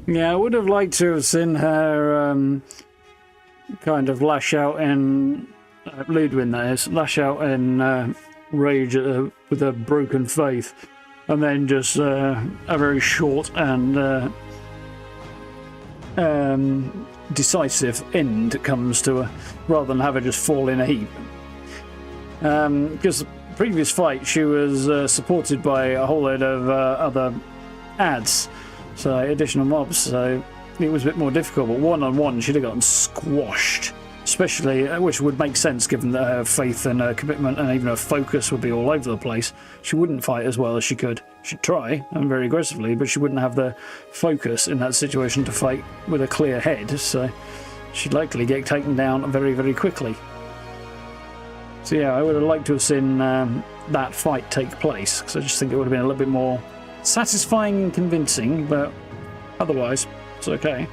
Yeah, I would have liked to have seen her kind of lash out in Ludwin, that is, lash out in rage at her, with her broken faith, and then just a very short and decisive end comes to her, rather than have her just fall in a heap. Because the previous fight, she was supported by a whole load of other ads. So additional mobs, so it was a bit more difficult, but one-on-one she'd have gotten squashed, especially, which would make sense given that her faith and her commitment and even her focus would be all over the place. She wouldn't fight as well as she could. She'd try, and very aggressively, but she wouldn't have the focus in that situation to fight with a clear head, so she'd likely get taken down very, very quickly. So yeah, I would have liked to have seen that fight take place, because I just think it would have been a little bit more satisfying and convincing, but otherwise, it's okay.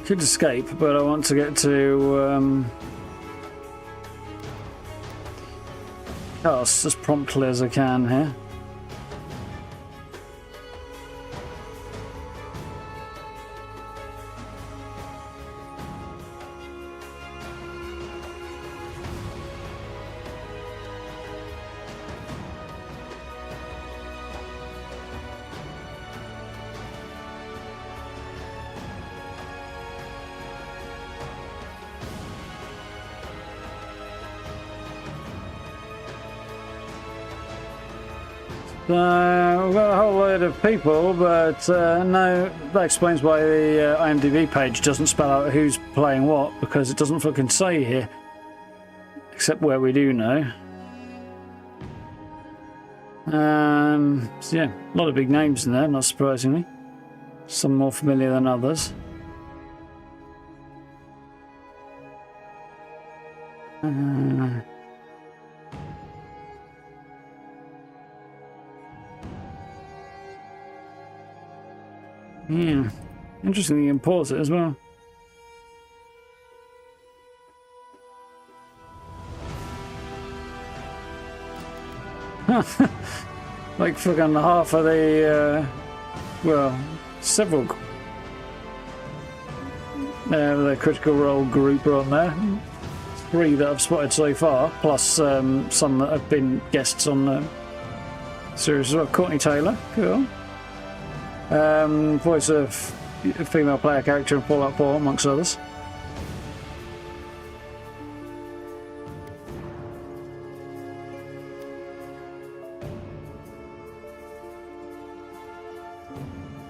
Could escape, but I want to get to cast as promptly as I can here. We've got a whole load of people, but no, that explains why the IMDb page doesn't spell out who's playing what, because it doesn't fucking say here. Except where we do know. So yeah, a lot of big names in there, not surprisingly. Some more familiar than others. Yeah, interesting you can pause it as well. Like fucking half of the, well, several the Critical Role group are on there. 3 that I've spotted so far, plus some that have been guests on the series as well. Courtney Taylor, cool. Voice of a female player character in Fallout 4, amongst others.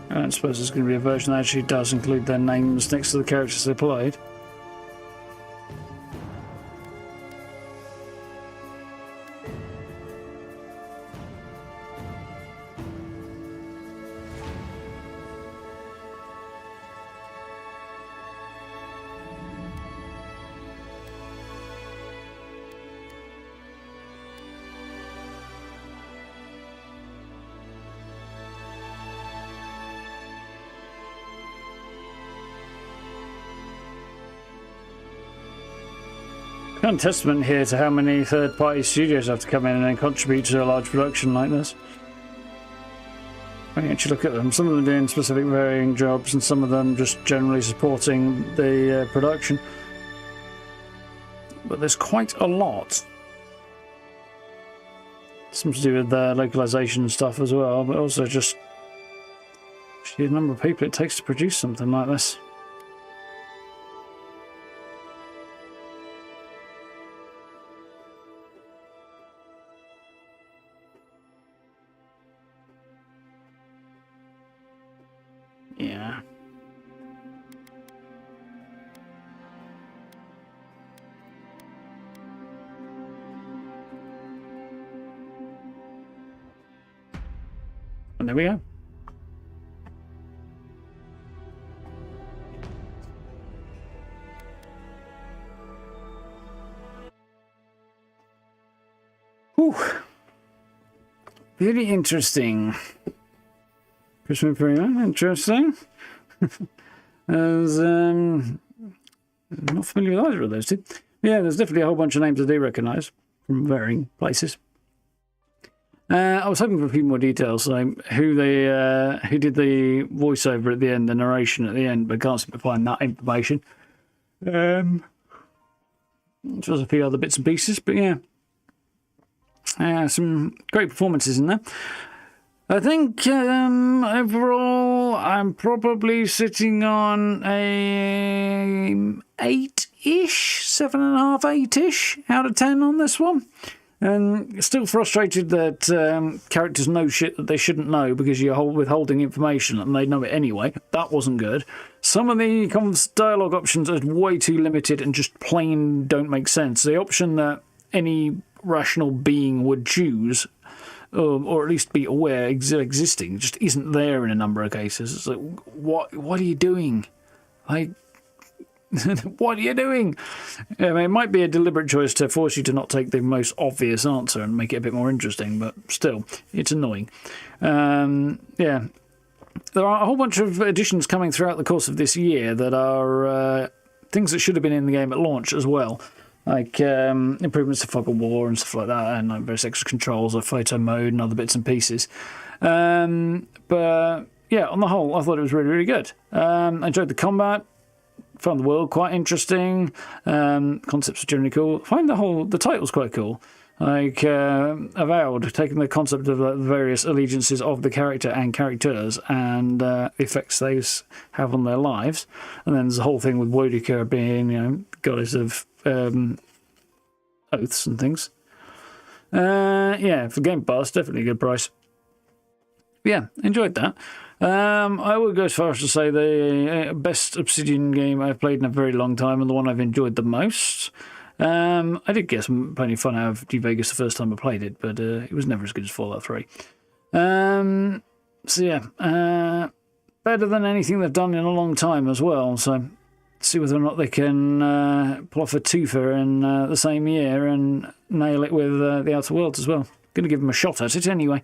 I suppose there's going to be a version that actually does include their names next to the characters they played. Kind of testament here to how many third-party studios have to come in and contribute to a large production like this. When you actually look at them, some of them doing specific varying jobs and some of them just generally supporting the production. But there's quite a lot. Some to do with localization stuff as well, but also just sheer number of people it takes to produce something like this. Yeah. And there we go. Whew. Very interesting. Christmas Premium, interesting. As I'm not familiar with either of those two. Yeah, there's definitely a whole bunch of names I do recognise from varying places. I was hoping for a few more details, like who did the voiceover at the end, the narration at the end, but can't seem to find that information. There's a few other bits and pieces, but yeah. Some great performances in there. I think overall I'm probably sitting on a 8-ish, 7.5, 8-ish out of 10 on this one. And still frustrated that characters know shit that they shouldn't know because you're withholding information and they know it anyway. That wasn't good. Some of the dialogue options are way too limited and just plain don't make sense. The option that any rational being would choose, or at least be aware existing, just isn't there in a number of cases. It's like, what are you doing? Like, what are you doing? I mean, it might be a deliberate choice to force you to not take the most obvious answer and make it a bit more interesting, but still, it's annoying. Yeah. There are a whole bunch of additions coming throughout the course of this year that are things that should have been in the game at launch as well. Like improvements to Fog of War and stuff like that, and like various extra controls of photo mode and other bits and pieces. But yeah, on the whole, I thought it was really, really good. I enjoyed the combat. Found the world quite interesting. Concepts are generally cool. I find the title's quite cool. Like Avowed, taking the concept of the various allegiances of the character and characters and the effects those have on their lives. And then there's the whole thing with Boudica being, goddess of oaths and things. Yeah, for Game Pass, definitely a good price. Yeah, enjoyed that. I would go as far as to say the best Obsidian game I've played in a very long time and the one I've enjoyed the most. I did get plenty of fun out of New Vegas the first time I played it, but it was never as good as Fallout 3. So yeah, better than anything they've done in a long time as well, so see whether or not they can pull off a twofer in the same year and nail it with the Outer Worlds as well. Going to give them a shot at it anyway.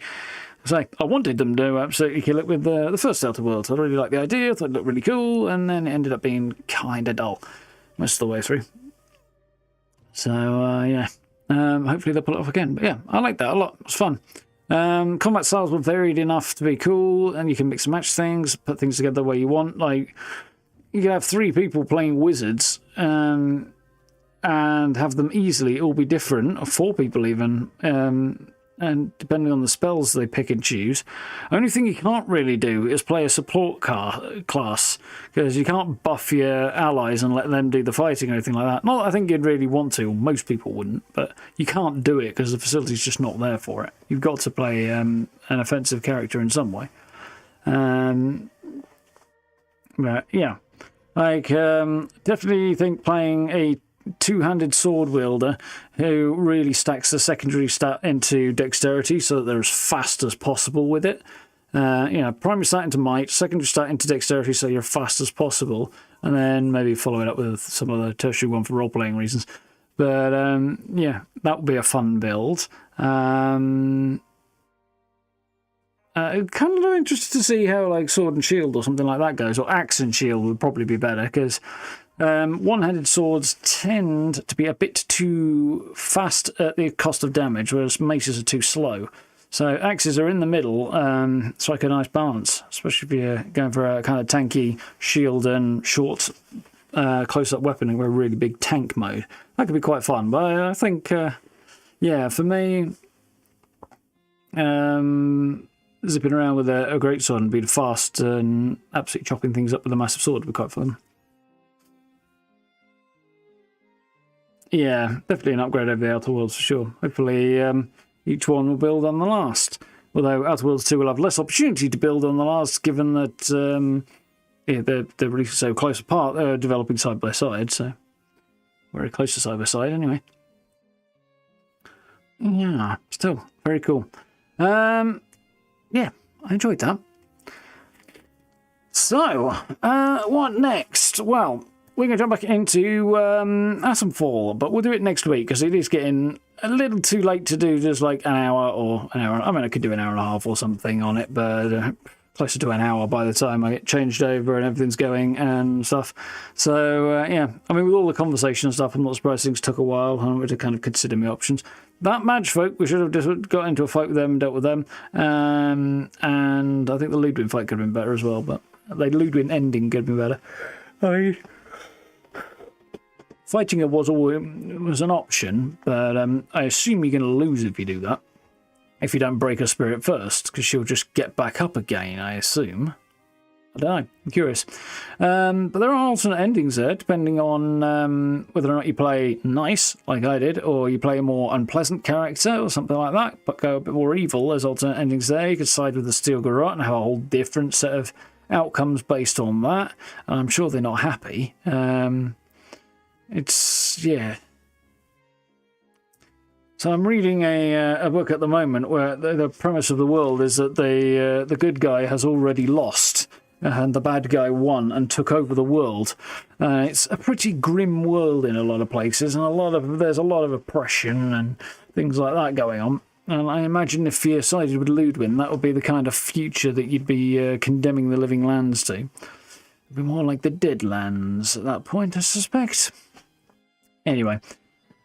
So I wanted them to absolutely kill it with the first Outer Worlds. I really liked the idea, thought it looked really cool, and then it ended up being kind of dull most of the way through. So yeah, hopefully they'll pull it off again. But yeah, I liked that a lot. It was fun. Combat styles were varied enough to be cool, and you can mix and match things, put things together the way you want. Like, you could have 3 people playing wizards and have them easily all be different, or 4 people even, and depending on the spells they pick and choose. Only thing you can't really do is play a support class, because you can't buff your allies and let them do the fighting or anything like that. Not that I think you'd really want to, most people wouldn't, but you can't do it because the facility's just not there for it. You've got to play an offensive character in some way. But yeah, like definitely think playing a two-handed sword wielder who really stacks the secondary stat into dexterity so that they're as fast as possible with it. Primary stat into might, secondary stat into dexterity so you're fast as possible, and then maybe follow it up with some other tertiary one for role-playing reasons. But yeah, that would be a fun build. kind of interested to see how like Sword and Shield or something like that goes, or Axe and Shield would probably be better, because one-handed swords tend to be a bit too fast at the cost of damage, whereas maces are too slow. So axes are in the middle, strike a nice balance, especially if you're going for a kind of tanky shield and short close-up weaponing with a really big tank mode. That could be quite fun, but I think, yeah, for me, zipping around with a great sword and being fast and absolutely chopping things up with a massive sword would be quite fun. Yeah, definitely an upgrade over the Outer Worlds for sure. Hopefully each one will build on the last. Although Outer Worlds 2 will have less opportunity to build on the last, given that yeah, they're really so close apart. They're developing side by side, so very close to side by side anyway. Yeah, still very cool. Yeah, I enjoyed that. So, what next? Well, we're going to jump back into Ashenfall, but we'll do it next week because it is getting a little too late to do just like an hour or an hour. I mean, I could do an hour and a half or something on it, but closer to an hour by the time I get changed over and everything's going and stuff. So, yeah, I mean, with all the conversation and stuff, I'm not surprised things took a while. I wanted to kind of consider my options. That Mage folk, we should have just got into a fight with them and dealt with them. And I think the Ludwig fight could have been better as well, but the Ludwig ending could have been better. Fighting her was an option, but I assume you're going to lose if you do that. If you don't break her spirit first, because she'll just get back up again, I assume. I don't know. I'm curious. But there are alternate endings there, depending on whether or not you play nice, like I did, or you play a more unpleasant character or something like that, but go a bit more evil. There's alternate endings there. You could side with the Steel Garrote and have a whole different set of outcomes based on that. And I'm sure they're not happy. It's, yeah. So I'm reading a book at the moment where the premise of the world is that the good guy has already lost and the bad guy won and took over the world. It's a pretty grim world in a lot of places, and there's a lot of oppression and things like that going on. And I imagine if you sided with Ludwig, that would be the kind of future that you'd be condemning the living lands to. It'd be more like the dead lands at that point, I suspect. Anyway,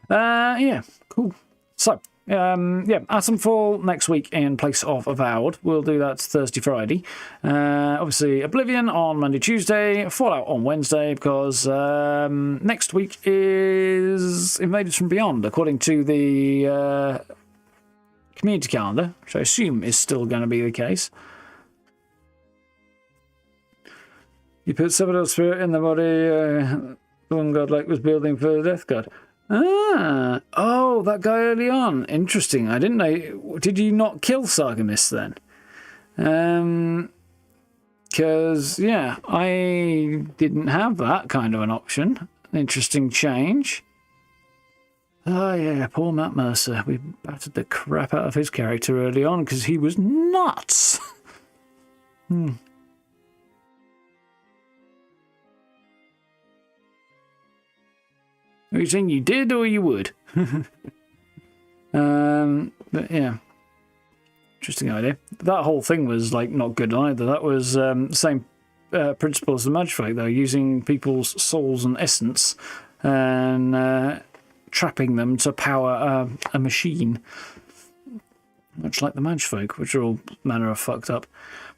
yeah, cool. So, yeah, Ashenfall next week in place of Avowed. We'll do that Thursday, Friday. Obviously, Oblivion on Monday, Tuesday. Fallout on Wednesday, because next week is Invaders from Beyond, according to the community calendar, which I assume is still going to be the case. You put Sabadell's spirit in the body the one godlike was building for the Death God. Ah, oh, that guy early on. Interesting. I didn't know. Did you not kill Sargemis then? Because, yeah, I didn't have that kind of an option. Interesting change. Oh, yeah, poor Matt Mercer. We battered the crap out of his character early on because he was nuts. Are you saying you did or you would? But yeah, interesting idea. That whole thing was like not good either. That was the same principle as the Mage folk, though, using people's souls and essence and trapping them to power a machine, much like the Mage folk, which are all manner of fucked up.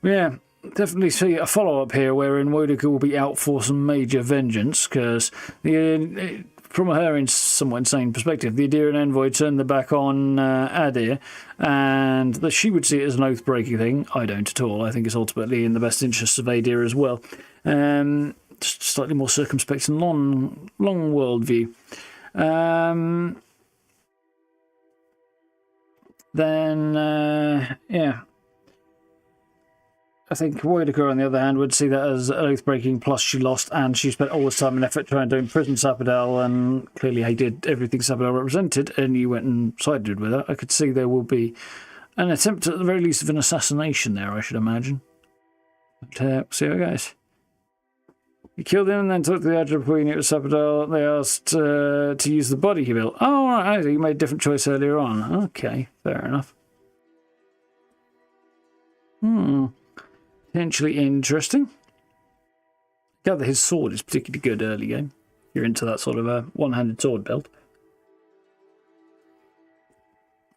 But yeah. Definitely see a follow-up here wherein Wodaka will be out for some major vengeance, because from her somewhat insane perspective, the Adyran Envoy turned the back on Adyr, and that she would see it as an oath-breaking thing. I don't at all. I think it's ultimately in the best interests of Adyr as well. Just slightly more circumspect and long world view. Yeah. I think Wodaka, on the other hand, would see that as oath-breaking, plus she lost, and she spent all this time and effort trying to imprison Sabadell, and clearly hated everything Sabadell represented, and you went and sided with her. I could see there will be an attempt, at the very least, of an assassination there, I should imagine. But we'll see how it goes. He killed him and then took the Adyr Queen. It was Sabadell. They asked to use the body he built. Oh, all right, you made a different choice earlier on. Okay, fair enough. Potentially interesting. Gather his sword is particularly good early game. You're into that sort of a one-handed sword build.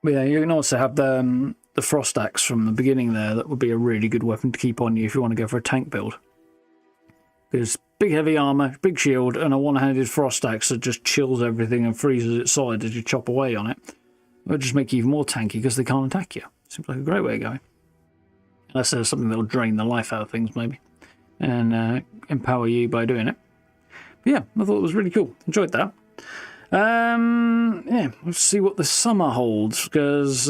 But yeah, you can also have the frost axe from the beginning there. That would be a really good weapon to keep on you if you want to go for a tank build. Because big heavy armor, big shield, and a one-handed frost axe that just chills everything and freezes it solid as you chop away on it. It'll just make you even more tanky because they can't attack you. Seems like a great way of going. Unless there's something that will drain the life out of things, maybe. And empower you by doing it. But yeah, I thought it was really cool. Enjoyed that. Yeah, let's see what the summer holds, because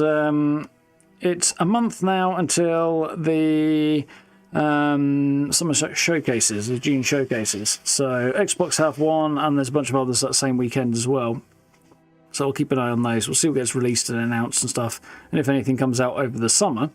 it's a month now until the summer showcases, the June showcases. So Xbox have one, and there's a bunch of others that same weekend as well. So we'll keep an eye on those. We'll see what gets released and announced and stuff, and if anything comes out over the summer.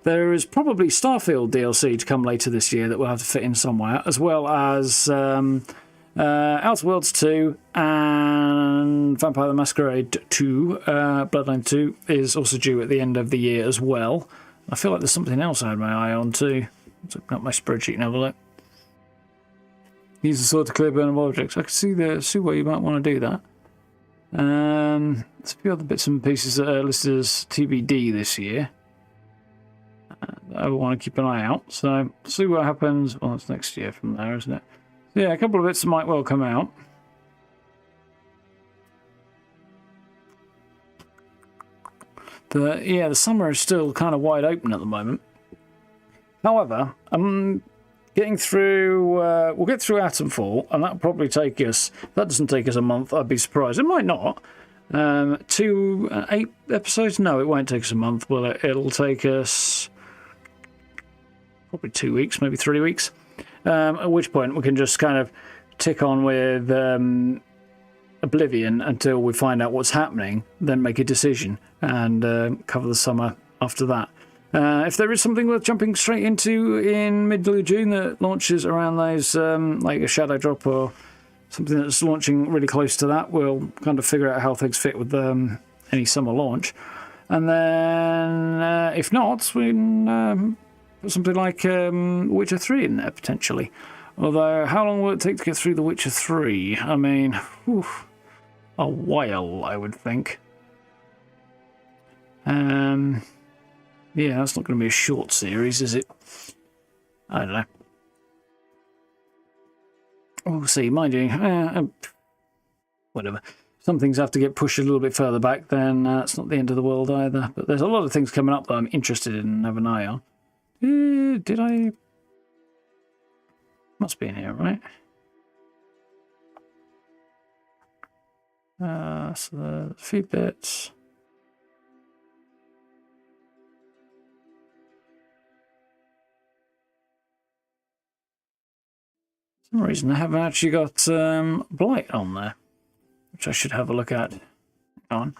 There is probably Starfield DLC to come later this year that we'll have to fit in somewhere, as well as Outer Worlds 2 and Vampire the Masquerade 2. Bloodline 2 is also due at the end of the year as well. I feel like there's something else I had my eye on too. Let's open up my spreadsheet and have a look. Use the sword to clear burnable objects. I can see where you might want to do that. There's a few other bits and pieces that are listed as TBD this year. I want to keep an eye out, so see what happens. Well, that's next year from there, isn't it? So yeah, a couple of bits might well come out. The summer is still kind of wide open at the moment. However, I'm getting through. We'll get through Atomfall, and that'll probably take us. If that doesn't take us a month, I'd be surprised. It might not. 8 episodes? No, it won't take us a month. Well, it'll take us probably 2 weeks, maybe 3 weeks. At which point we can just kind of tick on with Oblivion until we find out what's happening, then make a decision and cover the summer after that. If there is something worth jumping straight into in mid-June that launches around those, like a Shadow Drop or something that's launching really close to that, we'll kind of figure out how things fit with any summer launch. And then, if not, we can put something like Witcher 3 in there, potentially. Although, how long will it take to get through The Witcher 3? I mean, a while, I would think. Yeah, that's not going to be a short series, is it? I don't know. We'll see. Mind you, whatever. Some things have to get pushed a little bit further back, then it's not the end of the world either. But there's a lot of things coming up that I'm interested in and have an eye on. Did I? Must be in here, right? So there's a few bits. For some reason I haven't actually got Blight on there, which I should have a look at. Hang on.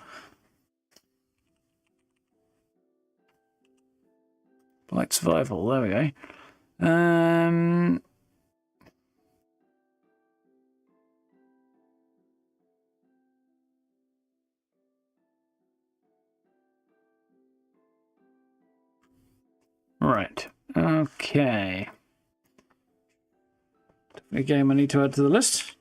Blight Survival, there we go. Right, okay. A game I need to add to the list.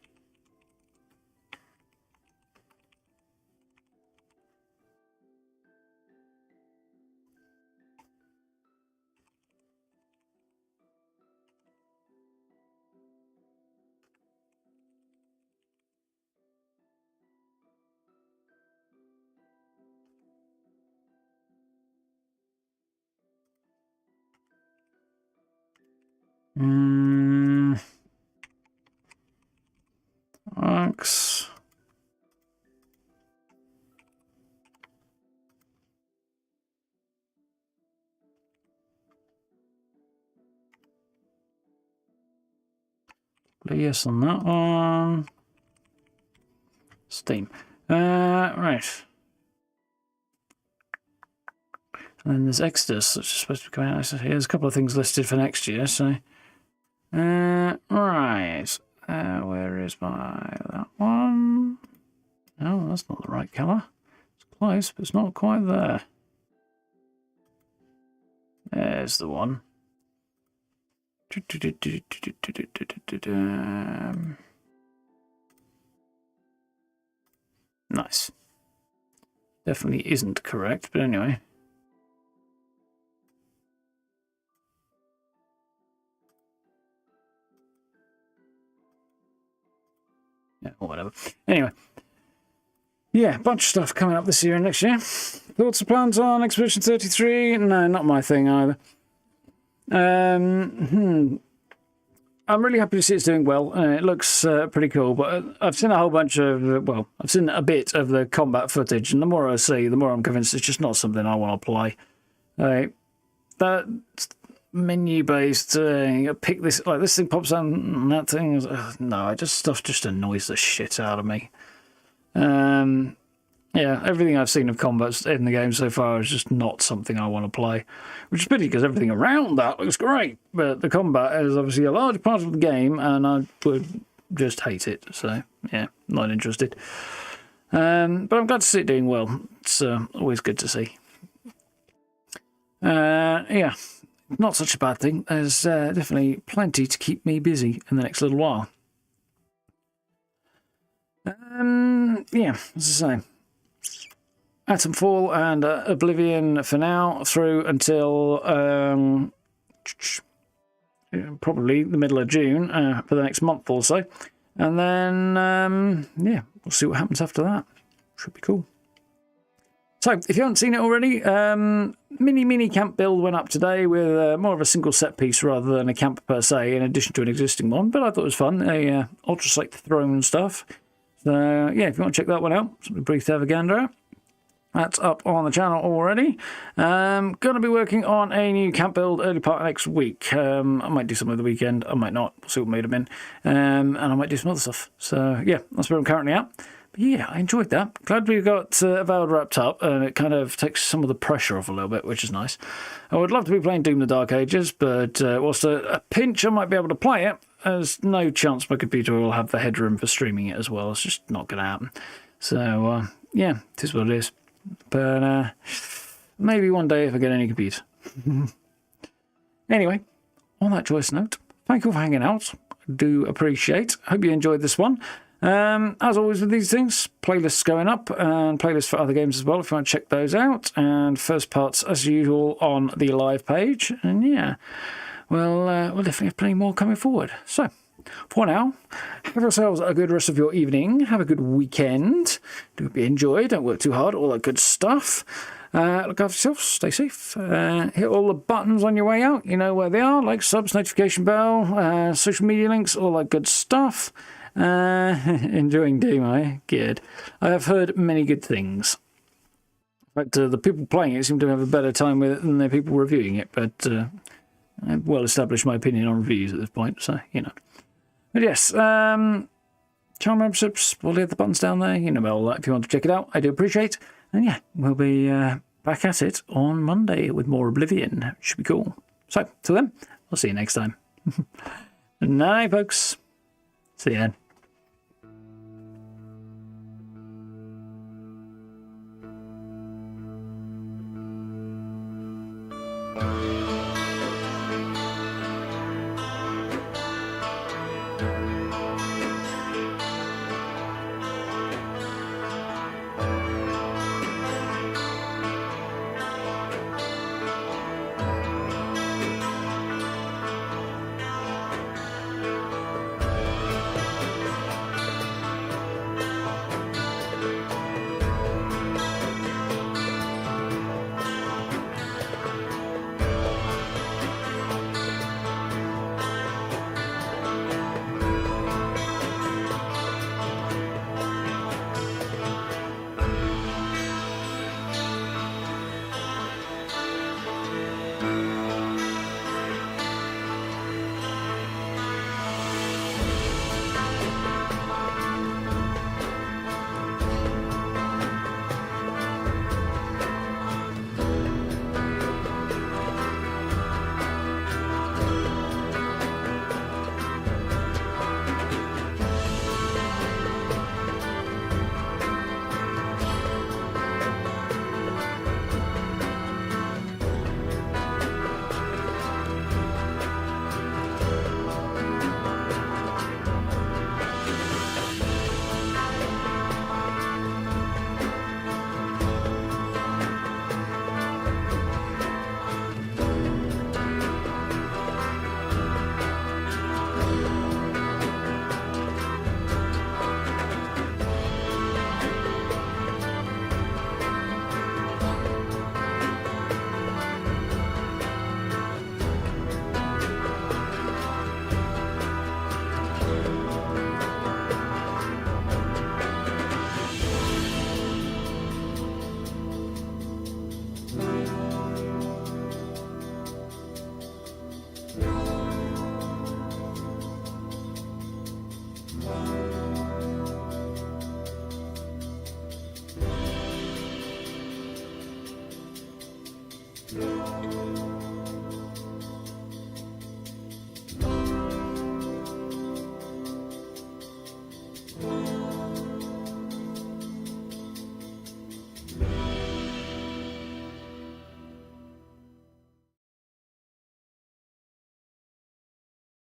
Ox. Yes on that one. Steam. Right. And then there's Exodus, which is supposed to be coming out. So there's a couple of things listed for next year. So, right. Where is that one? No, that's not the right colour. It's close, but it's not quite there. There's the one. Nice. Definitely isn't correct, but anyway. Yeah, or whatever. Anyway. Yeah, bunch of stuff coming up this year and next year. Thoughts and plans on Expedition 33? No, not my thing either. I'm really happy to see it's doing well. It looks pretty cool, but I've seen a whole bunch of, I've seen a bit of the combat footage, and the more I see, the more I'm convinced it's just not something I want to play. That menu-based, pick this, like this thing pops on and that thing, no, stuff just annoys the shit out of me. Yeah, everything I've seen of combat in the game so far is just not something I want to play. Which is pity, because everything around that looks great. But the combat is obviously a large part of the game, and I would just hate it. So, yeah, not interested. But I'm glad to see it doing well. It's always good to see. Yeah, not such a bad thing. There's definitely plenty to keep me busy in the next little while. Yeah, as I say, Atomfall and Oblivion for now, through until probably the middle of June for the next month or so. And then, yeah, we'll see what happens after that. Should be cool. So, if you haven't seen it already, mini camp build went up today with more of a single set piece rather than a camp per se, in addition to an existing one. But I thought it was fun. Ultrasonic throne stuff. So, yeah, if you want to check that one out, something brief to have a gander at. That's up on the channel already. Going to be working on a new camp build early part of next week. I might do some over the weekend. I might not. We'll see what made them in. And I might do some other stuff. So, yeah, that's where I'm currently at. But, yeah, I enjoyed that. Glad we got Avowed wrapped up. And it kind of takes some of the pressure off a little bit, which is nice. I would love to be playing Doom the Dark Ages, but whilst a pinch I might be able to play it, there's no chance my computer will have the headroom for streaming it as well. It's just not going to happen. So, yeah, it is what it is. But maybe one day if I get any computer. Anyway, on that joyous note, thank you for hanging out. I do appreciate. Hope you enjoyed this one. As always with these things, playlists going up and playlists for other games as well if you want to check those out. And first parts as usual on the live page. And yeah, we'll definitely have plenty more coming forward. So, for now, have yourselves a good rest of your evening. Have a good weekend. Do be enjoy. Don't work too hard. All that good stuff. Look after yourselves. Stay safe. Hit all the buttons on your way out. You know where they are. Like subs, notification bell, social media links, all that good stuff. Enjoying Doom, eh? Good. I have heard many good things. In fact, the people playing it seem to have a better time with it than the people reviewing it. But I've well established my opinion on reviews at this point. So, you know. But yes, channel memberships, we'll leave the buttons down there. You know about all that if you want to check it out. I do appreciate. And yeah, we'll be back at it on Monday with more Oblivion. It should be cool. So, till then, I'll see you next time. Night, folks. See you then.